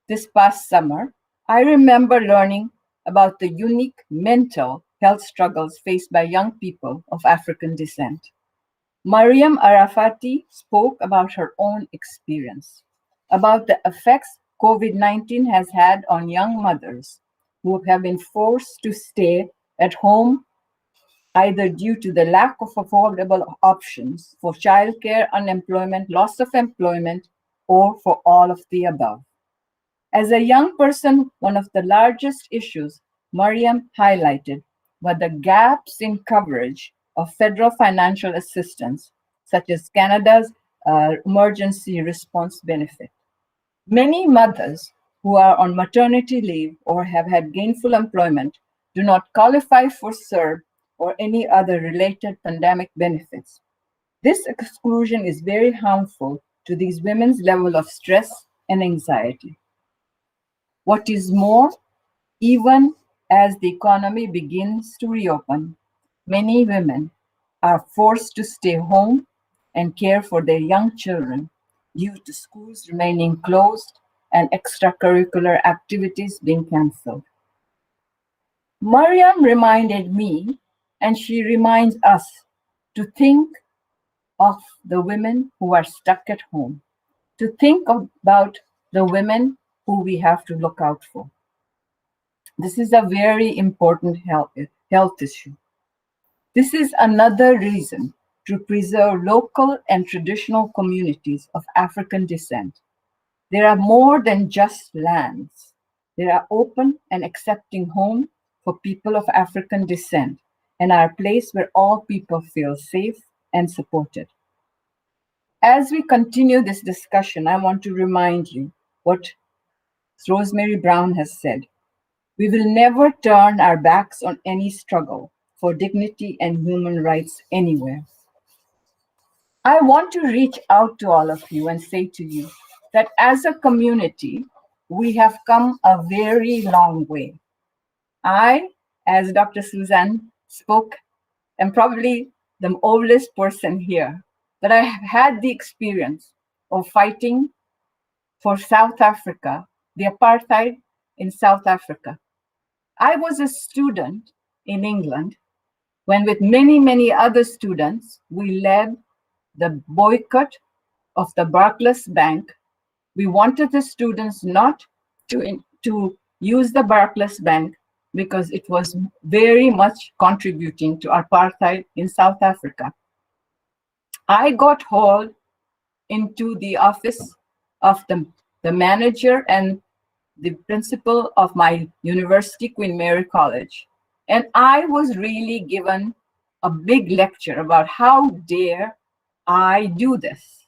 this past summer, I remember learning about the unique mental health struggles faced by young people of African descent. Mariam Arafati spoke about her own experience, about the effects COVID-19 has had on young mothers who have been forced to stay at home either due to the lack of affordable options for childcare, unemployment, loss of employment, or for all of the above. As a young person, one of the largest issues Mariam highlighted were the gaps in coverage of federal financial assistance, such as Canada's emergency response benefit. Many mothers who are on maternity leave or have had gainful employment do not qualify for CERB or any other related pandemic benefits. This exclusion is very harmful to these women's level of stress and anxiety. What is more, even as the economy begins to reopen, many women are forced to stay home and care for their young children due to schools remaining closed and extracurricular activities being cancelled. Mariam reminded me, and she reminds us, to think of the women who are stuck at home, to think about the women who we have to look out for. This is a very important health issue. This is another reason to preserve local and traditional communities of African descent. There are more than just lands. They are open and accepting home for people of African descent and are a place where all people feel safe and supported. As we continue this discussion, I want to remind you what Rosemary Brown has said. We will never turn our backs on any struggle for dignity and human rights anywhere. I want to reach out to all of you and say to you that as a community, we have come a very long way. I, as Dr. Suzanne spoke, am probably the oldest person here, but I have had the experience of fighting for South Africa, the apartheid in South Africa. I was a student in England when, with many, many other students, we led the boycott of the Barclays Bank. We wanted the students not to use the Barclays Bank because it was very much contributing to apartheid in South Africa. I got hauled into the office of the manager and the principal of my university, Queen Mary College. And I was really given a big lecture about how dare I do this.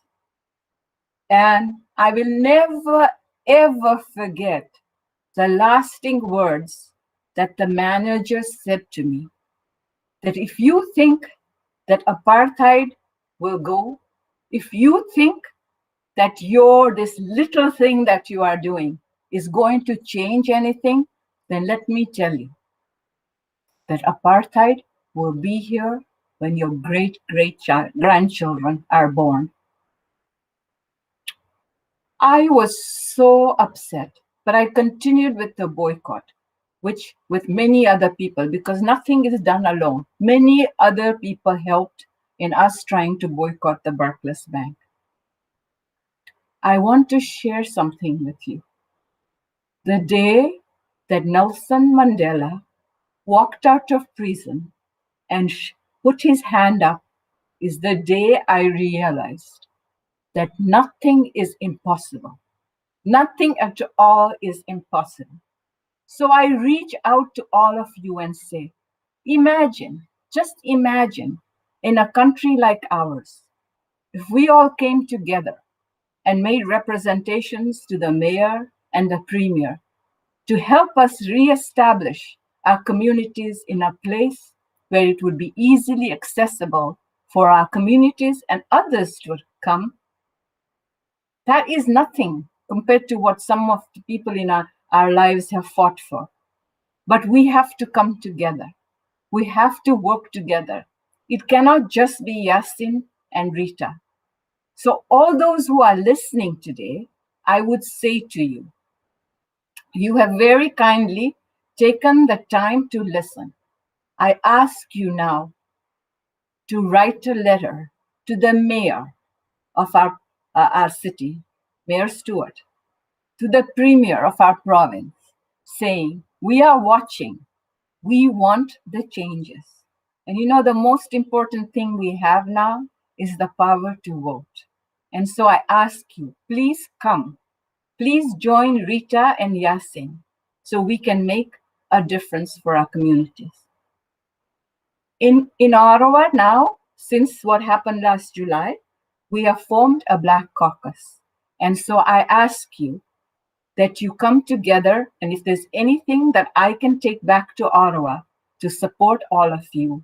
And I will never, ever forget the lasting words that the manager said to me, that if you think that apartheid will go, if you think that this little thing that you are doing is going to change anything, then let me tell you that apartheid will be here when your great-grandchildren are born. I was so upset, but I continued with the boycott, which with many other people, because nothing is done alone. Many other people helped in us trying to boycott the Barclays Bank. I want to share something with you. The day that Nelson Mandela walked out of prison and put his hand up is the day I realized that nothing is impossible. Nothing at all is impossible. So I reach out to all of you and say, imagine, just imagine, in a country like ours, if we all came together and made representations to the mayor and the premier to help us reestablish our communities in a place where it would be easily accessible for our communities and others to come. That is nothing compared to what some of the people in our lives have fought for. But we have to come together. We have to work together. It cannot just be Yasin and Rita. So all those who are listening today, I would say to you, you have very kindly taken the time to listen. I ask you now to write a letter to the mayor of our city, Mayor Stewart, to the premier of our province, saying, we are watching. We want the changes. And you know, the most important thing we have now is the power to vote. And so I ask you, please come. Please join Rita and Yasin so we can make a difference for our communities. In Ottawa now, since what happened last July, we have formed a Black Caucus. And so I ask you that you come together, and if there's anything that I can take back to Ottawa to support all of you,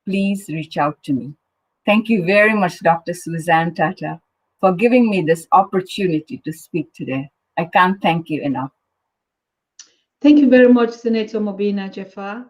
please reach out to me. Thank you very much, Dr. Suzanne Tata, for giving me this opportunity to speak today. I can't thank you enough. Thank you very much, Senator Mobina Jafar.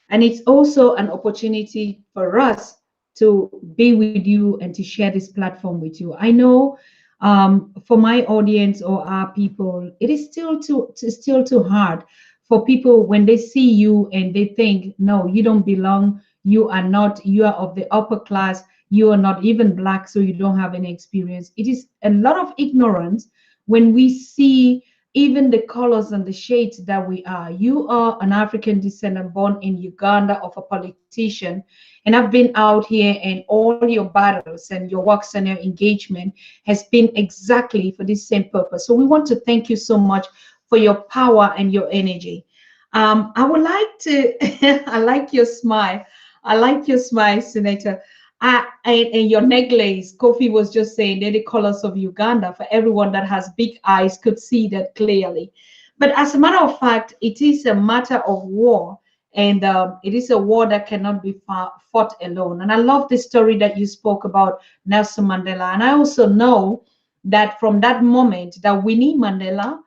And it's also an opportunity for us to be with you and to share this platform with you. I know for my audience or our people, it is still too hard for people when they see you and they think, no, you don't belong, you are of the upper class, you are not even Black, so you don't have any experience. It is a lot of ignorance when we see even the colors and the shades that we are. You are an African descendant born in Uganda of a politician, and I've been out here, and all your battles and your works and your engagement has been exactly for this same purpose. So we want to thank you so much for your power and your energy. I would like to, I like your smile. I like your smile, Senator. And your necklace, Kofi was just saying, they're the colors of Uganda. For everyone that has big eyes could see that clearly. But as a matter of fact, it is a matter of war. And it is a war that cannot be fought alone. And I love the story that you spoke about Nelson Mandela. And I also know that from that moment that Winnie Mandela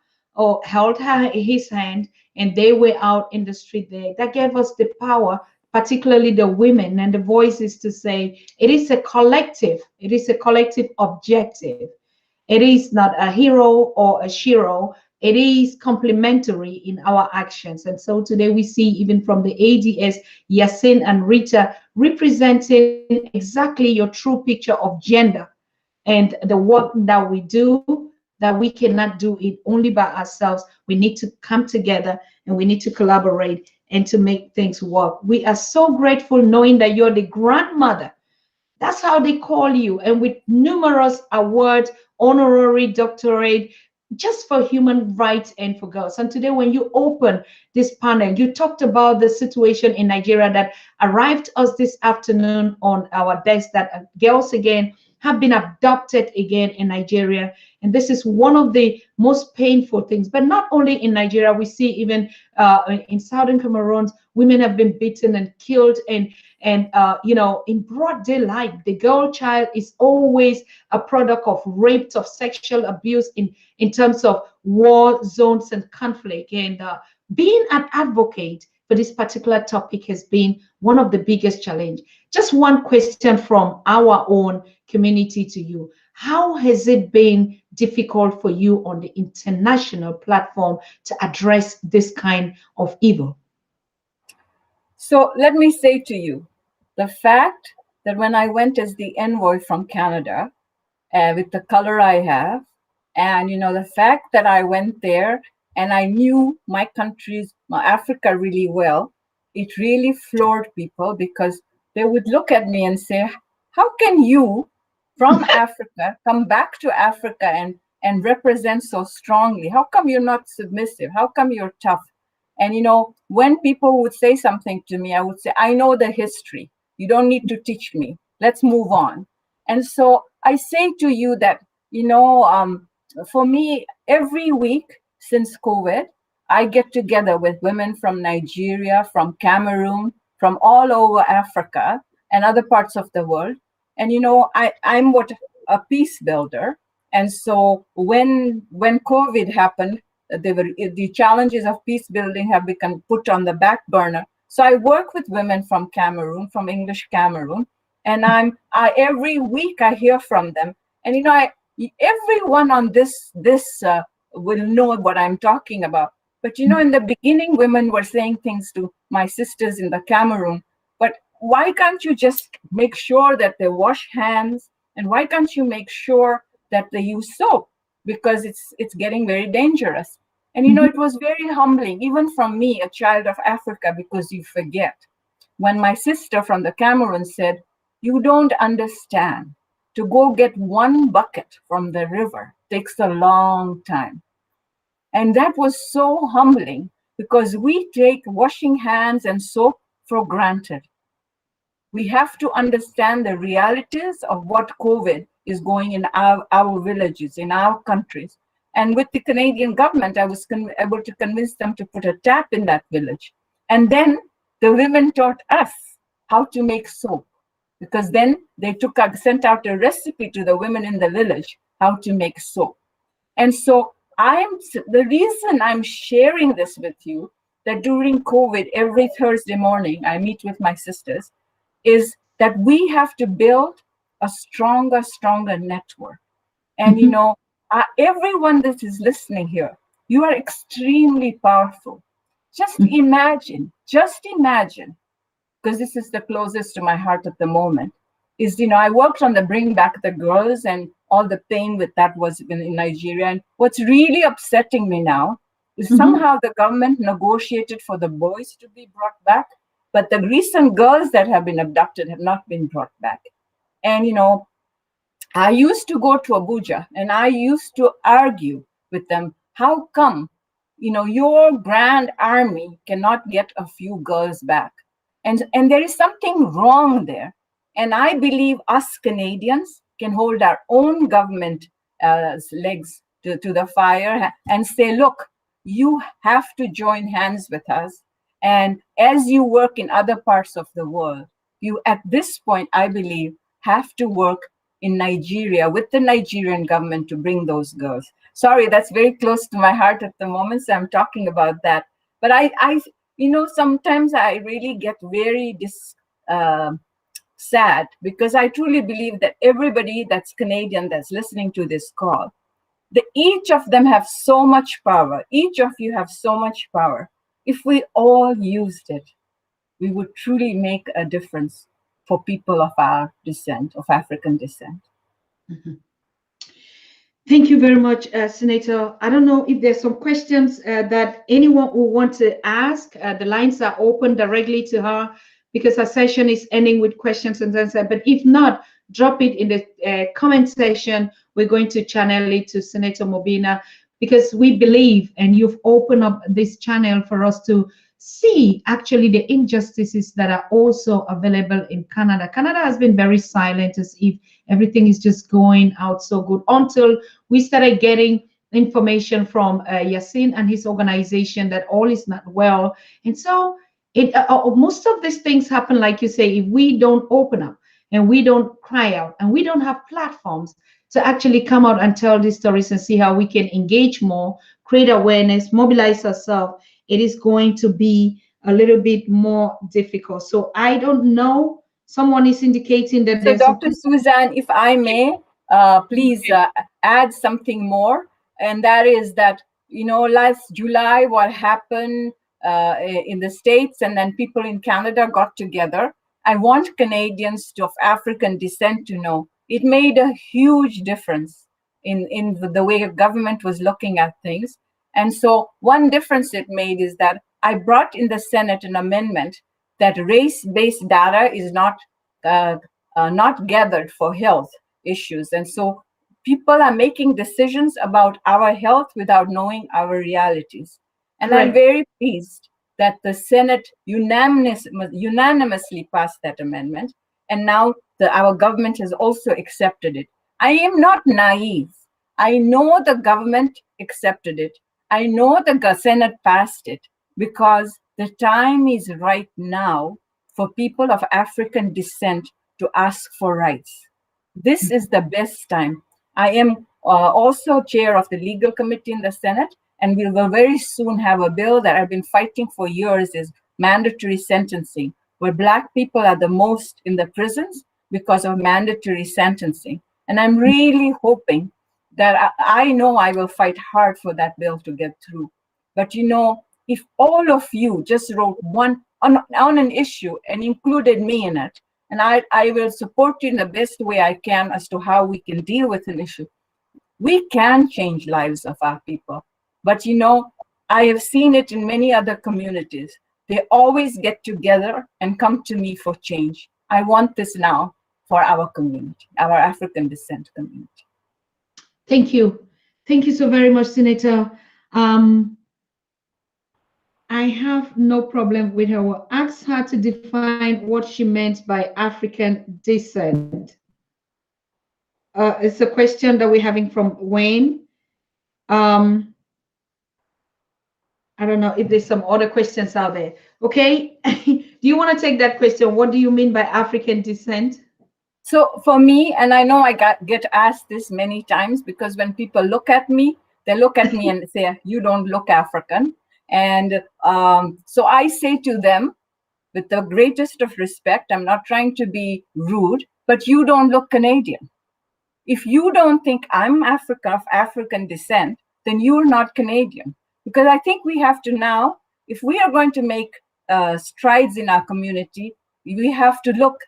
held his hand and they were out in the street there, that gave us the power, particularly the women and the voices, to say it is a collective objective. It is not a hero or a shiro. It is complementary in our actions. And so today we see, even from the ADS, Yasin and Rita representing exactly your true picture of gender and the work that we do, that we cannot do it only by ourselves. We need to come together and we need to collaborate and to make things work. We are so grateful knowing that you're the grandmother. That's how they call you. And with numerous awards, honorary doctorate, just for human rights and for girls. And today, when you open this panel, you talked about the situation in Nigeria that arrived us this afternoon on our desk, that girls again have been abducted again in Nigeria. And this is one of the most painful things. But not only in Nigeria, we see even in southern Cameroon, women have been beaten and killed, and you know, in broad daylight. The girl child is always a product of rape, of sexual abuse in terms of war zones and conflict. And being an advocate for this particular topic has been one of the biggest challenge. Just one question from our own community to you. How has it been difficult for you on the international platform to address this kind of evil? So let me say to you, the fact that when I went as the envoy from Canada, with the color I have, and you know, the fact that I went there and I knew my countries, my Africa really well, it really floored people, because they would look at me and say, how can you from Africa come back to Africa and represent so strongly? How come you're not submissive? How come you're tough? And you know, when people would say something to me, I would say, I know the history. You don't need to teach me. Let's move on. And so I say to you that, you know, for me, every week since COVID, I get together with women from Nigeria, from Cameroon, from all over Africa and other parts of the world. And, you know, I'm a peace builder. And so when COVID happened, the challenges of peace building have become put on the back burner. So I work with women from Cameroon, from English Cameroon, and every week I hear from them. And you know, everyone on this will know what I'm talking about. But you know, in the beginning, women were saying things to my sisters in the Cameroon. But why can't you just make sure that they wash hands? And why can't you make sure that they use soap? Because it's getting very dangerous. And you know, it was very humbling, even from me, a child of Africa, because you forget. When my sister from the Cameroon said, you don't understand, to go get one bucket from the river takes a long time. And that was so humbling, because we take washing hands and soap for granted. We have to understand the realities of what COVID is going in our villages, in our countries. And with the Canadian government, I was able to convince them to put a tap in that village. And then the women taught us how to make soap, because then they sent out a recipe to the women in the village how to make soap. And so the reason I'm sharing this with you, that during COVID, every Thursday morning, I meet with my sisters, is that we have to build a stronger network. And you know, everyone that is listening here, you are extremely powerful. Just imagine, because this is the closest to my heart at the moment, is, you know, I worked on the Bring Back the Girls and all the pain with that was in Nigeria. And what's really upsetting me now is somehow the government negotiated for the boys to be brought back, but the recent girls that have been abducted have not been brought back. And, you know, I used to go to Abuja and I used to argue with them, how come your grand army cannot get a few girls back. And there is something wrong there. And I believe us Canadians can hold our own government legs to the fire and say, look, you have to join hands with us. And as you work in other parts of the world, you at this point, I believe, have to work in Nigeria with the Nigerian government to bring those girls. Sorry, that's very close to my heart at the moment, so I'm talking about that. But I sometimes I really get very sad, because I truly believe that everybody that's Canadian that's listening to this call, each of them have so much power. Each of you have so much power. If we all used it, we would truly make a difference for people of our descent, of African descent. Mm-hmm. Thank you very much, Senator. I don't know if there's some questions that anyone will want to ask. The lines are open directly to her, because our session is ending with questions and answers. But if not, drop it in the comment section. We're going to channel it to Senator Mobina, because we believe, and you've opened up this channel for us to see actually the injustices that are also available in Canada. Canada has been very silent, as if everything is just going out so good, until we started getting information from Yasin and his organization that all is not well. And so most of these things happen, like you say, if we don't open up and we don't cry out and we don't have platforms to actually come out and tell these stories and see how we can engage more, create awareness, mobilize ourselves, it is going to be a little bit more difficult. So I don't know. Someone is indicating that so Dr. Suzanne, if I may, please add something more. And that is that, last July, what happened in the States, and then people in Canada got together. I want Canadians of African descent to know it made a huge difference in the way government was looking at things. And so one difference it made is that I brought in the Senate an amendment that race-based data is not gathered for health issues. And so people are making decisions about our health without knowing our realities. And right. I'm very pleased that the Senate unanimously passed that amendment. And now our government has also accepted it. I am not naive. I know the government accepted it. I know the Senate passed it, because the time is right now for people of African descent to ask for rights. This is the best time. I am also chair of the legal committee in the Senate, and we will very soon have a bill that I've been fighting for years, is mandatory sentencing, where Black people are the most in the prisons because of mandatory sentencing. And I'm really hoping that I know I will fight hard for that bill to get through. But if all of you just wrote one on an issue and included me in it, and I will support you in the best way I can as to how we can deal with an issue, we can change lives of our people. But I have seen it in many other communities. They always get together and come to me for change. I want this now for our community, our African descent community. Thank you. Thank you so very much, Senator. I have no problem with her. We'll ask her to define what she meant by African descent. It's a question that we're having from Wayne. I don't know if there's some other questions out there. Okay, do you want to take that question? What do you mean by African descent? So for me, and I know I get asked this many times, because when people look at me, they look at me and say, you don't look African. And so I say to them, with the greatest of respect, I'm not trying to be rude, but you don't look Canadian. If you don't think I'm of African descent, then you're not Canadian. Because I think we have to now, if we are going to make strides in our community, we have to look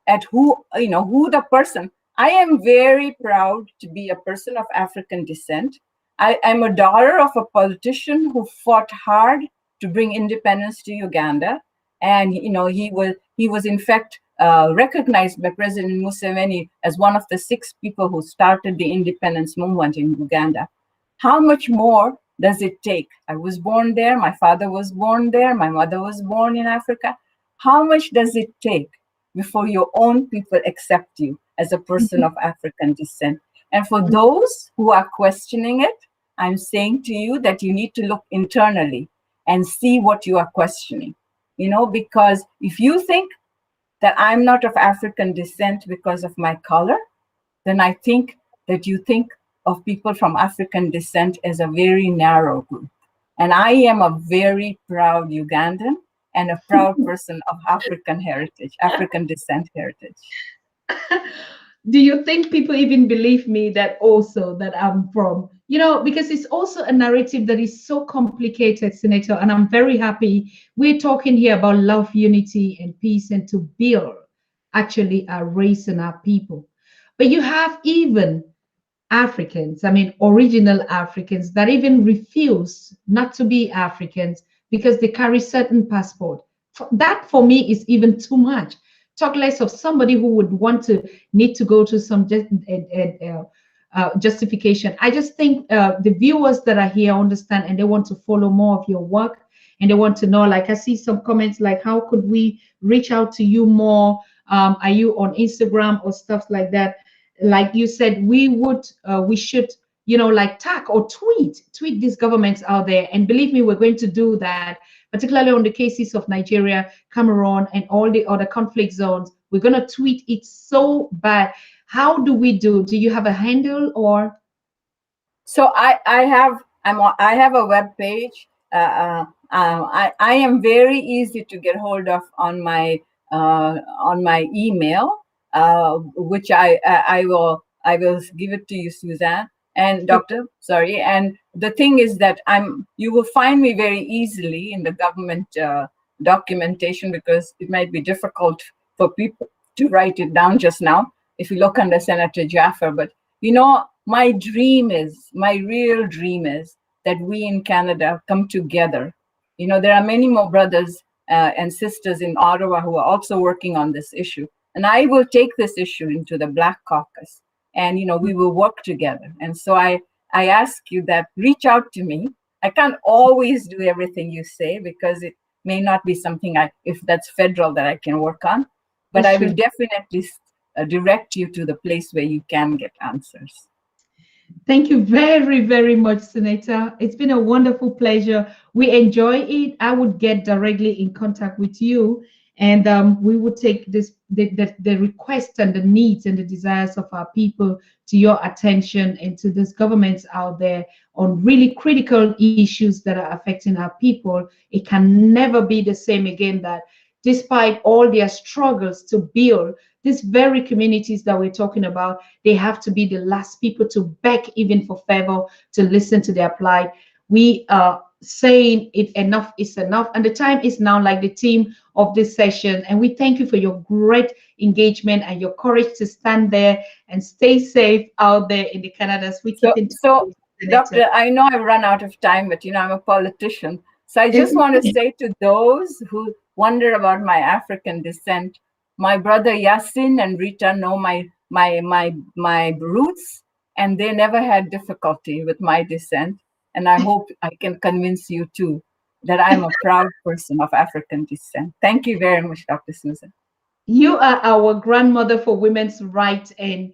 at who the person. I am very proud to be a person of African descent. I'm a daughter of a politician who fought hard to bring independence to Uganda. And, he was in fact recognized by President Museveni as one of the 6 people who started the independence movement in Uganda. How much more does it take? I was born there, my father was born there, my mother was born in Africa. How much does it take before your own people accept you as a person of African descent? And for those who are questioning it, I'm saying to you that you need to look internally and see what you are questioning. You know, because if you think that I'm not of African descent because of my color, then I think that you think of people from African descent as a very narrow group. And I am a very proud Ugandan and a proud person of African heritage, African descent heritage. Do you think people even believe me that also that I'm from, you know, because it's also a narrative that is so complicated, Senator, and I'm very happy we're talking here about love, unity, and peace, and to build actually our race and our people. But you have even Africans, I mean, original Africans that even refuse not to be Africans because they carry certain passport. That for me is even too much. Talk less of somebody who would want to need to go to some justification. I just think the viewers that are here understand and they want to follow more of your work and they want to know. Like I see some comments like, how could we reach out to you more? Are you on Instagram or stuff like that? Like you said, we should, you know, like tag or tweet these governments out there. And believe me, we're going to do that, particularly on the cases of Nigeria, Cameroon, and all the other conflict zones. We're going to tweet it so bad. How do we do? Do you have a handle or? So I have a web page. I am very easy to get hold of on my email, which I will give it to you, Suzanne and Doctor. Sorry, and the thing is that you will find me very easily in the government documentation, because it might be difficult for people to write it down just now if you look under Senator Jaffer. But you know, my real dream is that we in Canada come together. You know, there are many more brothers and sisters in Ottawa who are also working on this issue. And I will take this issue into the Black Caucus, and, you know, we will work together. And so I ask you that reach out to me. I can't always do everything you say because it may not be something if that's federal, that I can work on, but That's I will true. definitely direct you to the place where you can get answers. Thank you very, very much, Senator. It's been a wonderful pleasure. We enjoy it. I would get directly in contact with you, and we would take the requests and the needs and the desires of our people to your attention and to these governments out there on really critical issues that are affecting our people. It can never be the same again, that despite all their struggles to build these very communities that we're talking about, they have to be the last people to beg even for favor, to listen to their plight. We are saying it, enough is enough. And the time is now, like the theme of this session. And we thank you for your great engagement and your courage to stand there and stay safe out there in the Canadas. We keep in touch. So, Doctor, I know I've run out of time, but, you know, I'm a politician. So I just want to say to those who wonder about my African descent, my brother Yasin and Rita know my roots, and they never had difficulty with my descent. And I hope I can convince you too that I'm a proud person of African descent. Thank you very much, Dr. Susan. You are our grandmother for women's rights and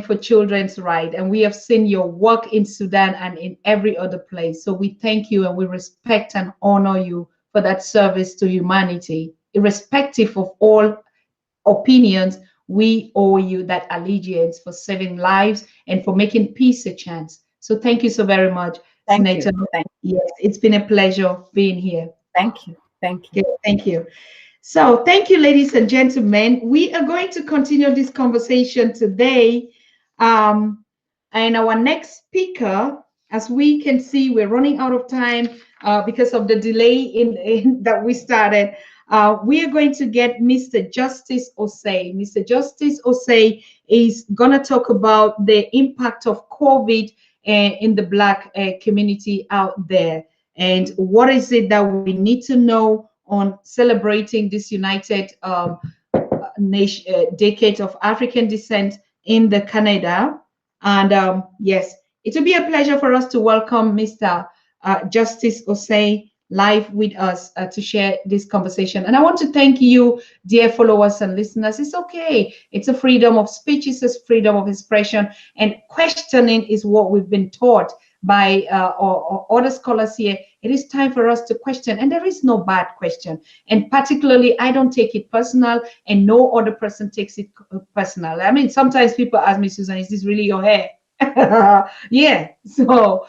for children's rights. And we have seen your work in Sudan and in every other place. So we thank you and we respect and honor you for that service to humanity. Irrespective of all opinions, we owe you that allegiance for saving lives and for making peace a chance. So thank you so very much, Senator. Thank you. Yes, it's been a pleasure being here. Thank you. Thank you. Okay, thank you. So thank you, ladies and gentlemen. We are going to continue this conversation today. And our next speaker, as we can see, we're running out of time because of the delay in that we started. We are going to get Mr. Justice Osei. Mr. Justice Osei is going to talk about the impact of COVID in the Black community out there. And what is it that we need to know on celebrating this United Decade of African Descent in the Canada. And yes, it will be a pleasure for us to welcome Mr. Justice Osei live with us to share this conversation. And I want to thank you, dear followers and listeners. It's okay. It's a freedom of speech. It's a freedom of expression. And questioning is what we've been taught by or other scholars here. It is time for us to question. And there is no bad question. And particularly, I don't take it personal, and no other person takes it personal. I mean, sometimes people ask me, Susan, is this really your hair? Yeah. So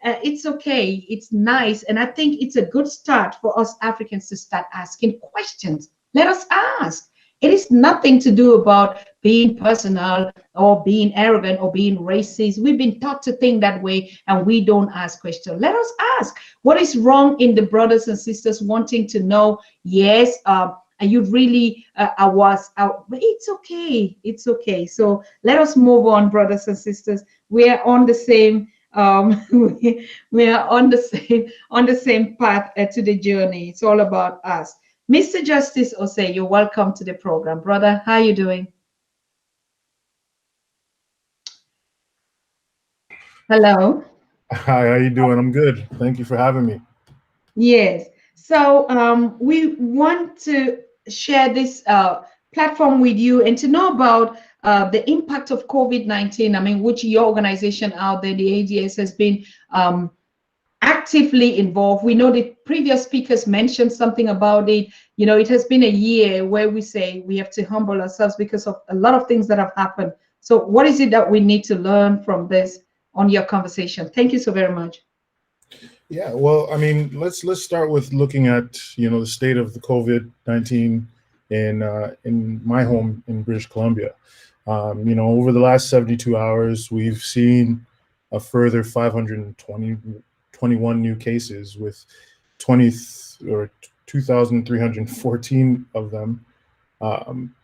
it's okay. It's nice. And I think it's a good start for us Africans to start asking questions. Let us ask. It is nothing to do about being personal or being arrogant or being racist. We've been taught to think that way, and we don't ask questions. Let us ask. What is wrong in the brothers and sisters wanting to know? Yes, and you really I was out, but it's okay. It's okay. So let us move on, brothers and sisters. We are on the same we are on the same path to the journey. It's all about us. Mr. Justice Osei, you're welcome to the program, brother. How are you doing? Hello. Hi, how you doing? I'm good. Thank you for having me. Yes. So we want to share this platform with you and to know about the impact of COVID-19. I mean, which your organization out there, the ADS, has been actively involved. We know the previous speakers mentioned something about it. You know, it has been a year where we say we have to humble ourselves because of a lot of things that have happened. So what is it that we need to learn from this on your conversation? Thank you so very much. Yeah, well, I mean, let's start with looking at, you know, the state of the COVID-19 in my home in British Columbia. You know, over the last 72 hours, we've seen a further 521 new cases, with 2,314 of them,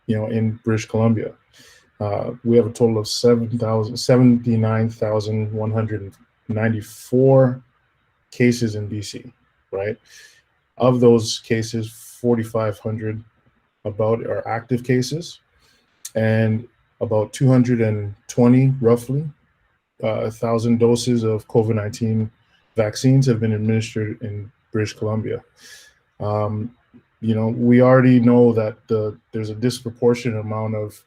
you know, in British Columbia. We have a total of 79,194 cases in BC, right? Of those cases, 4,500 about are active cases, and about 220, roughly, 1,000 doses of COVID-19 vaccines have been administered in British Columbia. You know, we already know that there's a disproportionate amount of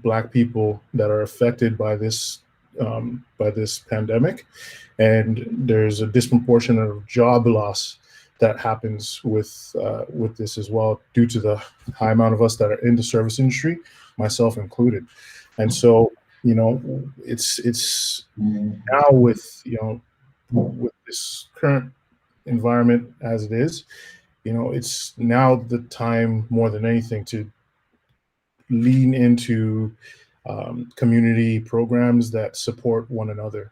Black people that are affected by this pandemic, and there's a disproportionate job loss that happens with this as well, due to the high amount of us that are in the service industry, myself included. And so, you know, it's now with, you know, with this current environment as it is, you know, it's now the time more than anything to lean into community programs that support one another.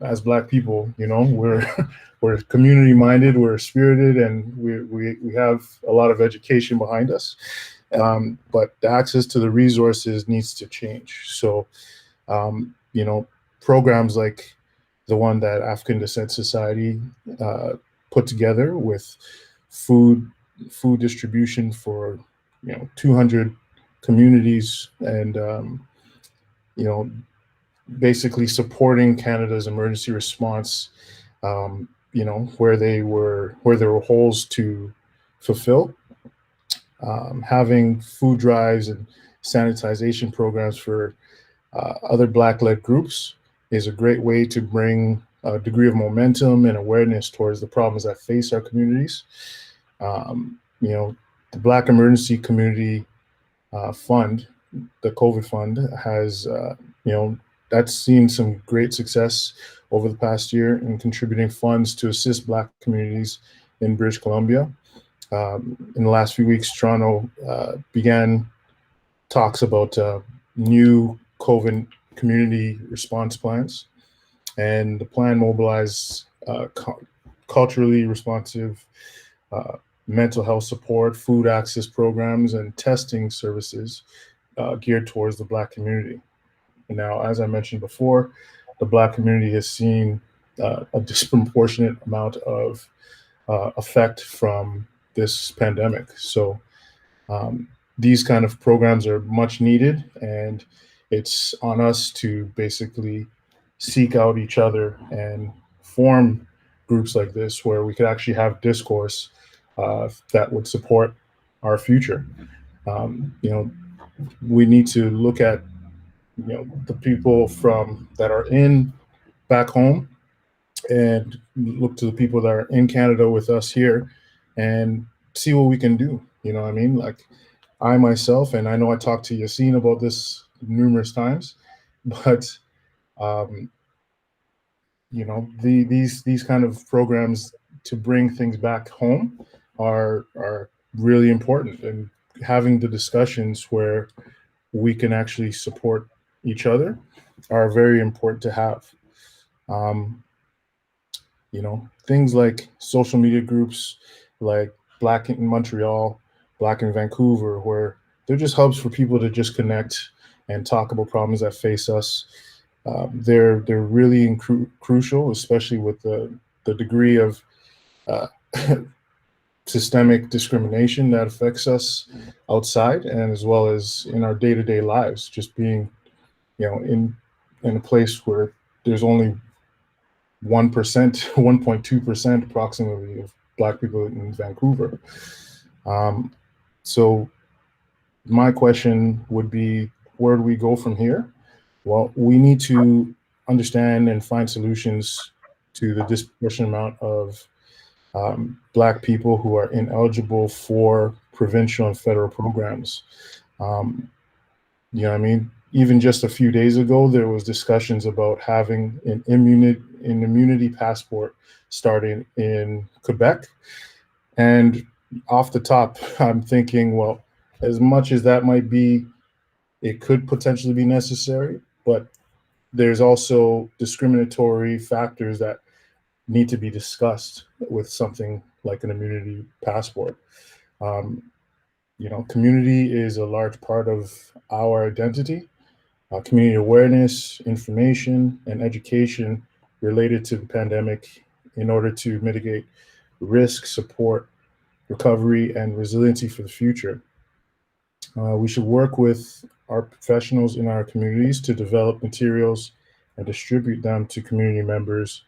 As Black people, you know, we're community minded, we're spirited, and we have a lot of education behind us. But the access to the resources needs to change. So, you know, programs like the one that African Descent Society put together with food distribution for, you know, 200 communities, and you know, basically supporting Canada's emergency response, you know, where there were holes to fulfill. Having food drives and sanitization programs for other Black-led groups is a great way to bring a degree of momentum and awareness towards the problems that face our communities. You know, the Black Emergency Community Fund, the COVID Fund, has, you know, that's seen some great success over the past year in contributing funds to assist Black communities in British Columbia. In the last few weeks, Toronto began talks about new COVID community response plans, and the plan mobilized culturally responsive mental health support, food access programs, and testing services geared towards the Black community. And now, as I mentioned before, the Black community has seen a disproportionate amount of effect from this pandemic. So these kind of programs are much needed, and it's on us to basically seek out each other and form groups like this where we could actually have discourse that would support our future. You know, we need to look at, you know, the people from that are in back home and look to the people that are in Canada with us here and see what we can do. You know what I mean? Like I myself, and I know I talked to Yasin about this numerous times, but you know, these kind of programs to bring things back home are really important, and having the discussions where we can actually support each other are very important to have. You know, things like social media groups like Black in Montreal, Black in Vancouver, where they're just hubs for people to just connect and talk about problems that face us. They're really crucial, especially with the degree of uh, systemic discrimination that affects us outside, and as well as in our day-to-day lives. Just being, you know, in a place where there's only 1%, 1.2% approximately of Black people in Vancouver. So my question would be, where do we go from here? Well, we need to understand and find solutions to the disproportionate amount of Black people who are ineligible for provincial and federal programs. You know what I mean? Even just a few days ago, there was discussions about having an immunity passport starting in Quebec. And off the top, I'm thinking, well, as much as that might be, it could potentially be necessary, but there's also discriminatory factors that need to be discussed with something like an immunity passport. You know, community is a large part of our identity. Community awareness, information, and education related to the pandemic in order to mitigate risk, support, recovery, and resiliency for the future. We should work with our professionals in our communities to develop materials and distribute them to community members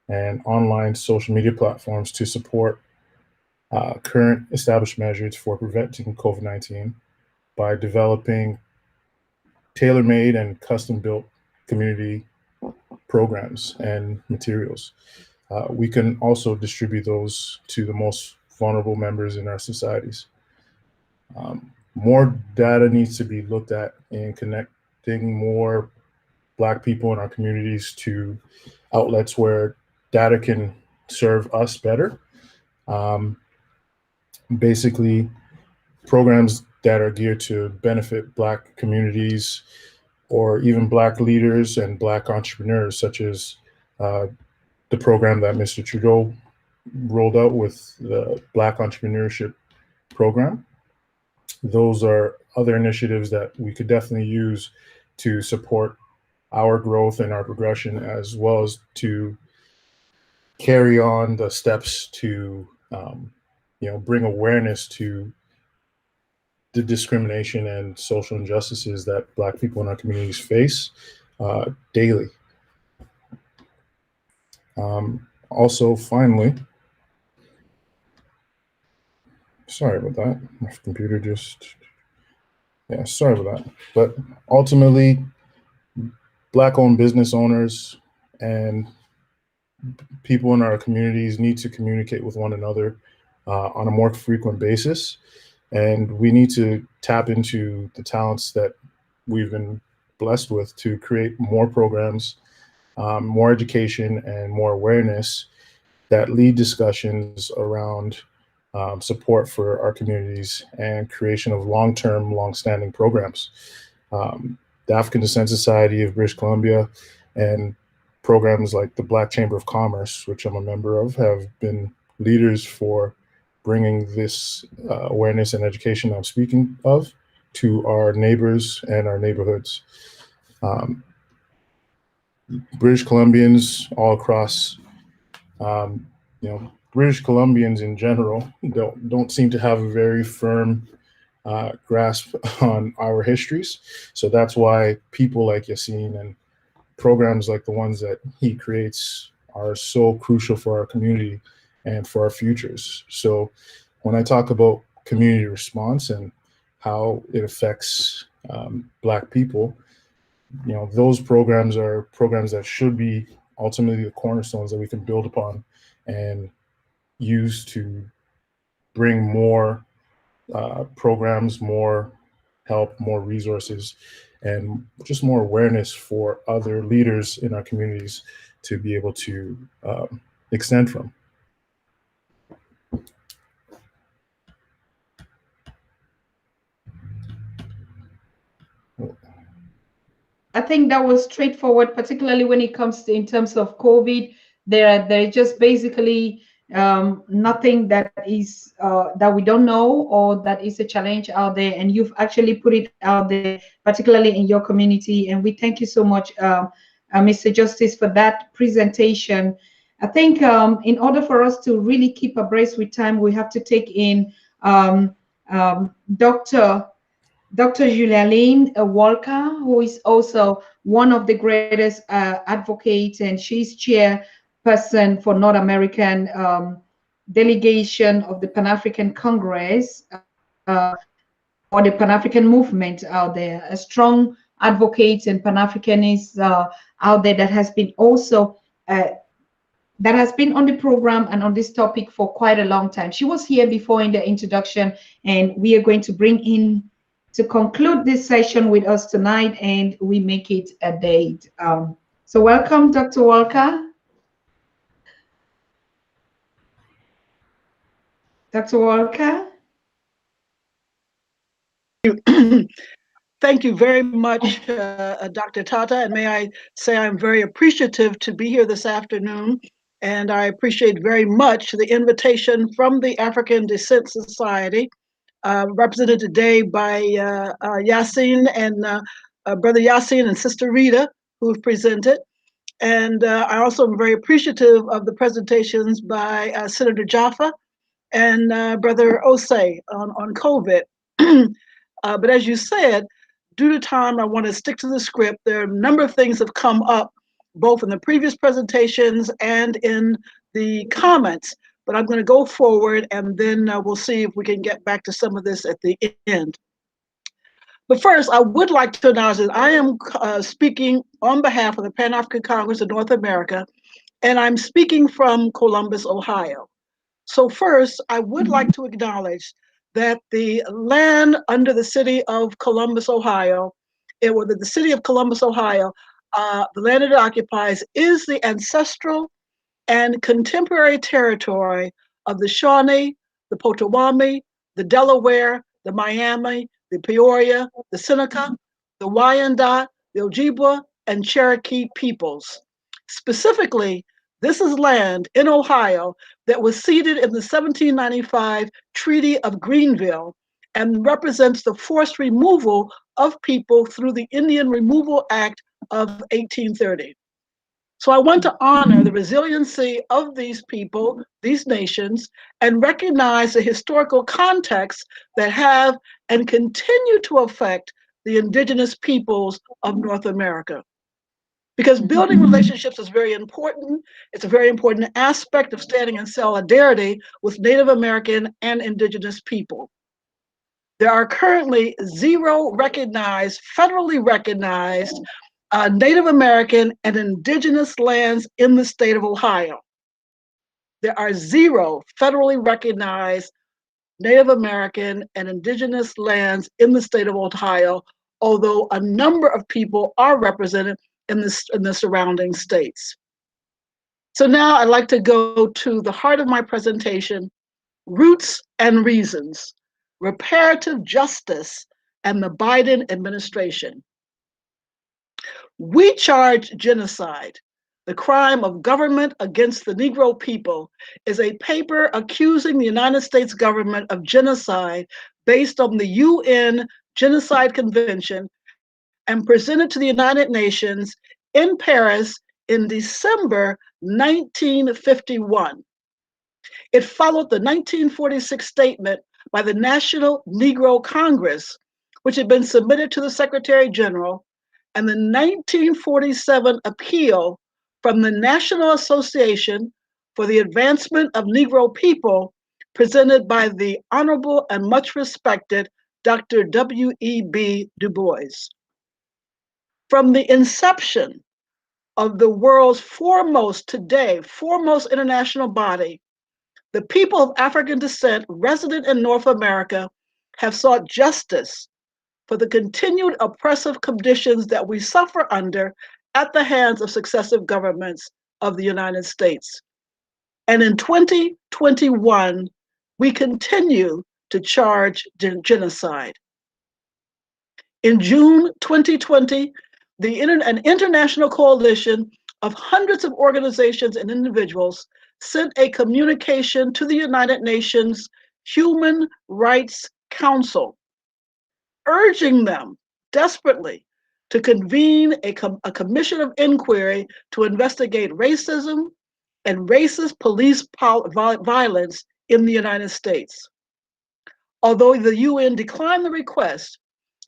and online social media platforms to support current established measures for preventing COVID-19 by developing tailor-made and custom-built community programs and materials. We can also distribute those to the most vulnerable members in our societies. More data needs to be looked at in connecting more Black people in our communities to outlets where data can serve us better. Basically, programs that are geared to benefit Black communities or even Black leaders and Black entrepreneurs, such as the program that Mr. Trudeau rolled out with the Black Entrepreneurship Program. Those are other initiatives that we could definitely use to support our growth and our progression, as well as to carry on the steps to you know, bring awareness to the discrimination and social injustices that Black people in our communities face daily. Also, finally, sorry about that. My computer just, yeah, sorry about that. But ultimately, Black-owned business owners and people in our communities need to communicate with one another on a more frequent basis. And we need to tap into the talents that we've been blessed with to create more programs, more education, and more awareness that lead discussions around support for our communities and creation of long-term, long-standing programs. The African Descent Society of British Columbia and programs like the Black Chamber of Commerce, which I'm a member of, have been leaders for bringing this awareness and education I'm speaking of to our neighbors and our neighborhoods. British Columbians all across, you know, British Columbians in general don't seem to have a very firm grasp on our histories. So that's why people like Yasin and programs like the ones that he creates are so crucial for our community and for our futures. So when I talk about community response and how it affects Black people, those programs are programs that should be ultimately the cornerstones that we can build upon and use to bring more programs, more help, more resources, and just more awareness for other leaders in our communities to be able to extend from. I think that was straightforward, particularly when it comes to in terms of COVID. There just basically nothing that is that we don't know or that is a challenge out there, and you've actually put it out there, particularly in your community. And we thank you so much, Mr. Justice, for that presentation. I think in order for us to really keep abreast with time, we have to take in Dr. Julialine Walker, who is also one of the greatest advocates, and she's chairperson for North American delegation of the Pan-African Congress or the Pan-African movement out there. A strong advocate and Pan-Africanist out there that has been also that has been on the program and on this topic for quite a long time. She was here before in the introduction, and we are going to bring in to conclude this session with us tonight, and we make it a date. So welcome, Dr. Walker. Dr. Walker. Thank you very much, Dr. Tata, and may I say I'm very appreciative to be here this afternoon, and I appreciate very much the invitation from the African Descent Society, represented today by Yasin and Brother Yasin and Sister Rita, who have presented. And I also am very appreciative of the presentations by Senator Jaffa and Brother Osei on COVID. But as you said, due to time, I want to stick to the script. There are a number of things that have come up, both in the previous presentations and in the comments. But I'm going to go forward, and then we'll see if we can get back to some of this at the end. But first, I would like to announce that I am speaking on behalf of the Pan-African Congress of North America, and I'm speaking from Columbus, Ohio. So first, I would like to acknowledge that the land under the city of Columbus, Ohio, the city of Columbus, Ohio, the land it occupies is the ancestral and contemporary territory of the Shawnee, the Potawatomi, the Delaware, the Miami, the Peoria, the Seneca, the Wyandot, the Ojibwa, and Cherokee peoples. Specifically, this is land in Ohio that was ceded in the 1795 Treaty of Greenville and represents the forced removal of people through the Indian Removal Act of 1830. So I want to honor the resiliency of these people, these nations, and recognize the historical context that have and continue to affect the indigenous peoples of North America. Because building relationships is very important. It's a very important aspect of standing in solidarity with Native American and indigenous people. There are currently 0 recognized, federally recognized Native American and indigenous lands in the state of Ohio. There are 0 federally recognized Native American and indigenous lands in the state of Ohio, although a number of people are represented in the surrounding states. So now I'd like to go to the heart of my presentation, roots and reasons, reparative justice and the Biden administration. We charge genocide. The crime of government against the Negro people is a paper accusing the United States government of genocide based on the UN Genocide Convention and presented to the United Nations in Paris in December 1951. It followed the 1946 statement by the National Negro Congress, which had been submitted to the Secretary General, and the 1947 appeal from the National Association for the Advancement of Negro People, presented by the Honorable and much respected Dr. W.E.B. Du Bois. From the inception of the world's foremost international body, the people of African descent resident in North America have sought justice for the continued oppressive conditions that we suffer under at the hands of successive governments of the United States. And in 2021, we continue to charge genocide. In June 2020, an international coalition of hundreds of organizations and individuals sent a communication to the United Nations Human Rights Council, urging them desperately to convene a commission of inquiry to investigate racism and racist police violence in the United States. Although the UN declined the request,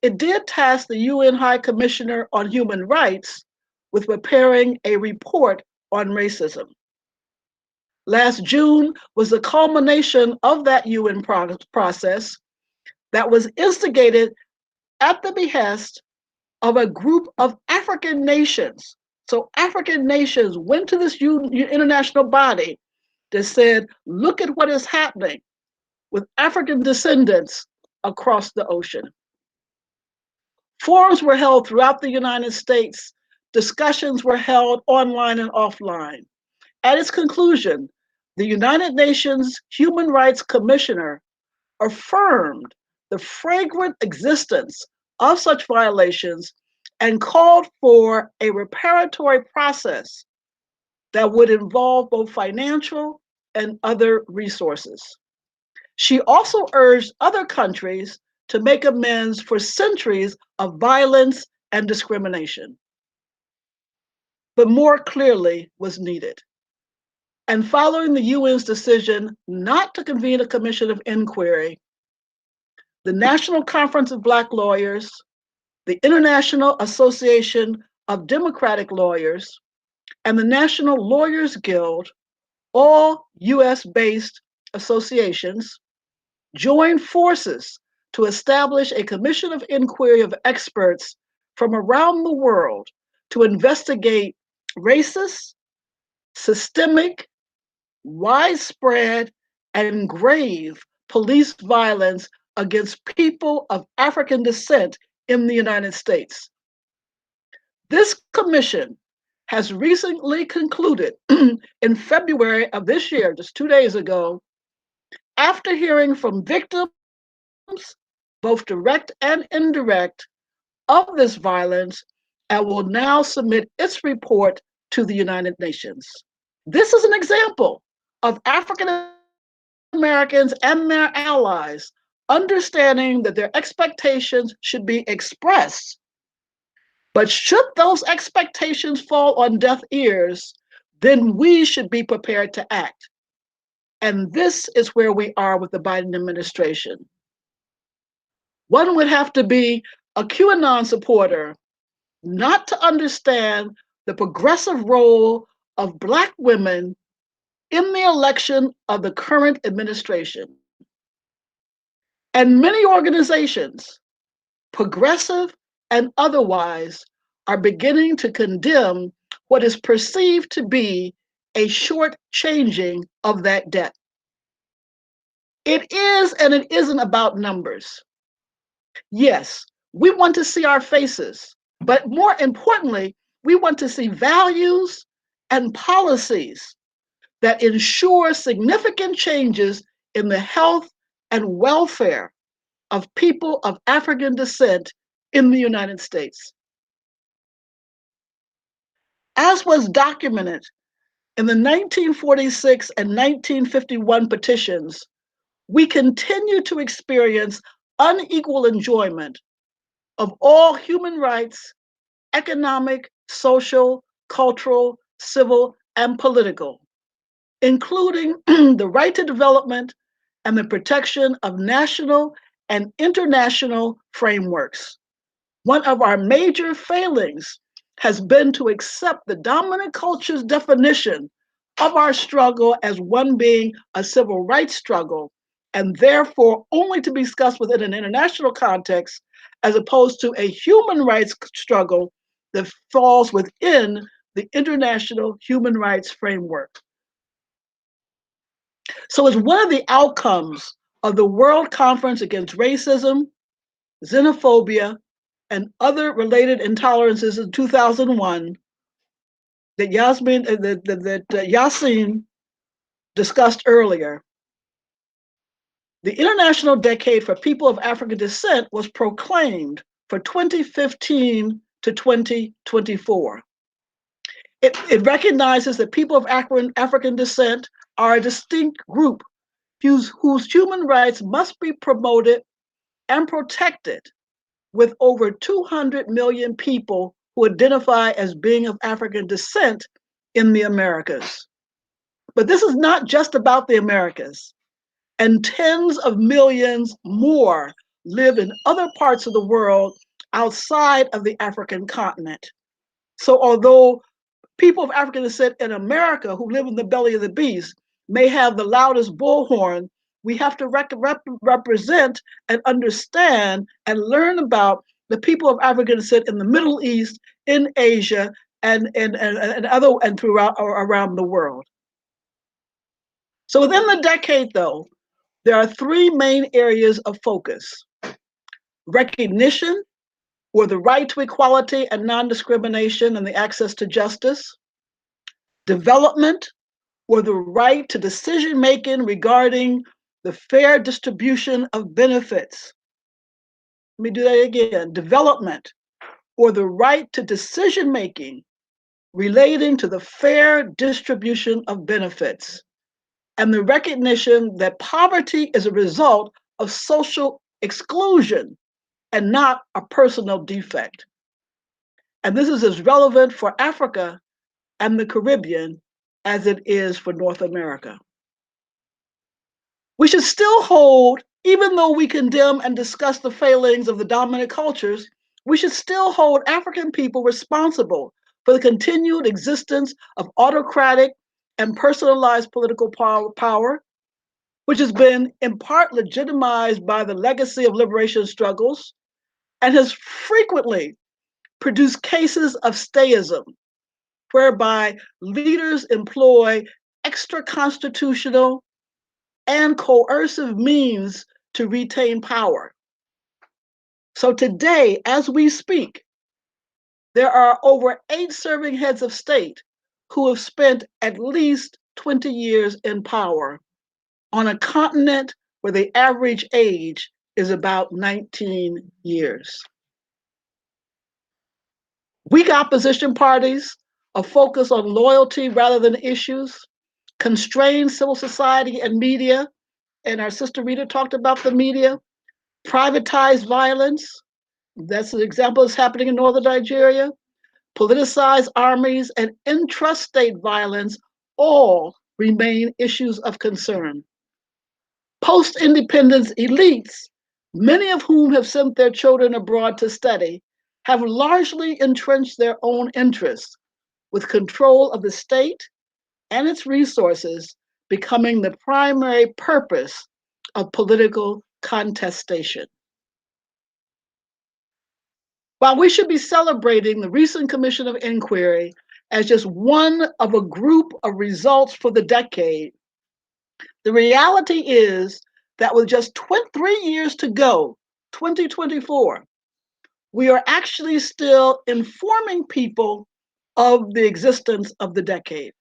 it did task the UN High Commissioner on Human Rights with preparing a report on racism. Last June was the culmination of that UN process that was instigated at the behest of a group of African nations. So African nations went to this international body that said, look at what is happening with African descendants across the ocean. Forums were held throughout the United States. Discussions were held online and offline. At its conclusion, the United Nations Human Rights Commissioner affirmed the flagrant existence of such violations and called for a reparatory process that would involve both financial and other resources. She also urged other countries to make amends for centuries of violence and discrimination. But more clearly was needed. And following the UN's decision not to convene a commission of inquiry, the National Conference of Black Lawyers, the International Association of Democratic Lawyers, and the National Lawyers Guild, all US-based associations, joined forces to establish a commission of inquiry of experts from around the world to investigate racist, systemic, widespread, and grave police violence against people of African descent in the United States. This commission has recently concluded in February of this year, just 2 days ago, after hearing from victims, both direct and indirect, of this violence, and will now submit its report to the United Nations. This is an example of African Americans and their allies understanding that their expectations should be expressed. But should those expectations fall on deaf ears, then we should be prepared to act. And this is where we are with the Biden administration. One would have to be a QAnon supporter not to understand the progressive role of Black women in the election of the current administration. And many organizations, progressive and otherwise, are beginning to condemn what is perceived to be a short-changing of that debt. It is and it isn't about numbers. Yes, we want to see our faces, but more importantly, we want to see values and policies that ensure significant changes in the health and welfare of people of African descent in the United States. As was documented in the 1946 and 1951 petitions, we continue to experience unequal enjoyment of all human rights, economic, social, cultural, civil, and political, including the right to development and the protection of national and international frameworks. One of our major failings has been to accept the dominant culture's definition of our struggle as one being a civil rights struggle, and therefore only to be discussed within an international context, as opposed to a human rights struggle that falls within the international human rights framework. So as one of the outcomes of the World Conference Against Racism, Xenophobia, and other related intolerances in 2001, that Yasin discussed earlier, the International Decade for People of African Descent was proclaimed for 2015 to 2024. It recognizes that people of African descent are a distinct group whose human rights must be promoted and protected, with over 200 million people who identify as being of African descent in the Americas. But this is not just about the Americas, and tens of millions more live in other parts of the world outside of the African continent. So although people of African descent in America who live in the belly of the beast may have the loudest bullhorn, we have to represent and understand and learn about the people of African descent in the Middle East, in Asia, and throughout around the world. So within the decade, though, there are three main areas of focus: recognition, or the right to equality and non-discrimination and the access to justice; development, or the right to decision-making regarding the fair distribution of benefits. Let me do that again. Development, or the right to decision-making relating to the fair distribution of benefits, and the recognition that poverty is a result of social exclusion and not a personal defect. And this is as relevant for Africa and the Caribbean as it is for North America. We should still hold, even though we condemn and discuss the failings of the dominant cultures, we should still hold African people responsible for the continued existence of autocratic and personalized political power, which has been in part legitimized by the legacy of liberation struggles and has frequently produced cases of stayism, whereby leaders employ extra-constitutional and coercive means to retain power. So today, as we speak, there are over 8 serving heads of state who have spent at least 20 years in power on a continent where the average age is about 19 years. Weak opposition parties, a focus on loyalty rather than issues, constrained civil society and media, and our sister Rita talked about the media, privatized violence, that's an example that's happening in northern Nigeria, politicized armies, and intrastate violence all remain issues of concern. Post-independence elites, many of whom have sent their children abroad to study, have largely entrenched their own interests, with control of the state and its resources becoming the primary purpose of political contestation. While we should be celebrating the recent Commission of Inquiry as just one of a group of results for the decade, the reality is that with just 3 years to go, 2024, we are actually still informing people of the existence of the decade.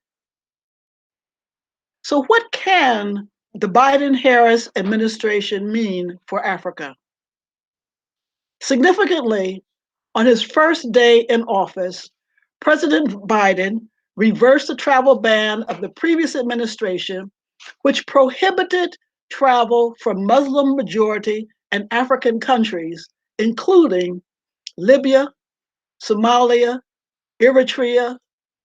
So what can the Biden-Harris administration mean for Africa? Significantly, on his first day in office, President Biden reversed the travel ban of the previous administration, which prohibited travel from Muslim-majority and African countries, including Libya, Somalia, Eritrea,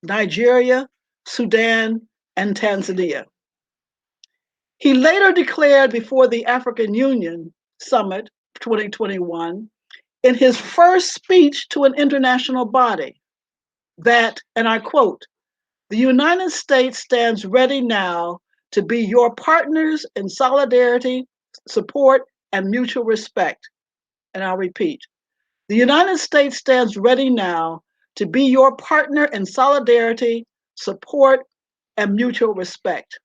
Nigeria, Sudan, and Tanzania. He later declared before the African Union Summit 2021, in his first speech to an international body, that, and I quote, "The United States stands ready now to be your partners in solidarity, support, and mutual respect." And I'll repeat, "The United States stands ready now to be your partner in solidarity, support, and mutual respect."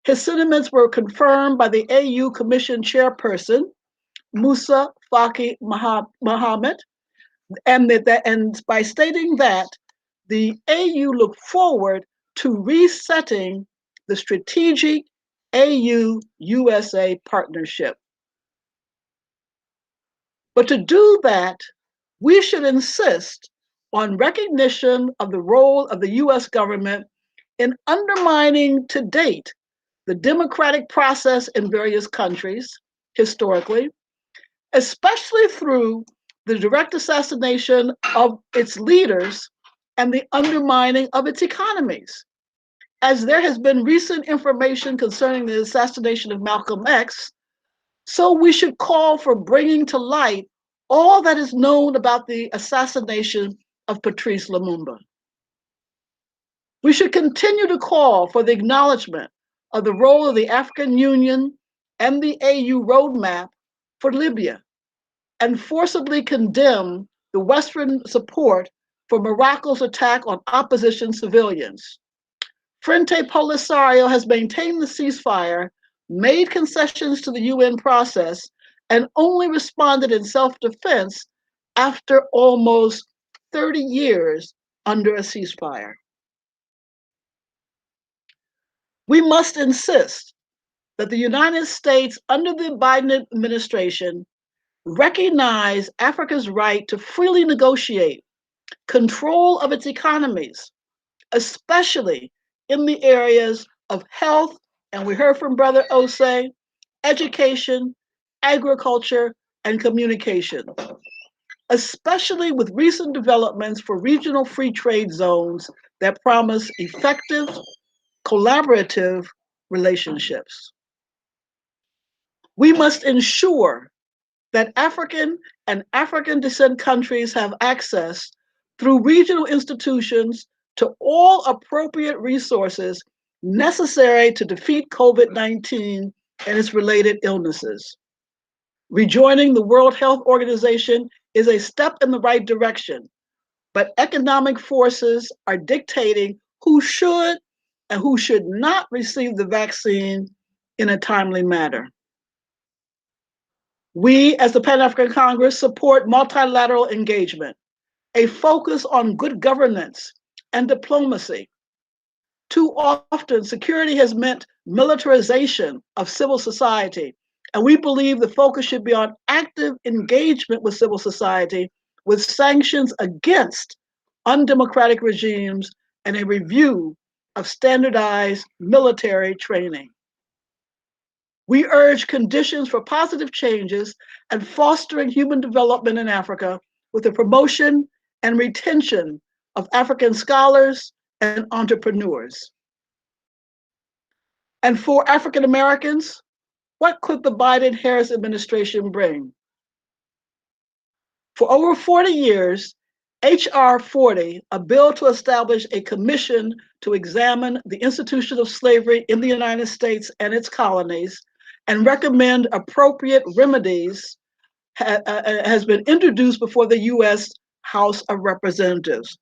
His sentiments were confirmed by the AU Commission chairperson, Musa Faki Mohammed, and by stating that the AU looked forward to resetting the strategic AU-USA partnership. But to do that, we should insist on recognition of the role of the US government in undermining to date the democratic process in various countries historically, especially through the direct assassination of its leaders and the undermining of its economies. As there has been recent information concerning the assassination of Malcolm X, so we should call for bringing to light all that is known about the assassination of Patrice Lumumba. We should continue to call for the acknowledgement of the role of the African Union and the AU roadmap for Libya, and forcibly condemn the Western support for Morocco's attack on opposition civilians. Frente Polisario has maintained the ceasefire, made concessions to the UN process, and only responded in self-defense after almost 30 years under a ceasefire. We must insist that the United States, under the Biden administration, recognize Africa's right to freely negotiate control of its economies, especially in the areas of health, and we heard from Brother Osei, education, agriculture, and communication, especially with recent developments for regional free trade zones that promise effective, collaborative relationships. We must ensure that African and African descent countries have access through regional institutions to all appropriate resources necessary to defeat COVID-19 and its related illnesses. Rejoining the World Health Organization is a step in the right direction, but economic forces are dictating who should and who should not receive the vaccine in a timely manner. We, as the Pan-African Congress, support multilateral engagement, a focus on good governance and diplomacy. Too often, security has meant militarization of civil society, and we believe the focus should be on active engagement with civil society, with sanctions against undemocratic regimes and a review of standardized military training. We urge conditions for positive changes and fostering human development in Africa with the promotion and retention of African scholars and entrepreneurs. And for African Americans, what could the Biden-Harris administration bring? For over 40 years, H.R. 40, a bill to establish a commission to examine the institution of slavery in the United States and its colonies and recommend appropriate remedies, has been introduced before the U.S. House of Representatives.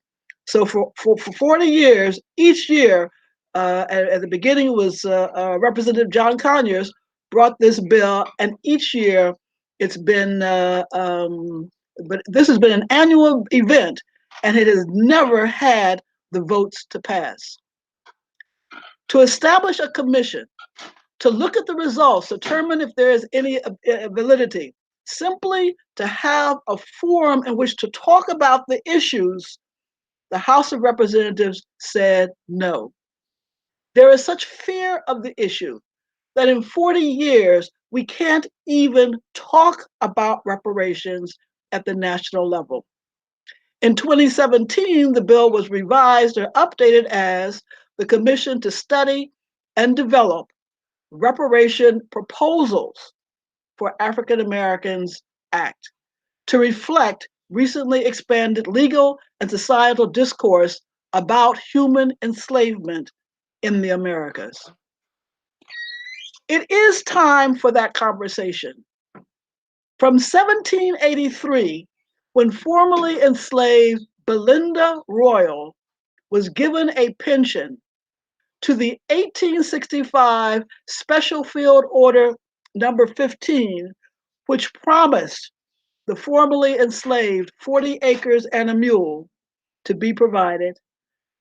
So for 40 years, each year, at the beginning was Representative John Conyers brought this bill, and each year it's been, but this has been an annual event, and it has never had the votes to pass. To establish a commission to look at the results, determine if there is any validity, simply to have a forum in which to talk about the issues, the House of Representatives said no. There is such fear of the issue that in 40 years, we can't even talk about reparations at the national level. In 2017, the bill was revised or updated as the Commission to Study and Develop Reparation Proposals for African Americans Act to reflect recently expanded legal and societal discourse about human enslavement in the Americas. It is time for that conversation. From 1783, when formerly enslaved Belinda Royal was given a pension, to the 1865 Special Field Order number 15, which promised the formerly enslaved 40 acres and a mule to be provided,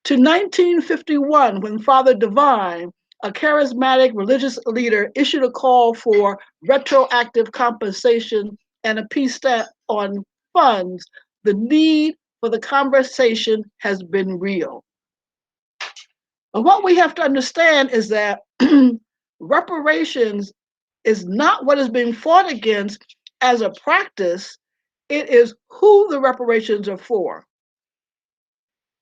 to 1951, when Father Divine, a charismatic religious leader, issued a call for retroactive compensation and a peace stamp on funds, the need for the conversation has been real. And what we have to understand is that reparations is not what is being fought against as a practice, it is who the reparations are for.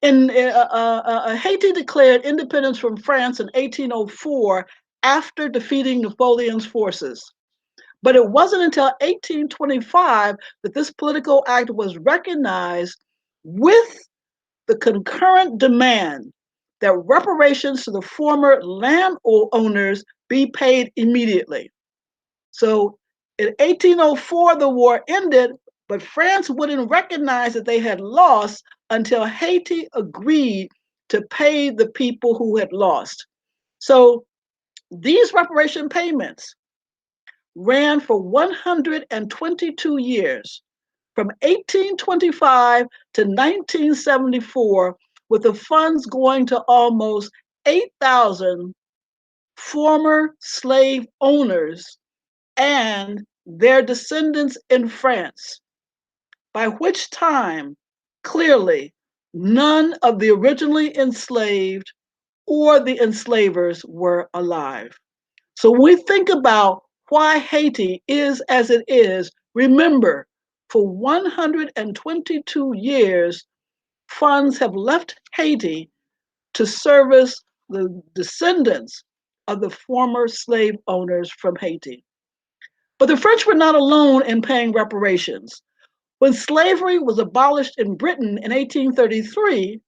Haiti declared independence from France in 1804 after defeating Napoleon's forces. But it wasn't until 1825 that this political act was recognized with the concurrent demand that reparations to the former landowners be paid immediately. So in 1804, the war ended, but France wouldn't recognize that they had lost until Haiti agreed to pay the people who had lost. So these reparation payments ran for 122 years, from 1825 to 1974, with the funds going to almost 8,000 former slave owners and their descendants in France, by which time, clearly, none of the originally enslaved or the enslavers were alive. So when we think about why Haiti is as it is, remember, for 122 years, funds have left Haiti to service the descendants of the former slave owners from Haiti. But the French were not alone in paying reparations. When slavery was abolished in Britain in 1833,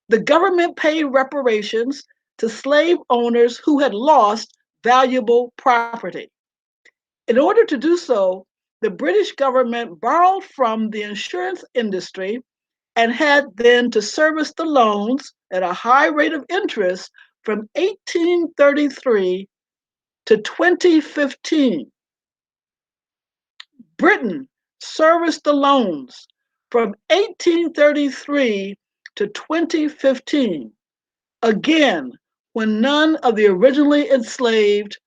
the government paid reparations to slave owners who had lost valuable property. In order to do so, the British government borrowed from the insurance industry and had then to service the loans at a high rate of interest from 1833 to 2015. Britain serviced the loans from 1833 to 2015, again, when none of the originally enslaved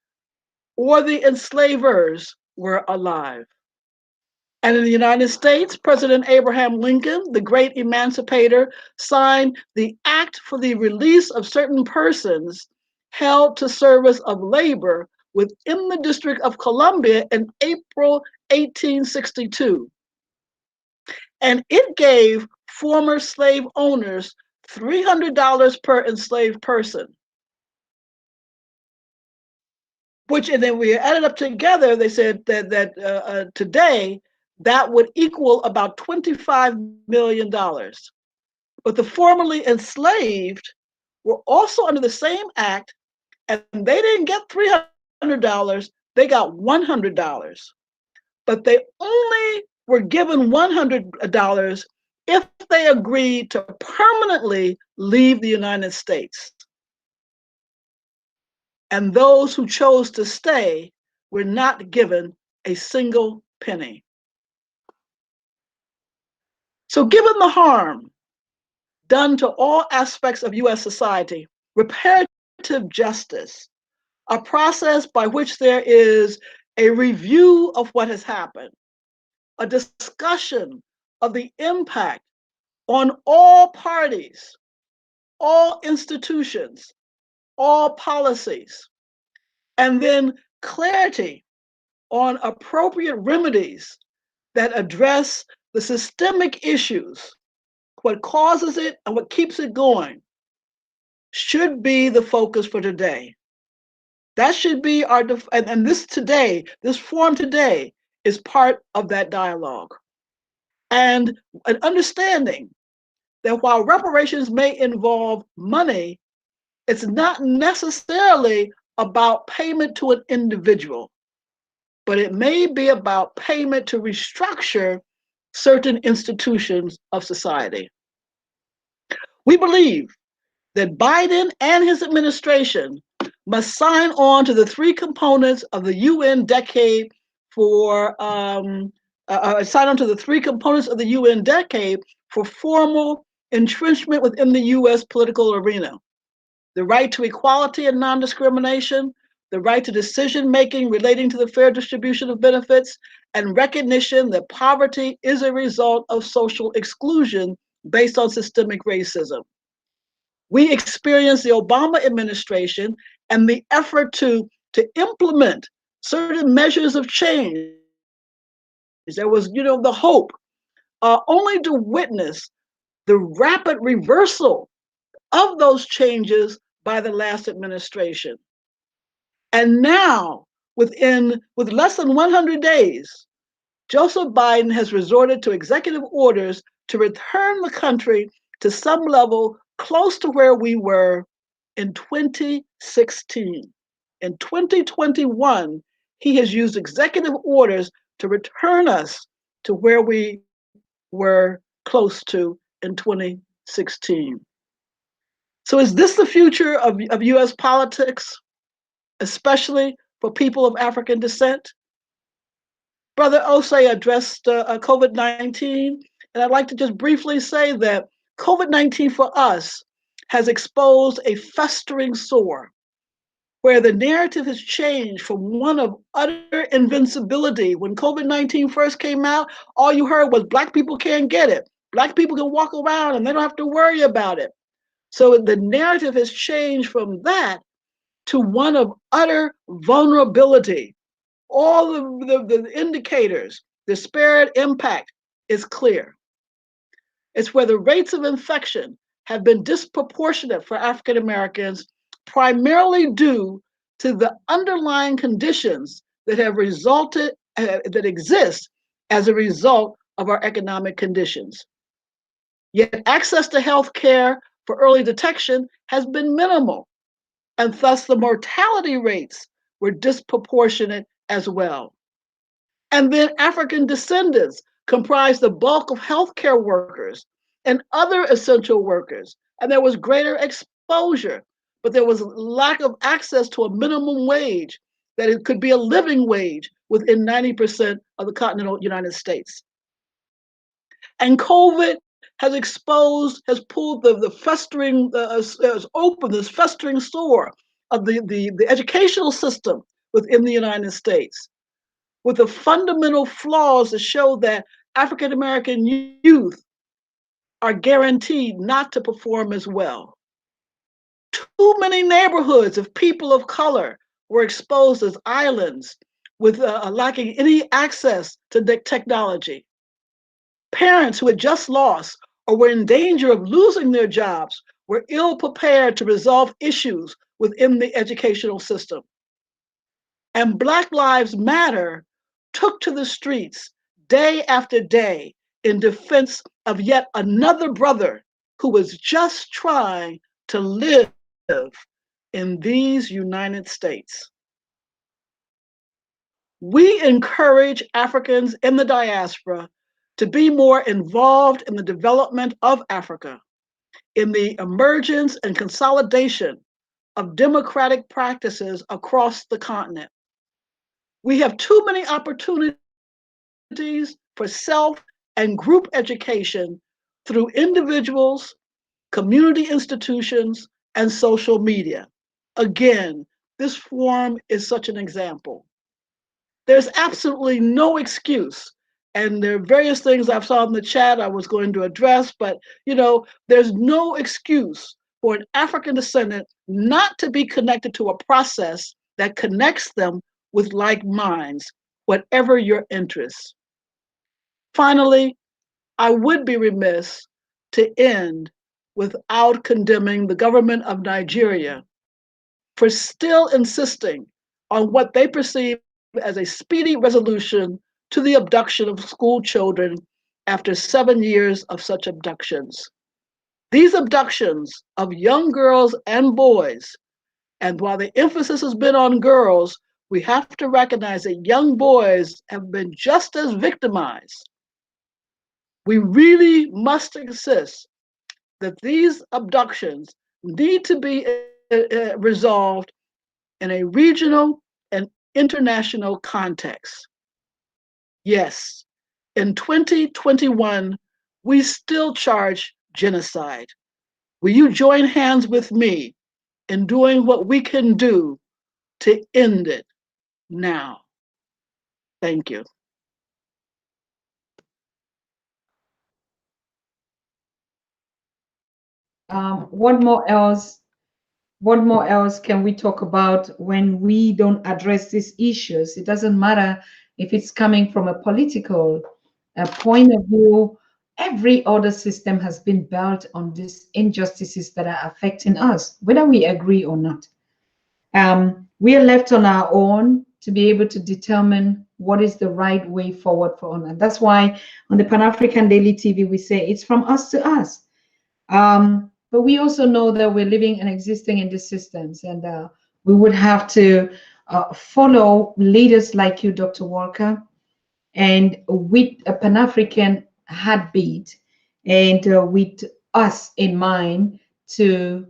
or the enslavers were alive. And in the United States, President Abraham Lincoln, the great emancipator, signed the Act for the Release of Certain Persons Held to Service of Labor within the District of Columbia in April 1862. And it gave former slave owners $300 per enslaved person, which, and then we added up together, they said that today, that would equal about $25 million. But the formerly enslaved were also under the same act, and they didn't get $300, they got $100. But they only were given $100 if they agreed to permanently leave the United States. And those who chose to stay were not given a single penny. So given the harm done to all aspects of US society, reparative justice, a process by which there is a review of what has happened, a discussion of the impact on all parties, all institutions, all policies, and then clarity on appropriate remedies that address the systemic issues, what causes it and what keeps it going, should be the focus for today. That should be our, and this today, this forum today is part of that dialogue. and an understanding that while reparations may involve money, it's not necessarily about payment to an individual, but it may be about payment to restructure certain institutions of society. We believe that Biden and his administration must sign on to the three components of the UN decade for formal entrenchment within the U.S. political arena: the right to equality and non-discrimination, the right to decision-making relating to the fair distribution of benefits, and recognition that poverty is a result of social exclusion based on systemic racism. We experienced the Obama administration and the effort to implement certain measures of change. There was, the hope, only to witness the rapid reversal of those changes by the last administration. And now, with less than 100 days, Joseph Biden has resorted to executive orders to return the country to some level close to where we were in 2016. In 2021, he has used executive orders to return us to where we were close to in 2016. So is this the future of US politics, especially for people of African descent? Brother Osei addressed COVID-19, and I'd like to just briefly say that COVID-19 for us has exposed a festering sore where the narrative has changed from one of utter invincibility. When COVID-19 first came out, all you heard was Black people can't get it. Black people can walk around and they don't have to worry about it. So the narrative has changed from that to one of utter vulnerability. All the indicators, disparate impact is clear. It's where the rates of infection have been disproportionate for African Americans, primarily due to the underlying conditions that have resulted, that exist as a result of our economic conditions. Yet access to health care for early detection has been minimal, and thus the mortality rates were disproportionate as well. And then African descendants comprise the bulk of healthcare workers and other essential workers, and there was greater exposure, but there was lack of access to a minimum wage that it could be a living wage within 90% of the continental United States. And COVID has pulled the festering, has opened this festering sore of the educational system within the United States, with the fundamental flaws that show that African American youth are guaranteed not to perform as well. Too many neighborhoods of people of color were exposed as islands with lacking any access to technology. Parents who had just lost or were in danger of losing their jobs were ill prepared to resolve issues within the educational system. And Black Lives Matter took to the streets day after day in defense of yet another brother who was just trying to live in these United States. We encourage Africans in the diaspora to be more involved in the development of Africa, in the emergence and consolidation of democratic practices across the continent. We have too many opportunities for self and group education through individuals, community institutions, and social media. Again, this forum is such an example. There's absolutely no excuse, and there are various things I've saw in the chat I was going to address, but there's no excuse for an African descendant not to be connected to a process that connects them with like minds, whatever your interests. Finally, I would be remiss to end without condemning the government of Nigeria for still insisting on what they perceive as a speedy resolution to the abduction of school children after 7 years of such abductions. These abductions of young girls and boys, and while the emphasis has been on girls, we have to recognize that young boys have been just as victimized. We really must insist that these abductions need to be resolved in a regional and international context. Yes, in 2021, we still charge genocide. Will you join hands with me in doing what we can do to end it now? Thank you. What more else? What more else can we talk about when we don't address these issues? It doesn't matter if it's coming from a political point of view. Every other system has been built on these injustices that are affecting us, whether we agree or not. We are left on our own to be able to determine what is the right way forward for us. And that's why on the Pan-African Daily TV, we say it's from us to us. But we also know that we're living and existing in these systems, and we would have to follow leaders like you, Dr. Walker, and with a Pan-African heartbeat, and with us in mind to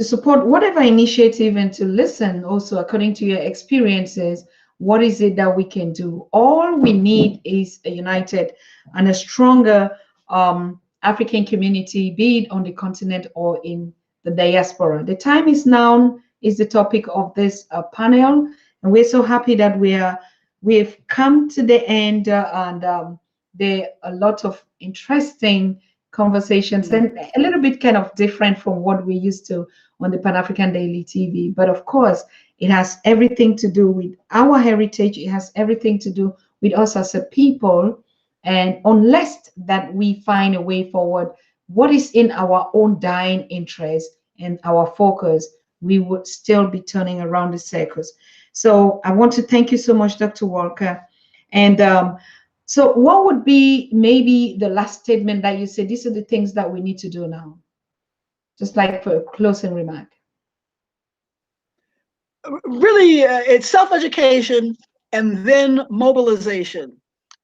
support whatever initiative and to listen also according to your experiences. What is it that we can do? All we need is a united and a stronger African community, be it on the continent or in the diaspora. The time is now is the topic of this panel, and we're so happy that we've come to the end, and there are a lot of interesting conversations and a little bit kind of different from what we used to on the Pan-African Daily TV. But of course, it has everything to do with our heritage. It has everything to do with us as a people. And unless that we find a way forward, what is in our own dying interest and our focus, we would still be turning around the circles. So I want to thank you so much, Dr. Walker. And so what would be maybe the last statement that you say, these are the things that we need to do now? Just like for a closing remark. Really, it's self-education and then mobilization.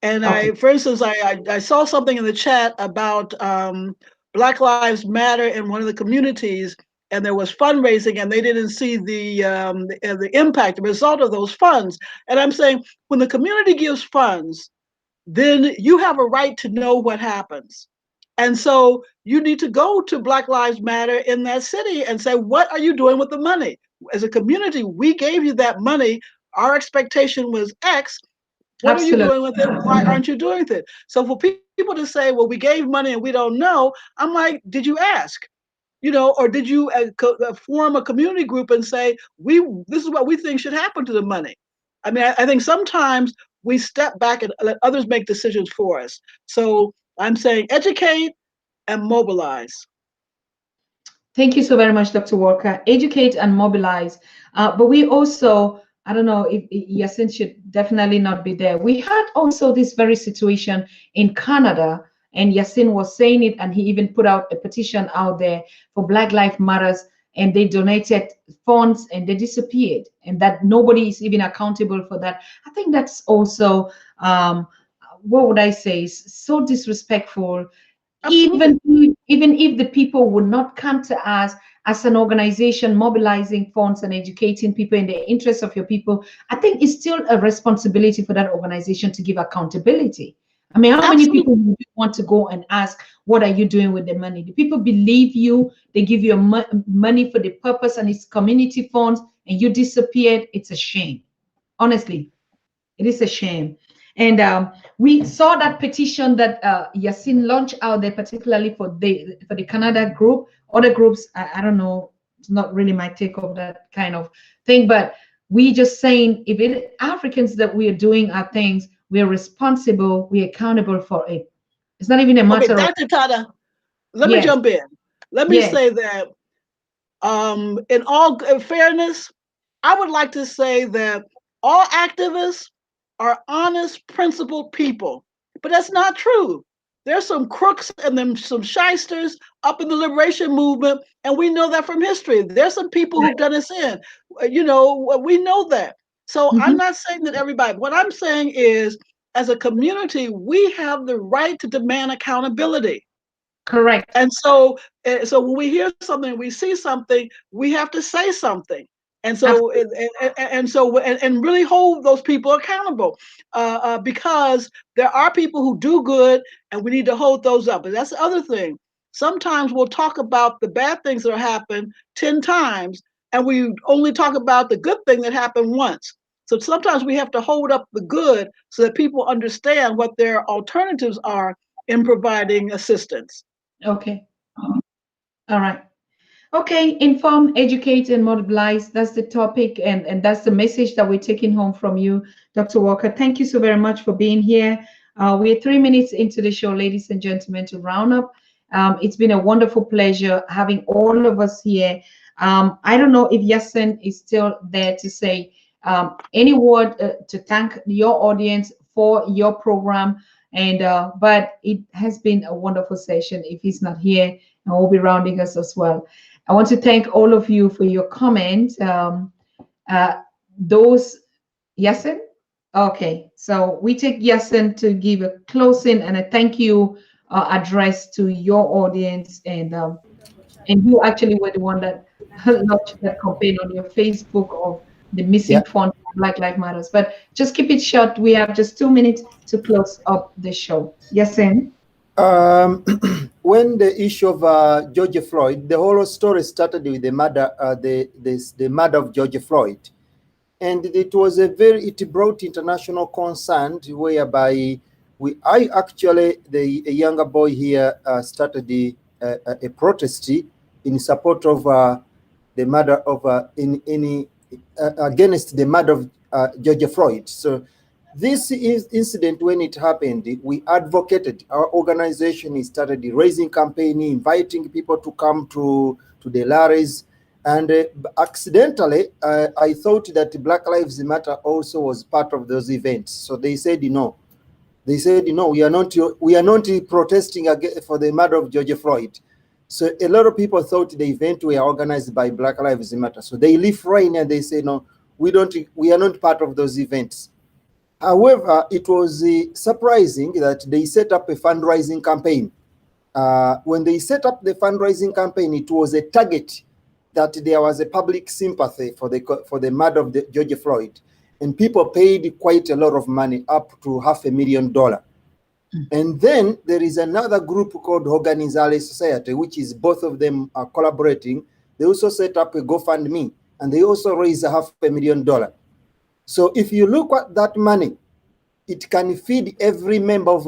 And Okay. for instance, I saw something in the chat about Black Lives Matter in one of the communities, and there was fundraising, and they didn't see the impact, the result of those funds. And I'm saying, when the community gives funds, then you have a right to know what happens. And so you need to go to Black Lives Matter in that city and say, what are you doing with the money? As a community, we gave you that money. Our expectation was X. What are you Absolutely. doing with it? Why aren't you doing it? So for people to say, well, we gave money and we don't know, I'm like, did you ask? Or did you form a community group and say, this is what we think should happen to the money? I mean, I think sometimes we step back and let others make decisions for us. So I'm saying educate and mobilize. Thank you so very much, Dr. Walker. Educate and mobilize. But we also, I don't know if Yasin should definitely not be there. We had also this very situation in Canada, and Yasin was saying it, and he even put out a petition out there for Black Lives Matters, and they donated funds and they disappeared, and that nobody is even accountable for that. I think that's also, what would I say, is so disrespectful. Absolutely. Even if the people would not come to us as an organization mobilizing funds and educating people in the interest of your people, I think it's still a responsibility for that organization to give accountability. I mean, how many people would you want to go and ask, what are you doing with the money? The people believe you, they give you money for the purpose and it's community funds, and you disappeared. It's a shame. Honestly, it is a shame. And we saw that petition that Yasin launched out there, particularly for the Canada group. Other groups, I don't know, it's not really my take of that kind of thing. But we just saying, if it Africans that we are doing our things, we are responsible, we are accountable for it. It's not even a matter of. Dr. Tata, let me Yes. jump in. Let me Yes. say that in all fairness, I would like to say that all activists are honest, principled people, but that's not true. There's some crooks and then some shysters up in the liberation movement, and we know that from history. There's some people who've done us in. You know, we know that. So I'm not saying that everybody. What I'm saying is, as a community, we have the right to demand accountability. Correct. And so, when we hear something, we see something, we have to say something. And so, and really hold those people accountable, because there are people who do good, and we need to hold those up. And that's the other thing. Sometimes we'll talk about the bad things that happen 10 times, and we only talk about the good thing that happened once. So sometimes we have to hold up the good so that people understand what their alternatives are in providing assistance. Okay. All right. Okay. Inform, educate, and mobilize. That's the topic, and that's the message that we're taking home from you, Dr. Walker. Thank you so very much for being here. We're 3 minutes into the show, ladies and gentlemen, to round up. It's been a wonderful pleasure having all of us here. I don't know if Yasin is still there to say any word to thank your audience for your program. And but it has been a wonderful session. If he's not here, and we'll be rounding us as well. I want to thank all of you for your comments. Those, Yasin? Okay, so we take Yasin to give a closing and a thank you address to your audience. And you actually were the one that launched that campaign on your Facebook of the missing fund Black Lives Matters. But just keep it short. We have just 2 minutes to close up the show. Yasin? When the issue of George Floyd, the whole story started with the murder, the murder of George Floyd, and it brought international concern, whereby a younger boy here started a protest in support of the murder of against the murder of George Floyd. So this incident, when it happened, we advocated. Our organization started raising campaign, inviting people to come to the rallies, and accidentally, I thought that Black Lives Matter also was part of those events. So they said no. They said no. We are not protesting for the murder of George Floyd. So a lot of people thought the event were organized by Black Lives Matter. So they left right and they say no. We are not part of those events. However, it was surprising that they set up a fundraising campaign. When they set up the fundraising campaign, it was a target that there was a public sympathy for the murder of George Floyd, and people paid quite a lot of money, up to $500,000. And then there is another group called Organizale Society, which is both of them are collaborating. They also set up a GoFundMe, and they also raised $500,000. So if you look at that money, it can feed every member of,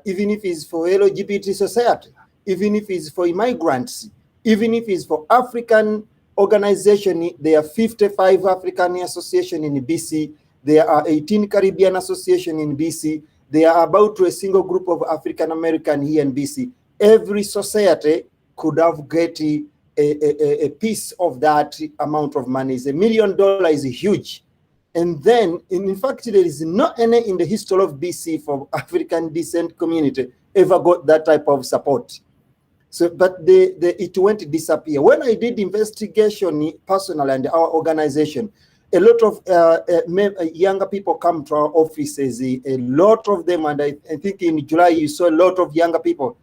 even if it's for LGBT society, even if it's for immigrants, even if it's for African organization. There are 55 African associations in BC. There are 18 Caribbean associations in BC. There are about a single group of African American here in BC. Every society could have get a piece of that amount of money. $1 million is huge. And then, in fact, there is not any in the history of BC for African descent community ever got that type of support. So, but it won't disappear. When I did investigation personally and our organization, a lot of younger people come to our offices, a lot of them, and I think in July you saw a lot of younger people.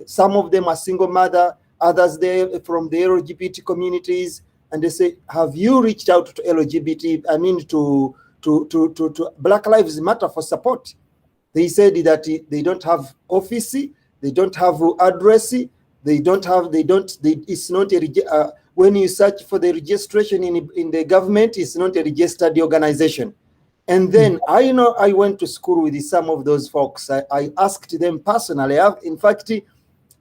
Some of them are single mother, others they from the LGBT communities, and they say, have you reached out to LGBT, I mean to Black Lives Matter for support? They said that they don't have office, they don't have address, it's not a, when you search for the registration in the government, it's not a registered organization. And then I went to school with some of those folks. I asked them personally. In fact,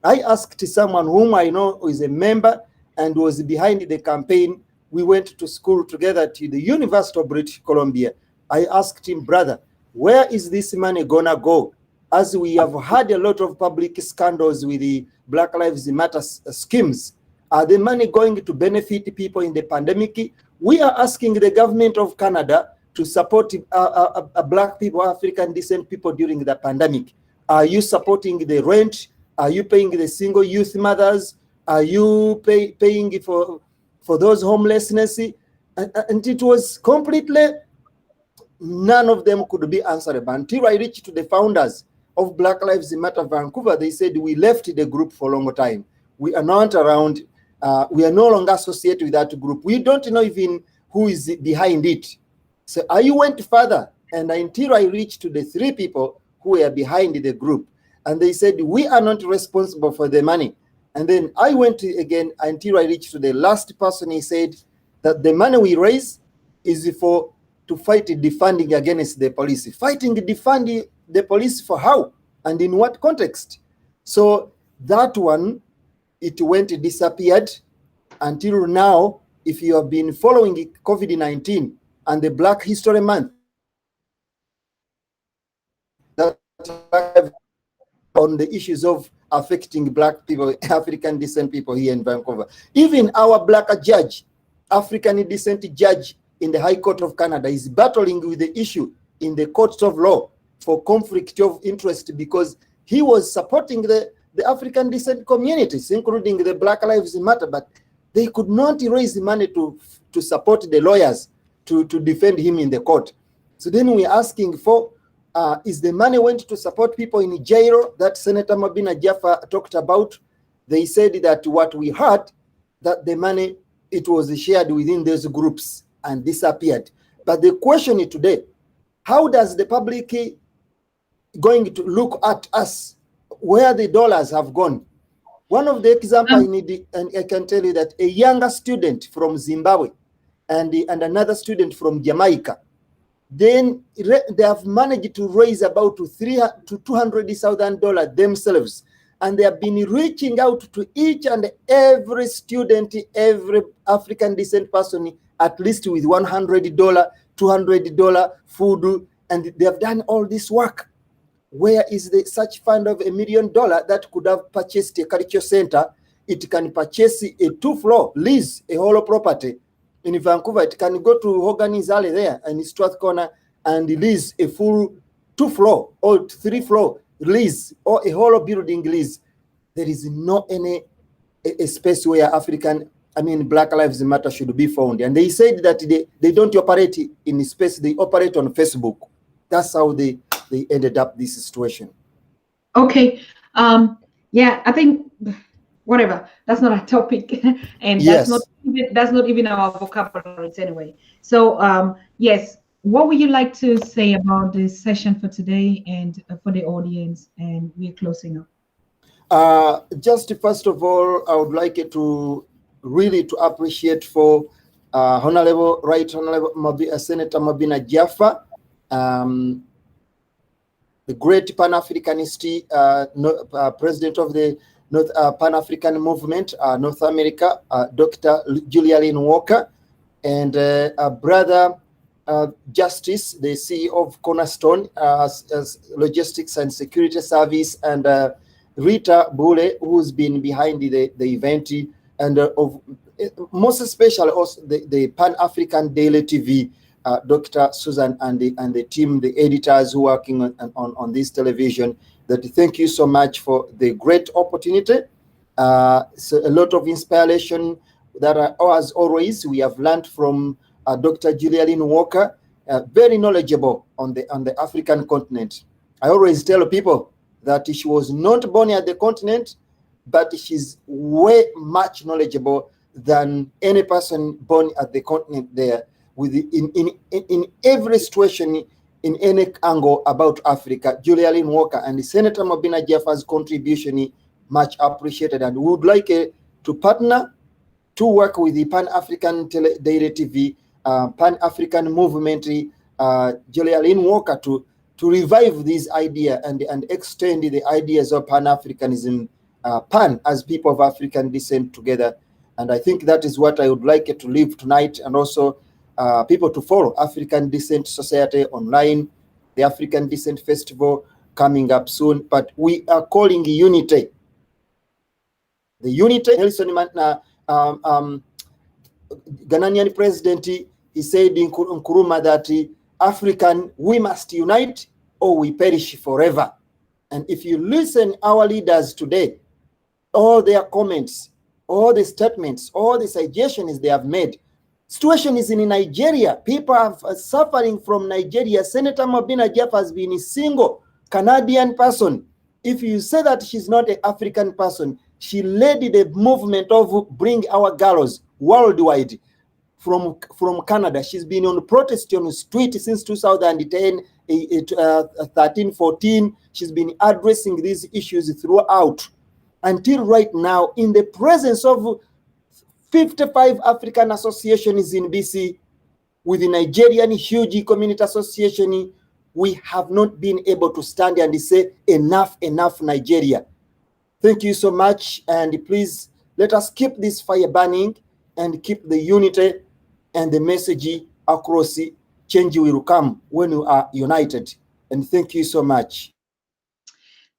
I asked someone whom I know is a member and was behind the campaign. We went to school together to the University of British Columbia. I asked him, brother, where is this money gonna go? As we have had a lot of public scandals with the Black Lives Matter schemes, are the money going to benefit people in the pandemic? We are asking the government of Canada to support Black people, African descent people during the pandemic. Are you supporting the rent? Are you paying the single youth mothers? Are you paying for those homelessness? And it was completely, none of them could be answerable. Until I reached to the founders of Black Lives Matter Vancouver, they said, we left the group for a long time. We are not around. We are no longer associated with that group. We don't know even who is behind it. So I went further, and until I reached to the 3 people who were behind the group, and they said, we are not responsible for the money. And then I went again until I reached to the last person. He said that the money we raise is to fight defunding against the police. Fighting defunding the police for how and in what context? So that one, it disappeared until now. If you have been following COVID-19 and the Black History Month, that on the issues of affecting Black people, African descent people here in Vancouver. Even our Black judge, African descent judge in the High Court of Canada, is battling with the issue in the courts of law for conflict of interest, because he was supporting the African descent communities, including the Black Lives Matter, but they could not raise money to support the lawyers to defend him in the court. So then we're asking for, is the money went to support people in jail that Senator Mabina Jaffa talked about? They said that what we heard, that the money, it was shared within those groups and disappeared. But the question is today, how does the public going to look at us, where the dollars have gone? One of the examples I need, and I can tell you that a younger student from Zimbabwe and another student from Jamaica, then they have managed to raise about $300,000 to $200,000 themselves. And they have been reaching out to each and every student, every African descent person, at least with $100, $200 food. And they have done all this work. Where is the such fund of $1 million that could have purchased a culture center? It can purchase a 2-floor lease, a whole property in Vancouver. It can go to Hogan's Alley there and Strathcona and lease a full 2-floor or 3-floor lease or a whole building lease. There is no any a space where Black Lives Matter should be found. And they said that they don't operate in space, they operate on Facebook. That's how they ended up this situation. Okay. Yeah, I think whatever. That's not a topic, and yes, that's not even our vocabularies anyway. So yes, what would you like to say about this session for today and for the audience? And we're closing up. Just first of all, I would like to really appreciate for Honorable Senator Mabina Jaffa, the great Pan-Africanist, president of the Pan-African movement, North America, Dr. Julian Walker, and brother Justice, the CEO of Cornerstone as Logistics and Security Service, and Rita Bule, who's been behind the event, and of most especially also the Pan-African Daily TV, Dr. Susan and the team, the editors who are working on this television. That thank you so much for the great opportunity. So a lot of inspiration that as always we have learned from Dr. Julian Walker, very knowledgeable on the African continent. I always tell people that she was not born at the continent, but she's way much knowledgeable than any person born at the continent there. In every situation, in any angle about Africa, Julian Walker and Senator Mabina Jaffa's contribution much appreciated, and we would like to partner to work with the Pan-African Daily TV, Pan-African movement, Julian Walker to revive this idea and extend the ideas of Pan-Africanism, Pan as people of African descent together. And I think that is what I would like to leave tonight, and also people to follow African Descent Society online, the African Descent Festival coming up soon. But we are calling unity. The unity, Nelson Mandela, Ghanaian president, he said in Nkrumah that African, we must unite or we perish forever. And if you listen our leaders today, all their comments, all the statements, all the suggestions they have made, situation is in Nigeria. People are suffering from Nigeria. Senator Mabina Jeff has been a single Canadian person. If you say that she's not an African person, she led the movement of bring our girls worldwide from Canada. She's been on protest on the street since 2010, 13, 14. She's been addressing these issues throughout until right now, in the presence of 55 African associations in BC, with the Nigerian huge community association, we have not been able to stand and say, enough, Nigeria. Thank you so much, and please let us keep this fire burning and keep the unity and the message across. Change will come when we are united. And thank you so much.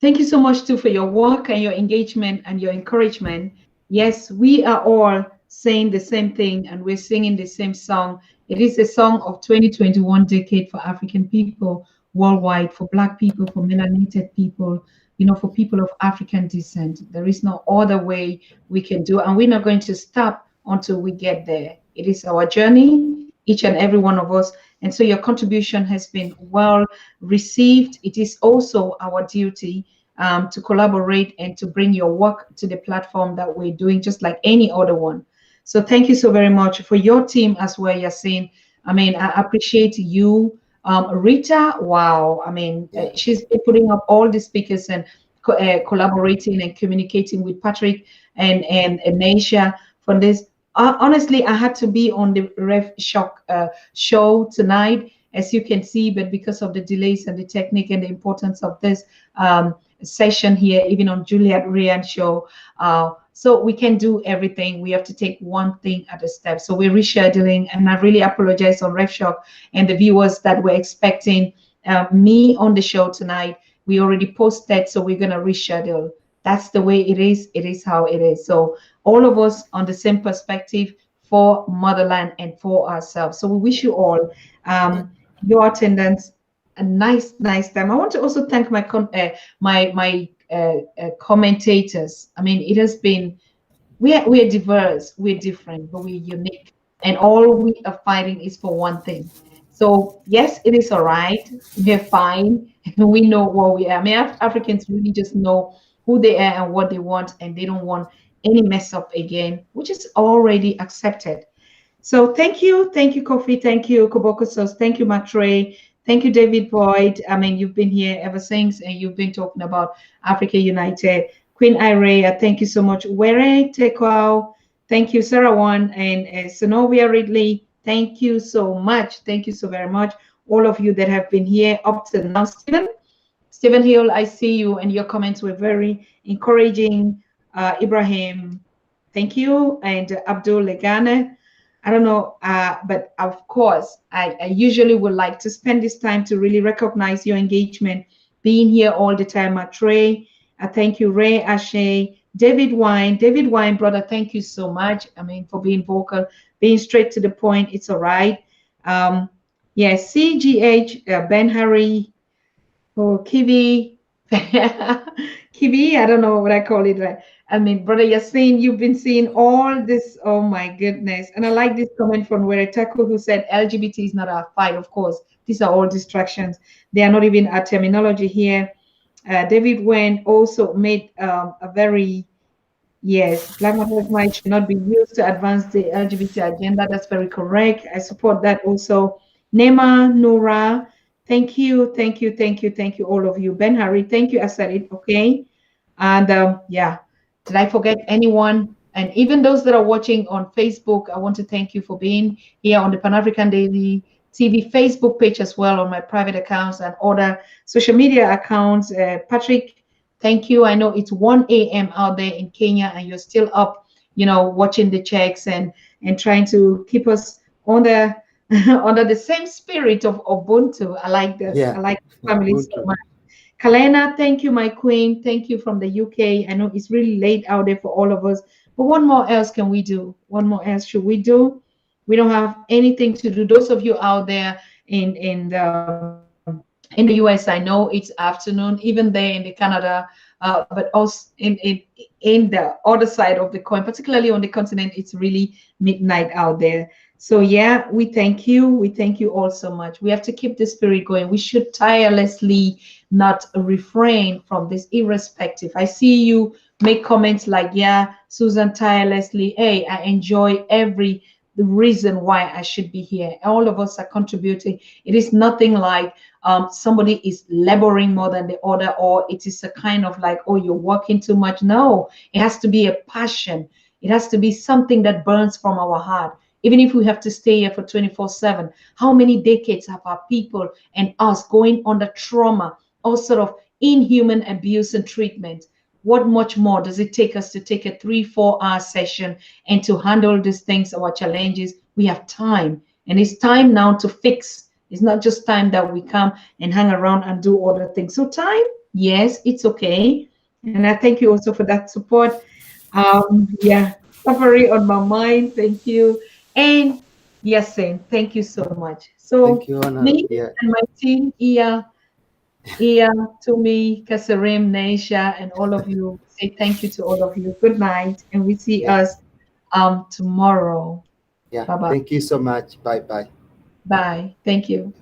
Thank you so much too for your work and your engagement and your encouragement. Yes, we are all saying the same thing and we're singing the same song. It is a song of 2021 decade for African people worldwide, for Black people, for melanated people, you know, for people of African descent. There is no other way we can do it, and we're not going to stop until we get there. It is our journey, each and every one of us. And so your contribution has been well received. It is also our duty to collaborate and to bring your work to the platform that we're doing, just like any other one. So thank you so very much for your team as well, Yasin. I mean, I appreciate you. Rita, wow. I mean, she's been putting up all the speakers and collaborating and communicating with Patrick and Naisha for this. Honestly, I had to be on the Rev Shock show tonight, as you can see, but because of the delays and the technique and the importance of this session here, even on Juliet Ryan show, so we can do everything. We have to take one thing at a step. So we're rescheduling, and I really apologize on Rev Shock and the viewers that were expecting me on the show tonight. We already posted, so we're gonna reschedule. That's the way it is. It is how it is. So all of us on the same perspective for motherland and for ourselves. So we wish you all your attendance a nice time. I want to also thank my commentators. I mean, it has been, we are diverse, we're different, but we're unique, and all we are fighting is for one thing. So yes, it is all right. We're fine. We know what we are. I mean, Africans really just know who they are and what they want, and they don't want any mess up again, which is already accepted. So thank you, Kofi, thank you, Koboko Sos, thank you, Matre, thank you, David Boyd. I mean, you've been here ever since, and you've been talking about Africa United. Queen Irea, thank you so much. Were Tekao, thank you, Sarah Wan, and Sonovia Ridley, thank you so much. Thank you so very much. All of you that have been here up to now. Stephen Hill, I see you, and your comments were very encouraging. Ibrahim, thank you, and Abdul Legane. I don't know, but of course, I usually would like to spend this time to really recognize your engagement, being here all the time. Trey, thank you, Ray, Ashe, David Wine, brother, thank you so much. I mean, for being vocal, being straight to the point. It's all right. Yeah, CGH, Ben Harry, Kiwi, Kiwi, I don't know what I call it. I mean, brother Yasin, you've been seeing all this. Oh my goodness. And I like this comment from Weretaku, who said LGBT is not our fight. Of course, these are all distractions. They are not even a terminology here. David Wen also made a very, yes, Black Lives Matter should not be used to advance the LGBT agenda. That's very correct. I support that also. Nema, Nora, thank you, all of you. Ben Harry, thank you. I said it, okay. And yeah, did I forget anyone? And even those that are watching on Facebook, I want to thank you for being here on the Pan-African Daily TV Facebook page as well, on my private accounts and other social media accounts. Patrick, thank you. I know it's 1 a.m. out there in Kenya, and you're still up, you know, watching the checks and trying to keep us on the under the same spirit of Ubuntu. I like this. Yeah. I like family so much. Kalena, thank you, my queen. Thank you from the UK. I know it's really late out there for all of us, but what more else can we do? What more else should we do? We don't have anything to do. Those of you out there in In the US, I know it's afternoon, even there in the Canada, but also in the other side of the coin, particularly on the continent, it's really midnight out there. So yeah, we thank you. We thank you all so much. We have to keep the spirit going. We should tirelessly not refrain from this, irrespective. I see you make comments like, yeah, Susan, tirelessly. Hey, I enjoy every the reason why I should be here. All of us are contributing. It is nothing like somebody is laboring more than the other, or it is a kind of like, oh, you're working too much. No, it has to be a passion. It has to be something that burns from our heart. Even if we have to stay here for 24/7, how many decades have our people and us going under trauma, all sort of inhuman abuse and treatment? What much more does it take us to take a 3-4 hour session and to handle these things, our challenges? We have time, and it's time now to fix. It's not just time that we come and hang around and do other things. So time, yes, it's okay. And I thank you also for that support. Yeah, suffering on my mind. Thank you. And Yasin, thank you so much. So Thank you, Honor. me Yeah. and my team, Iya, Tumi, Kasarim, Naisha, and all of you, say thank you to all of you. Good night, and we see Yeah. us tomorrow. Yeah. Bye-bye. Thank you so much. Bye bye. Bye. Thank you.